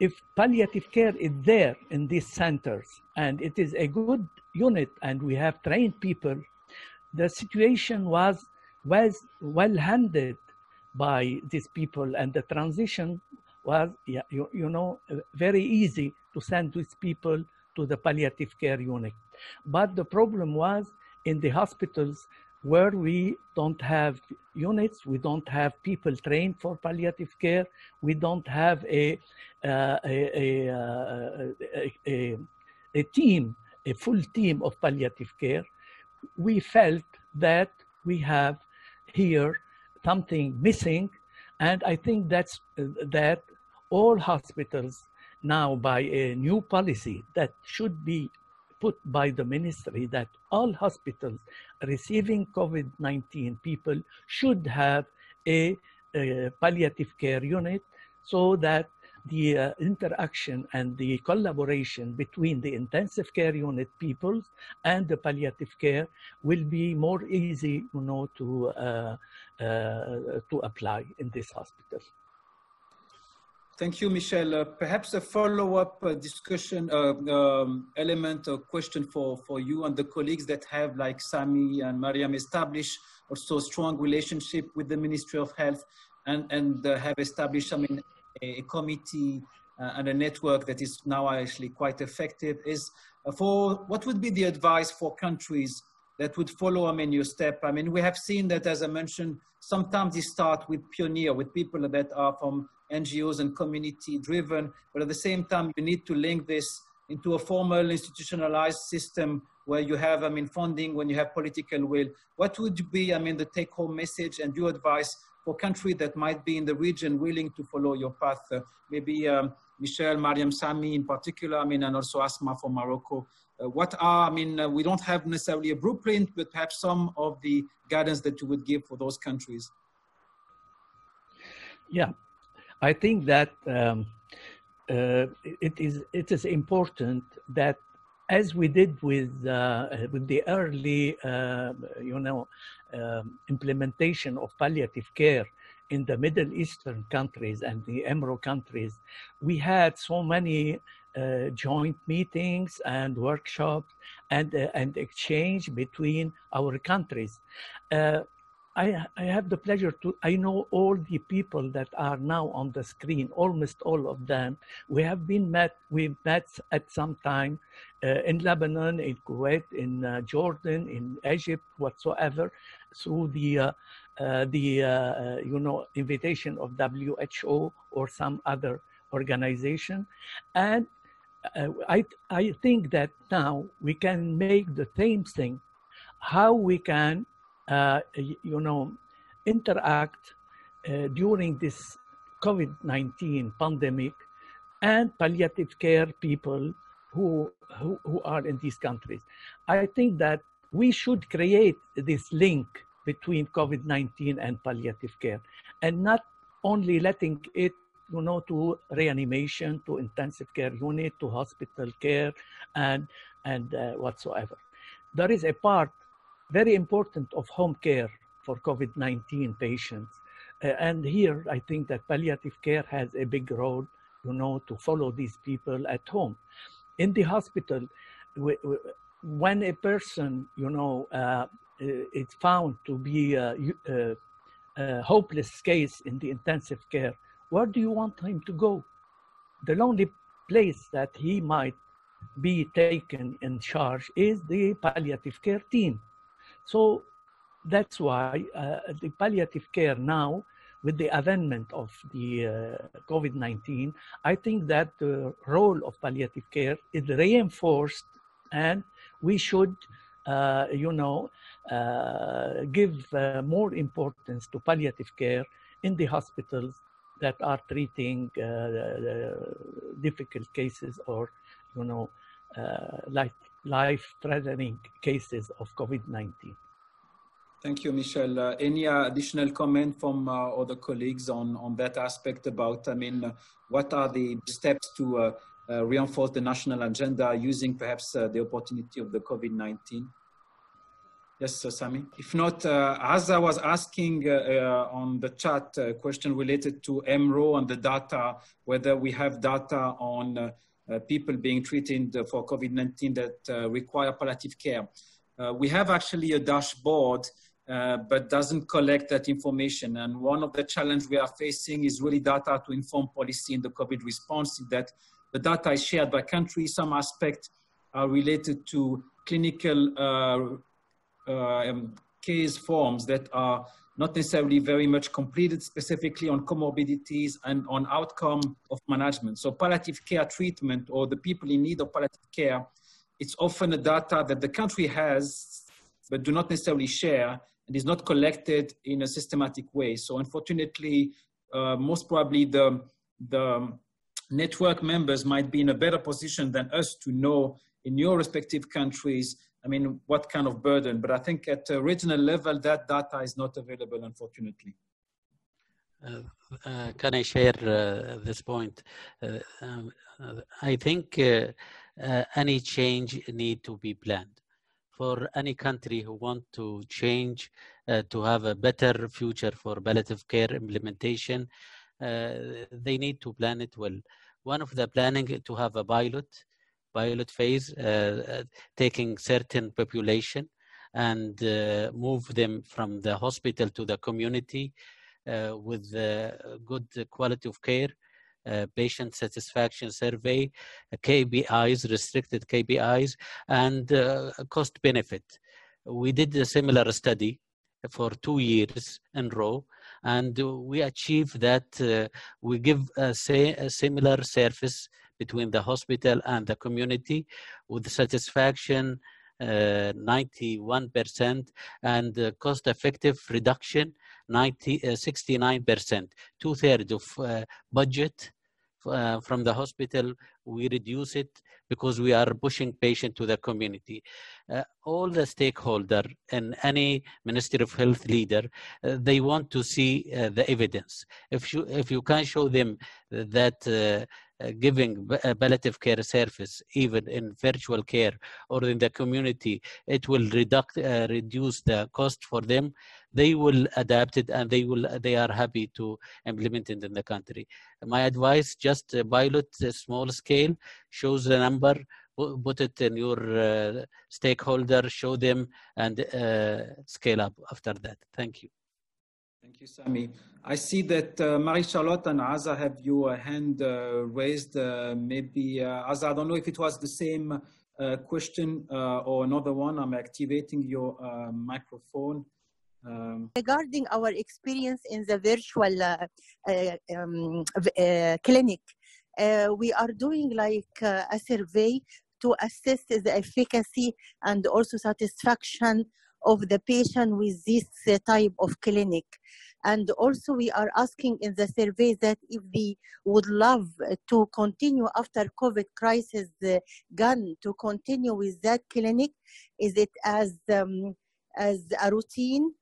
if palliative care is there in these centers and it is a good unit and we have trained people, the situation was well handled by these people, and the transition was very easy to send these people to the palliative care unit. But the problem was in the hospitals where we don't have units, we don't have people trained for palliative care, we don't have a full team of palliative care. We felt that we have here something missing, and I think that's that all hospitals now, by a new policy that should be put by the ministry, that all hospitals receiving COVID-19 people should have a palliative care unit, so that the interaction and the collaboration between the intensive care unit people and the palliative care will be more easy, to apply in this hospital. Thank you, Michel. Perhaps a follow-up discussion element or question for you and the colleagues that have, like Sami and Mariam, established also strong relationship with the Ministry of Health and have established, a committee and a network that is now actually quite effective, is for what would be the advice for countries that would follow, your step? We have seen that, as I mentioned, sometimes you start with pioneer, with people that are from NGOs and community driven, but at the same time, you need to link this into a formal institutionalized system where you have, funding, when you have political will. What would be, the take home message and your advice for countries that might be in the region willing to follow your path? Maybe Michel, Mariam, Sami in particular, and also Asma from Morocco. What are, we don't have necessarily a blueprint, but perhaps some of the guidance that you would give for those countries. Yeah, I think that it is important that, as we did with the early, implementation of palliative care in the Middle Eastern countries and the EMRO countries, we had so many joint meetings and workshops and exchange between our countries. I have the pleasure I know all the people that are now on the screen, almost all of them. We've met at some time in Lebanon, in Kuwait, in Jordan, in Egypt, whatsoever, through the invitation of WHO or some other organization. And I think that now we can make the same thing, how we can interact during this COVID-19 pandemic, and palliative care people who are in these countries. I think that we should create this link between COVID-19 and palliative care, and not only letting it, to reanimation, to intensive care unit, to hospital care, and whatsoever. There is a part very important of home care for COVID-19 patients. And here, I think that palliative care has a big role, to follow these people at home. In the hospital, when a person, is found to be a hopeless case in the intensive care, where do you want him to go? The only place that he might be taken in charge is the palliative care team. So that's why the palliative care now, with the amendment of the COVID-19, I think that the role of palliative care is reinforced, and we should, give more importance to palliative care in the hospitals that are treating difficult cases or, life-threatening cases of COVID-19. Thank you, Michel. Any additional comment from other colleagues on that aspect about, what are the steps to reinforce the national agenda using perhaps the opportunity of the COVID-19? Yes, Sami. If not, as I was asking on the chat, a question related to EMRO and the data, whether we have data on people being treated for COVID-19 that require palliative care. We have actually a dashboard, but doesn't collect that information. And one of the challenges we are facing is really data to inform policy in the COVID response, that the data is shared by country. Some aspects are related to clinical case forms that are not necessarily very much completed, specifically on comorbidities and on outcome of management. So palliative care treatment, or the people in need of palliative care, it's often a data that the country has, but do not necessarily share, and is not collected in a systematic way. So unfortunately, most probably the network members might be in a better position than us to know in your respective countries, what kind of burden. But I think at a regional level, that data is not available, unfortunately. Can I share this point? I think any change need to be planned. For any country who want to change to have a better future for palliative care implementation, they need to plan it well. One of the planning to have a pilot phase, taking certain population and move them from the hospital to the community with good quality of care, patient satisfaction survey, KPIs, restricted KPIs, and cost benefit. We did a similar study for 2 years in a row, and we achieved that we give a similar service between the hospital and the community with satisfaction 91% and cost-effective reduction 69%. 2/3 of budget from the hospital, we reduce it because we are pushing patient to the community. All the stakeholder and any Ministry of Health leader, they want to see the evidence. If you can show them that giving palliative care service, even in virtual care or in the community, it will reduce the cost for them, they will adapt it, and they are happy to implement it in the country. My advice, just pilot small scale, shows the number, put it in your stakeholder, show them, and scale up after that. Thank you. Thank you, Sami. I see that Marie-Charlotte and Aza have your hand raised. Maybe, Aza, I don't know if it was the same question or another one. I'm activating your microphone. Regarding our experience in the virtual clinic, we are doing like a survey to assess the efficacy and also satisfaction of the patient with this type of clinic. And also we are asking in the survey that if they would love to continue after COVID crisis gone, to continue with that clinic, is it as a routine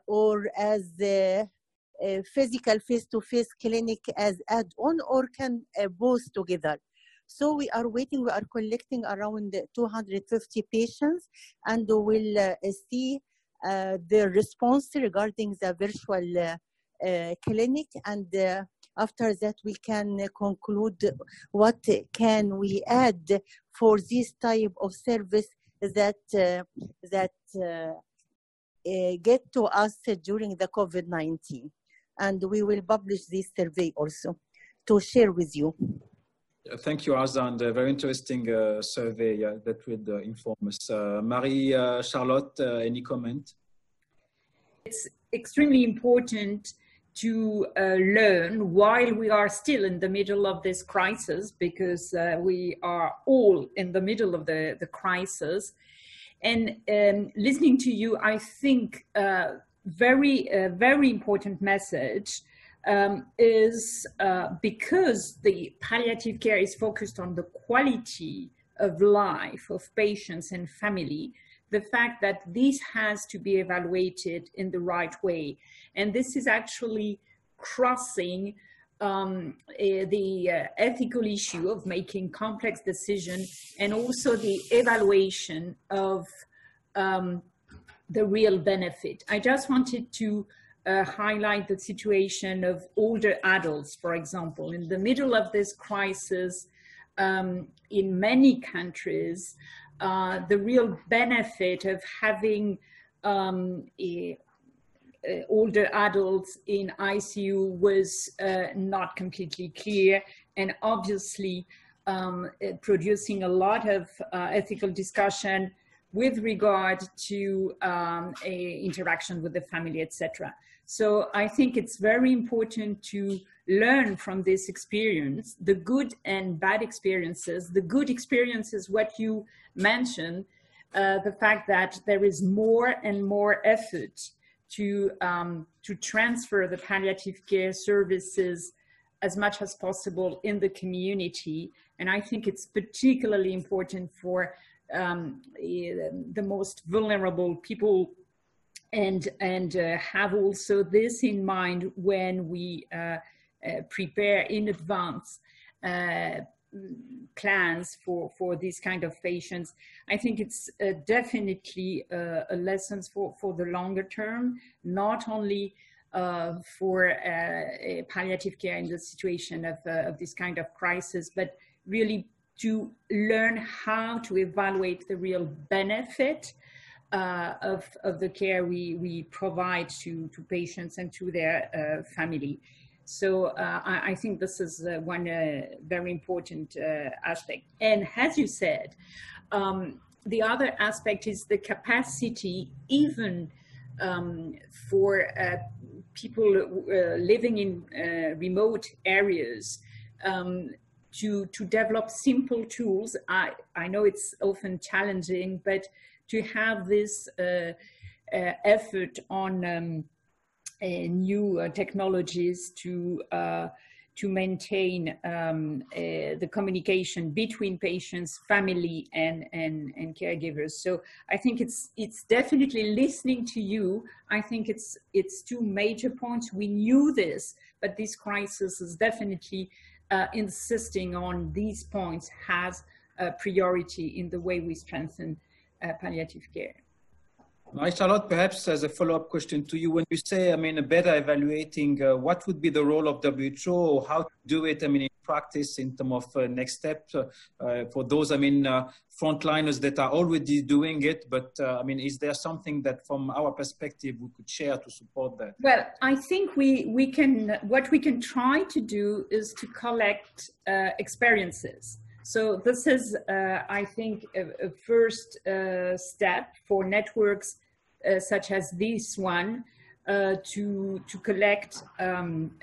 or as a physical face-to-face clinic as add-on, or can both together? So we are waiting, we are collecting around 250 patients, and we'll see their response regarding the virtual clinic, and after that we can conclude what can we add for this type of service that get to us during the COVID-19. And we will publish this survey also to share with you. Thank you, Azan. A very interesting survey that would inform us. Marie-Charlotte, any comment? It's extremely important to learn while we are still in the middle of this crisis, because we are all in the middle of the crisis. And listening to you, I think very important message is because the palliative care is focused on the quality of life of patients and family, the fact that this has to be evaluated in the right way. And this is actually crossing the ethical issue of making complex decisions, and also the evaluation of the real benefit. I just wanted to highlight the situation of older adults, for example. In the middle of this crisis, in many countries, the real benefit of having older adults in ICU was not completely clear, and obviously producing a lot of ethical discussion with regard to interaction with the family, etc. So I think it's very important to learn from this experience, the good and bad experiences. The good experiences, what you mentioned, the fact that there is more and more effort to transfer the palliative care services as much as possible in the community. And I think it's particularly important for the most vulnerable people, and have also this in mind when we prepare in advance plans for these kind of patients. I think it's definitely a lesson for the longer term, not only for palliative care in the situation of this kind of crisis, but really to learn how to evaluate the real benefit of the care we provide to patients and to their family. So I think this is one very important aspect. And as you said, the other aspect is the capacity, even for people living in remote areas, to develop simple tools. I know it's often challenging, but to have this effort on new technologies to maintain the communication between patients, family, and caregivers. So I think it's definitely listening to you. I think it's two major points. We knew this, but this crisis is definitely insisting on these points has a priority in the way we strengthen palliative care. Charlotte, perhaps as a follow-up question to you, when you say, better evaluating, what would be the role of WHO, how to do it, in practice in terms of next steps for those, frontliners that are already doing it, but, is there something that from our perspective we could share to support that? Well, I think what we can try to do is to collect experiences. So this is, I think, a first step for networks such as this one to collect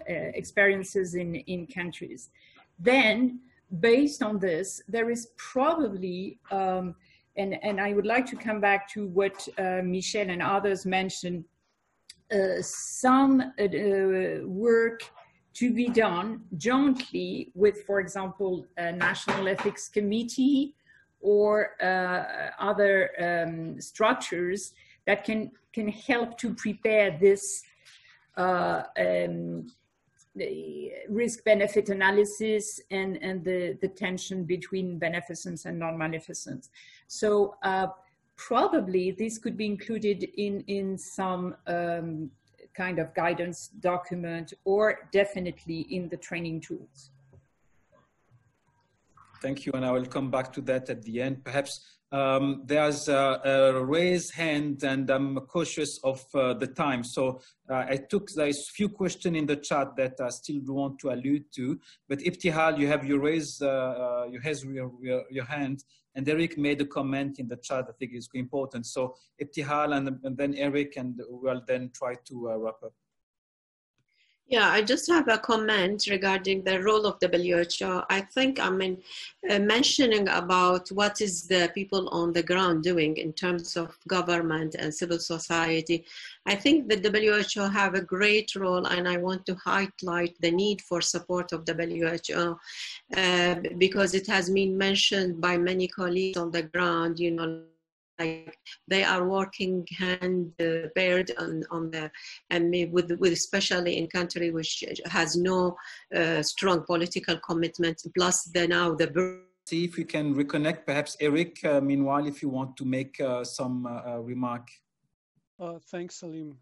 experiences in countries. Then, based on this, there is probably, and I would like to come back to what Michelle and others mentioned, some work to be done jointly with, for example, a National Ethics Committee or other structures that can help to prepare this the risk-benefit analysis and the tension between beneficence and non-beneficence. So probably this could be included in some kind of guidance document, or definitely in the training tools. Thank you, and I will come back to that at the end. Perhaps there's a raised hand, and I'm cautious of the time. So there's a few questions in the chat that I still want to allude to. But Ibtihal, you have your hand, and Eric made a comment in the chat. I think it's important. So Ibtihal, and then Eric, and we'll then try to wrap up. Yeah, I just have a comment regarding the role of WHO. I think, mentioning about what is the people on the ground doing in terms of government and civil society. I think the WHO have a great role, and I want to highlight the need for support of WHO because it has been mentioned by many colleagues on the ground, you know, like they are working hand paired on the, and with especially in country which has no strong political commitment, plus now the. See if we can reconnect, perhaps Eric, meanwhile, if you want to make some remark. Thanks, Salim.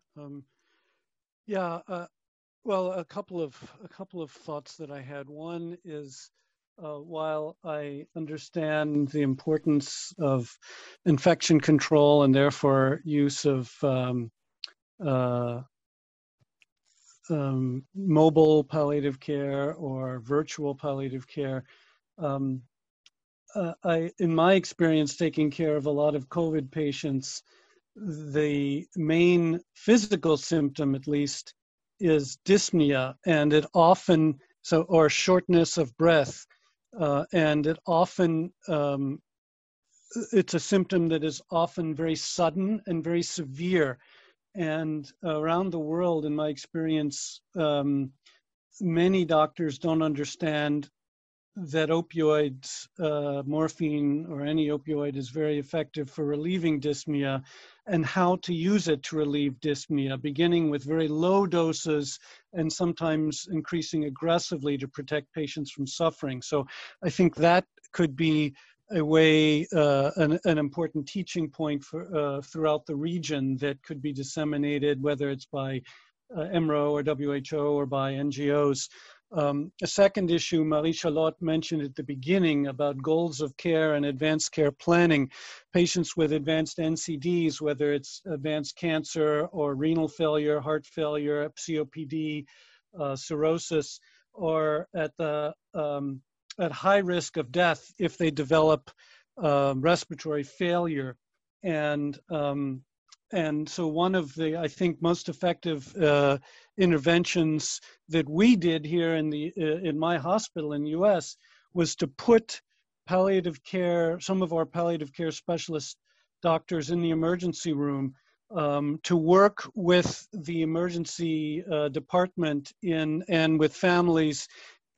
Well, a couple of thoughts that I had. One is, while I understand the importance of infection control and therefore use of mobile palliative care or virtual palliative care, in my experience taking care of a lot of COVID patients, the main physical symptom, at least, is dyspnea, and it often, or shortness of breath. And it often, it's a symptom that is often very sudden and very severe. And around the world, in my experience, many doctors don't understand that opioids, morphine or any opioid is very effective for relieving dyspnea, and how to use it to relieve dyspnea, beginning with very low doses and sometimes increasing aggressively to protect patients from suffering. So I think that could be a way, an important teaching point for throughout the region that could be disseminated, whether it's by EMRO or WHO or by NGOs. A second issue Marie-Charlotte mentioned at the beginning about goals of care and advanced care planning. Patients with advanced NCDs, whether it's advanced cancer or renal failure, heart failure, COPD, cirrhosis, or at high risk of death if they develop respiratory failure. And so one of the, I think, most effective interventions that we did here in my hospital in the US was to put palliative care, some of our palliative care specialist doctors in the emergency room to work with the emergency department and with families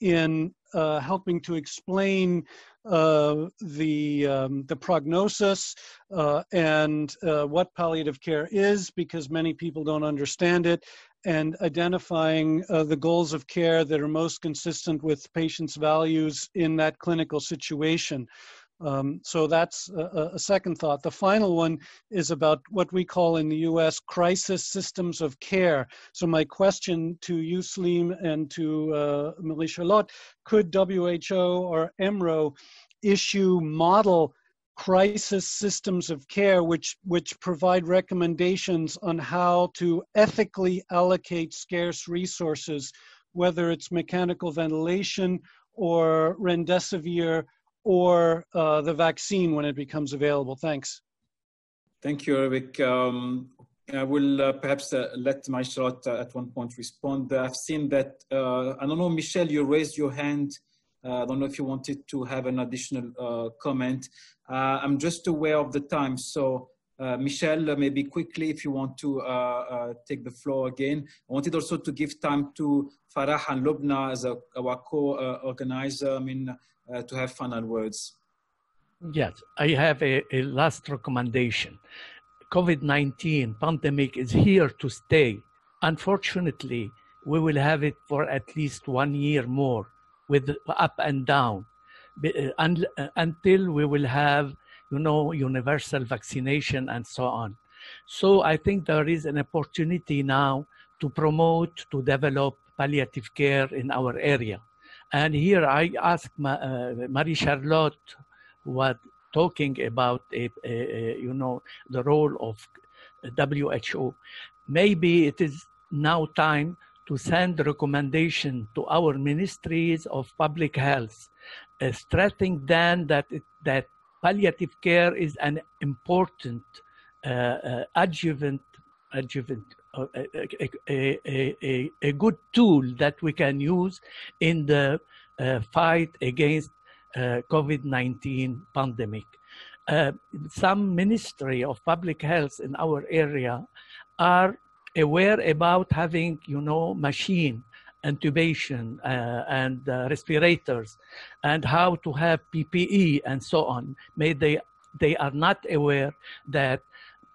in helping to explain the prognosis and what palliative care is, because many people don't understand it, and identifying the goals of care that are most consistent with patients' values in that clinical situation. So that's a second thought. The final one is about what we call in the US crisis systems of care. So my question to you, Salim, and to Marie-Charlotte, could WHO or EMRO issue model crisis systems of care which provide recommendations on how to ethically allocate scarce resources, whether it's mechanical ventilation or remdesivir or the vaccine when it becomes available? Thanks. Thank you, Eric. I will perhaps let Marie-Charlotte at one point respond. I've seen that, I don't know, Michelle, you raised your hand. I don't know if you wanted to have an additional comment. I'm just aware of the time, so Michelle, maybe quickly, if you want to take the floor again. I wanted also to give time to Farah and Lubna as our co-organizer, to have final words. Yes, I have a last recommendation. COVID-19 pandemic is here to stay. Unfortunately, we will have it for at least 1 year more, with up and down, until we will have, universal vaccination and so on. So I think there is an opportunity now to promote, to develop palliative care in our area. And here I ask Marie-Charlotte, who was talking about the role of WHO. Maybe it is now time to send a recommendation to our ministries of public health, stressing then that palliative care is an important adjuvant, a good tool that we can use in the fight against COVID-19 pandemic. Some Ministry of Public Health in our area are aware about having, machine, intubation and respirators, and how to have PPE and so on. They are not aware that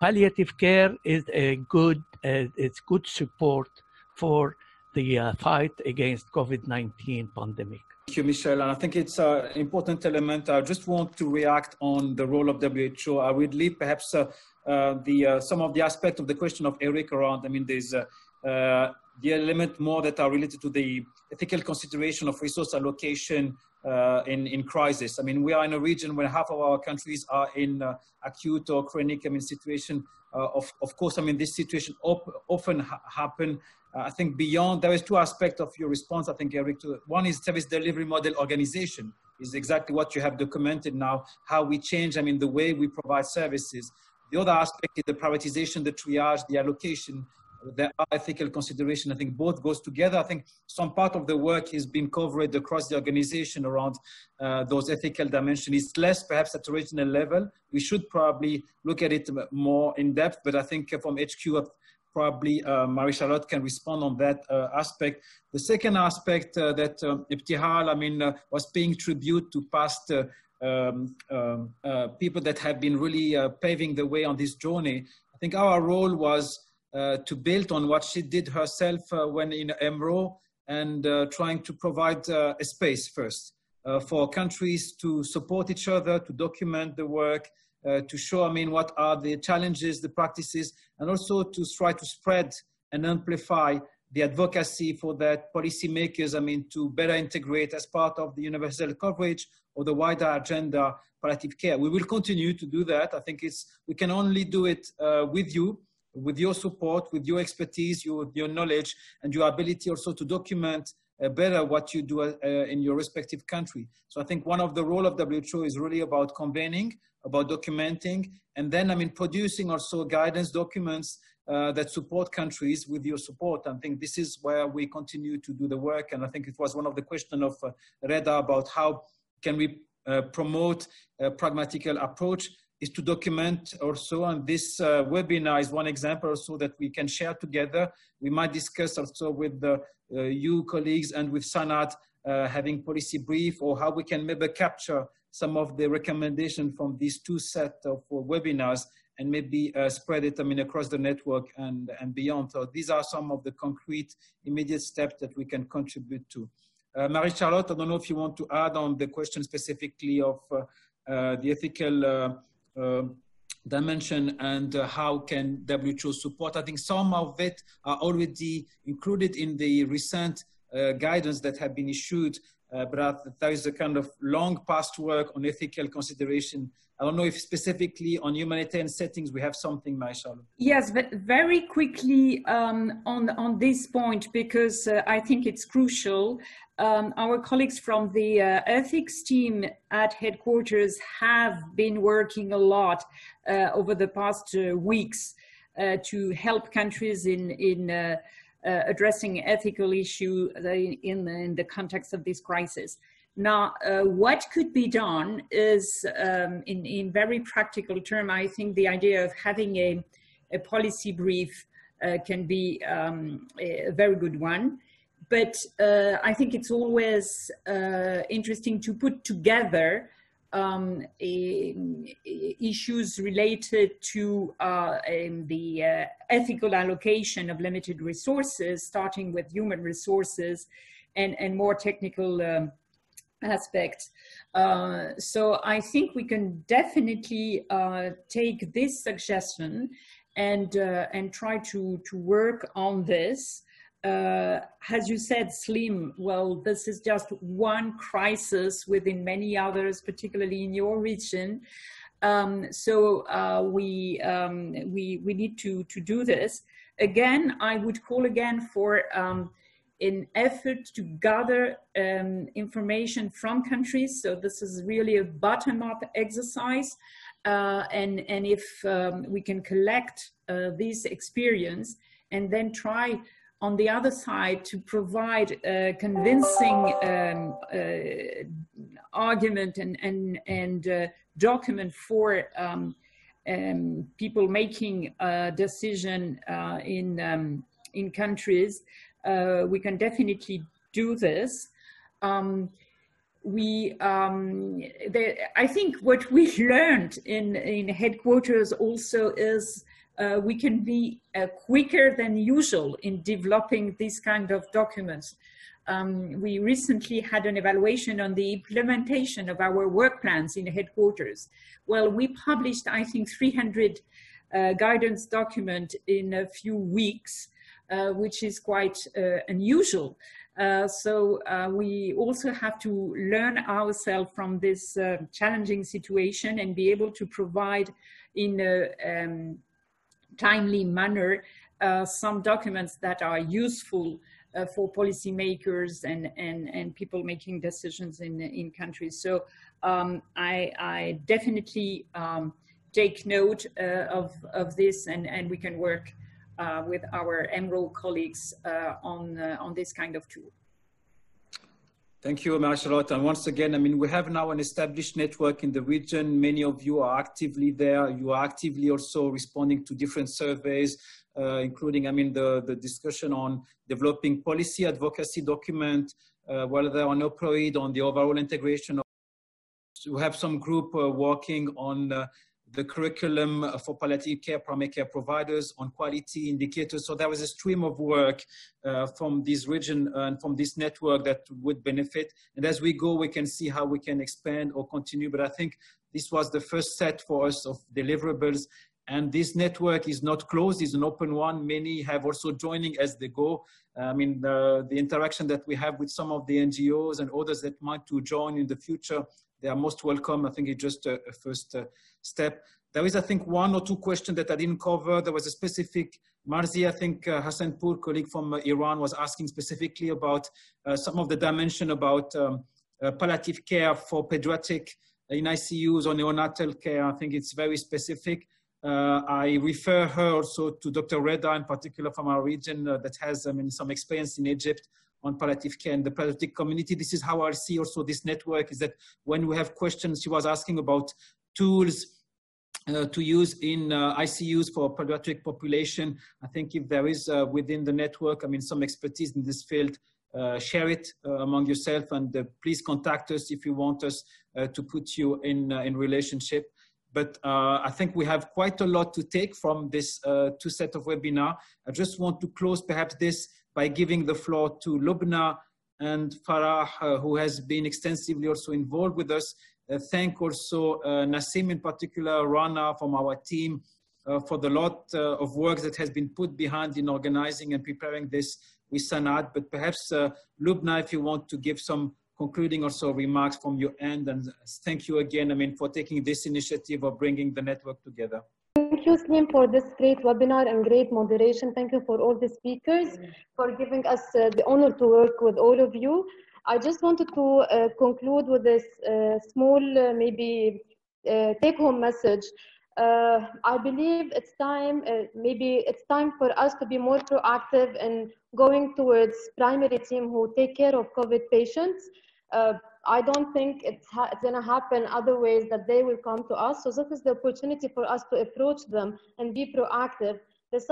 palliative care is it's good support for the fight against COVID-19 pandemic. Thank you, Michelle. And I think it's an important element. I just want to react on the role of WHO. I would leave perhaps some of the aspects of the question of Eric around. There's the element more that are related to the ethical consideration of resource allocation in crisis. We are in a region where half of our countries are in acute or chronic situation. Of course, this situation often happen. I think beyond, there is two aspects of your response, I think, Eric. One is service delivery model organization, is exactly what you have documented now, how we change, the way we provide services. The other aspect is the privatization, the triage, the allocation, the ethical consideration. I think both goes together. I think some part of the work has been covered across the organization around those ethical dimensions. It's less perhaps at the regional level. We should probably look at it more in depth, but I think from HQ, probably Marie-Charlotte can respond on that aspect. The second aspect that Ibtihal, was paying tribute to past people that have been really paving the way on this journey. I think our role was to build on what she did herself when in EMRO, and trying to provide a space first for countries to support each other, to document the work, to show, what are the challenges, the practices, and also to try to spread and amplify the advocacy for that policymakers, to better integrate as part of the universal coverage or the wider agenda palliative care. We will continue to do that. I think we can only do it with you, with your support, with your expertise, your knowledge, and your ability also to document better what you do in your respective country. So I think one of the role of WHO is really about convening, about documenting, and then producing also guidance documents that support countries with your support. I think this is where we continue to do the work. And I think it was one of the questions of Reda about how can we promote a pragmatical approach, is to document also. And this webinar is one example also that we can share together. We might discuss also with you colleagues and with SANAD having policy brief, or how we can maybe capture some of the recommendations from these two sets of webinars and maybe spread it across the network and beyond. So these are some of the concrete immediate steps that we can contribute to. Marie-Charlotte, I don't know if you want to add on the question specifically of the ethical dimension and how can WHO support. I think some of it are already included in the recent guidance that have been issued, but there is a kind of long past work on ethical consideration. I don't know if specifically on humanitarian settings we have something, Marie-Charlotte. Yes, but very quickly on this point, because I think it's crucial. Our colleagues from the ethics team at headquarters have been working a lot over the past weeks to help countries in addressing ethical issues in the context of this crisis. Now, what could be done is, in very practical terms, I think the idea of having a policy brief can be a very good one. But I think it's always interesting to put together issues related to the ethical allocation of limited resources, starting with human resources and more technical aspects. So I think we can definitely take this suggestion and try to work on this. As you said, Slim, well, this is just one crisis within many others, particularly in your region. So we need to do this. Again, I would call again for an effort to gather information from countries. So this is really a bottom-up exercise. And if we can collect this experience and then try on the other side to provide a convincing argument and document for people making a decision in countries, we can definitely do this. I think what we learned in headquarters also is we can be quicker than usual in developing these kind of documents. We recently had an evaluation on the implementation of our work plans in headquarters. Well, we published, I think, 300 guidance documents in a few weeks, which is quite unusual. So we also have to learn ourselves from this challenging situation and be able to provide in a timely manner some documents that are useful for policymakers and people making decisions in countries. So I definitely take note of this, and we can work with our EMRO colleagues on this kind of tool. Thank you, Marie-Charlotte. And once again, I mean, we have now an established network in the region. Many of you are actively there. You are actively also responding to different surveys, including, I mean, the discussion on developing policy advocacy document, whether on opioid, on the overall integration. We have some group working on the curriculum for palliative care, primary care providers, on quality indicators. So there was a stream of work from this region and from this network that would benefit. And as we go, we can see how we can expand or continue. But I think this was the first set for us of deliverables. And this network is not closed, it's an open one. Many have also joining as they go. I mean, the interaction that we have with some of the NGOs and others that might to join in the future, they are most welcome. I think it's just a first step. There is, I think, one or two questions that I didn't cover. There was a specific, Marzi, I think Hassanpour, colleague from Iran, was asking specifically about some of the dimension about palliative care for pediatric in ICUs or neonatal care. I think it's very specific. I refer her also to Dr. Reda, in particular from our region, that has some experience in Egypt on palliative care and the palliative community. This is how I see also this network, is that when we have questions, she was asking about tools to use in ICUs for pediatric population. I think if there is within the network, some expertise in this field, share it among yourself, and please contact us if you want us to put you in relationship. But I think we have quite a lot to take from this two set of webinar. I just want to close perhaps this by giving the floor to Lubna and Farah, who has been extensively also involved with us. Thank also Nassim in particular, Rana from our team for the lot of work that has been put behind in organizing and preparing this with SANAD. But perhaps Lubna, if you want to give some concluding also remarks from your end, and thank you again, for taking this initiative of bringing the network together. Thank you, Slim, for this great webinar and great moderation. Thank you for all the speakers for giving us the honor to work with all of you. I just wanted to conclude with this small, maybe take-home message. I believe it's time, maybe it's time for us to be more proactive in going towards primary team who take care of COVID patients. I don't think it's going to happen other ways that they will come to us. So this is the opportunity for us to approach them and be proactive. This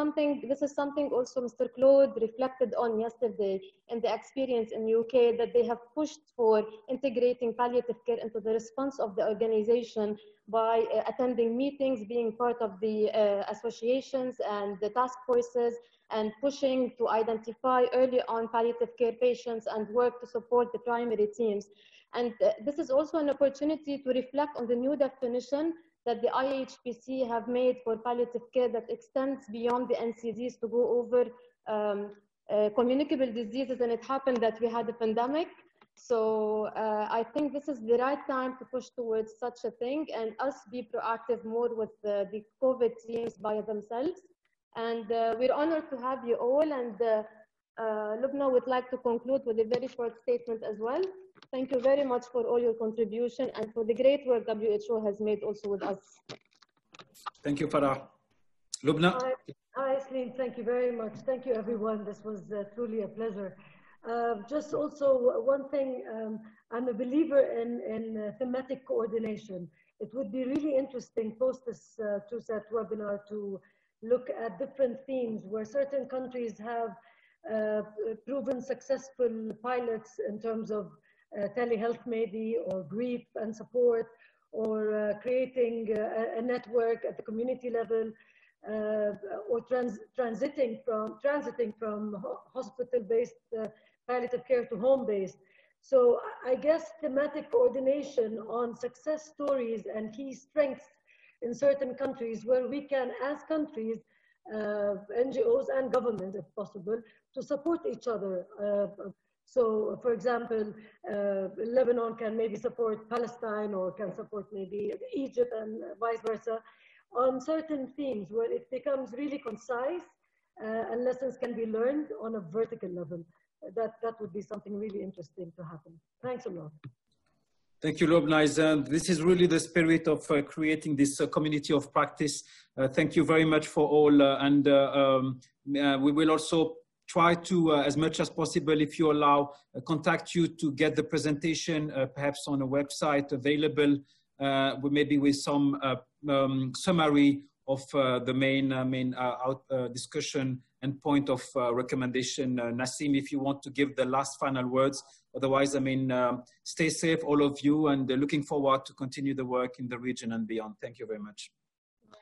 is something also Mr. Claude reflected on yesterday in the experience in UK, that they have pushed for integrating palliative care into the response of the organization by attending meetings, being part of the associations and the task forces, and pushing to identify early on palliative care patients and work to support the primary teams. And this is also an opportunity to reflect on the new definition that the IHPC have made for palliative care that extends beyond the NCDs to go over communicable diseases. And it happened that we had a pandemic. So I think this is the right time to push towards such a thing and us be proactive more with the COVID teams by themselves. And we're honored to have you all. And Lubna would like to conclude with a very short statement as well. Thank you very much for all your contribution and for the great work WHO has made also with us. Thank you, Farah. Lubna? Hi, Isleen. Thank you very much. Thank you, everyone. This was truly a pleasure. Just also one thing, I'm a believer in thematic coordination. It would be really interesting post this TUSAT webinar to look at different themes where certain countries have proven successful pilots in terms of telehealth maybe, or grief and support, or creating a network at the community level, or transiting from hospital-based palliative care to home-based. So I guess thematic coordination on success stories and key strengths in certain countries where we can, as countries, NGOs and government, if possible, to support each other. So, for example, Lebanon can maybe support Palestine, or can support maybe Egypt, and vice versa, on certain themes where it becomes really concise and lessons can be learned on a vertical level. That would be something really interesting to happen. Thanks a lot. Thank you, Lubna. This is really the spirit of creating this community of practice. Thank you very much for all. We will also try to, as much as possible, if you allow, contact you to get the presentation, perhaps on a website available, maybe with some summary of the main discussion and point of recommendation. Nassim, if you want to give the last final words. Otherwise, stay safe, all of you, and looking forward to continue the work in the region and beyond. Thank you very much.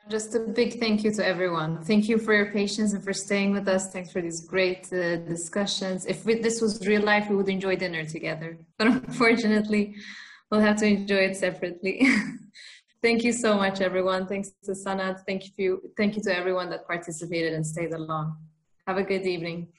Just a big thank you to everyone. Thank you for your patience and for staying with us. Thanks for these great discussions. If this was real life, we would enjoy dinner together. But unfortunately, we'll have to enjoy it separately. Thank you so much, everyone. Thanks to SANAD. Thank you to everyone that participated and stayed along. Have a good evening.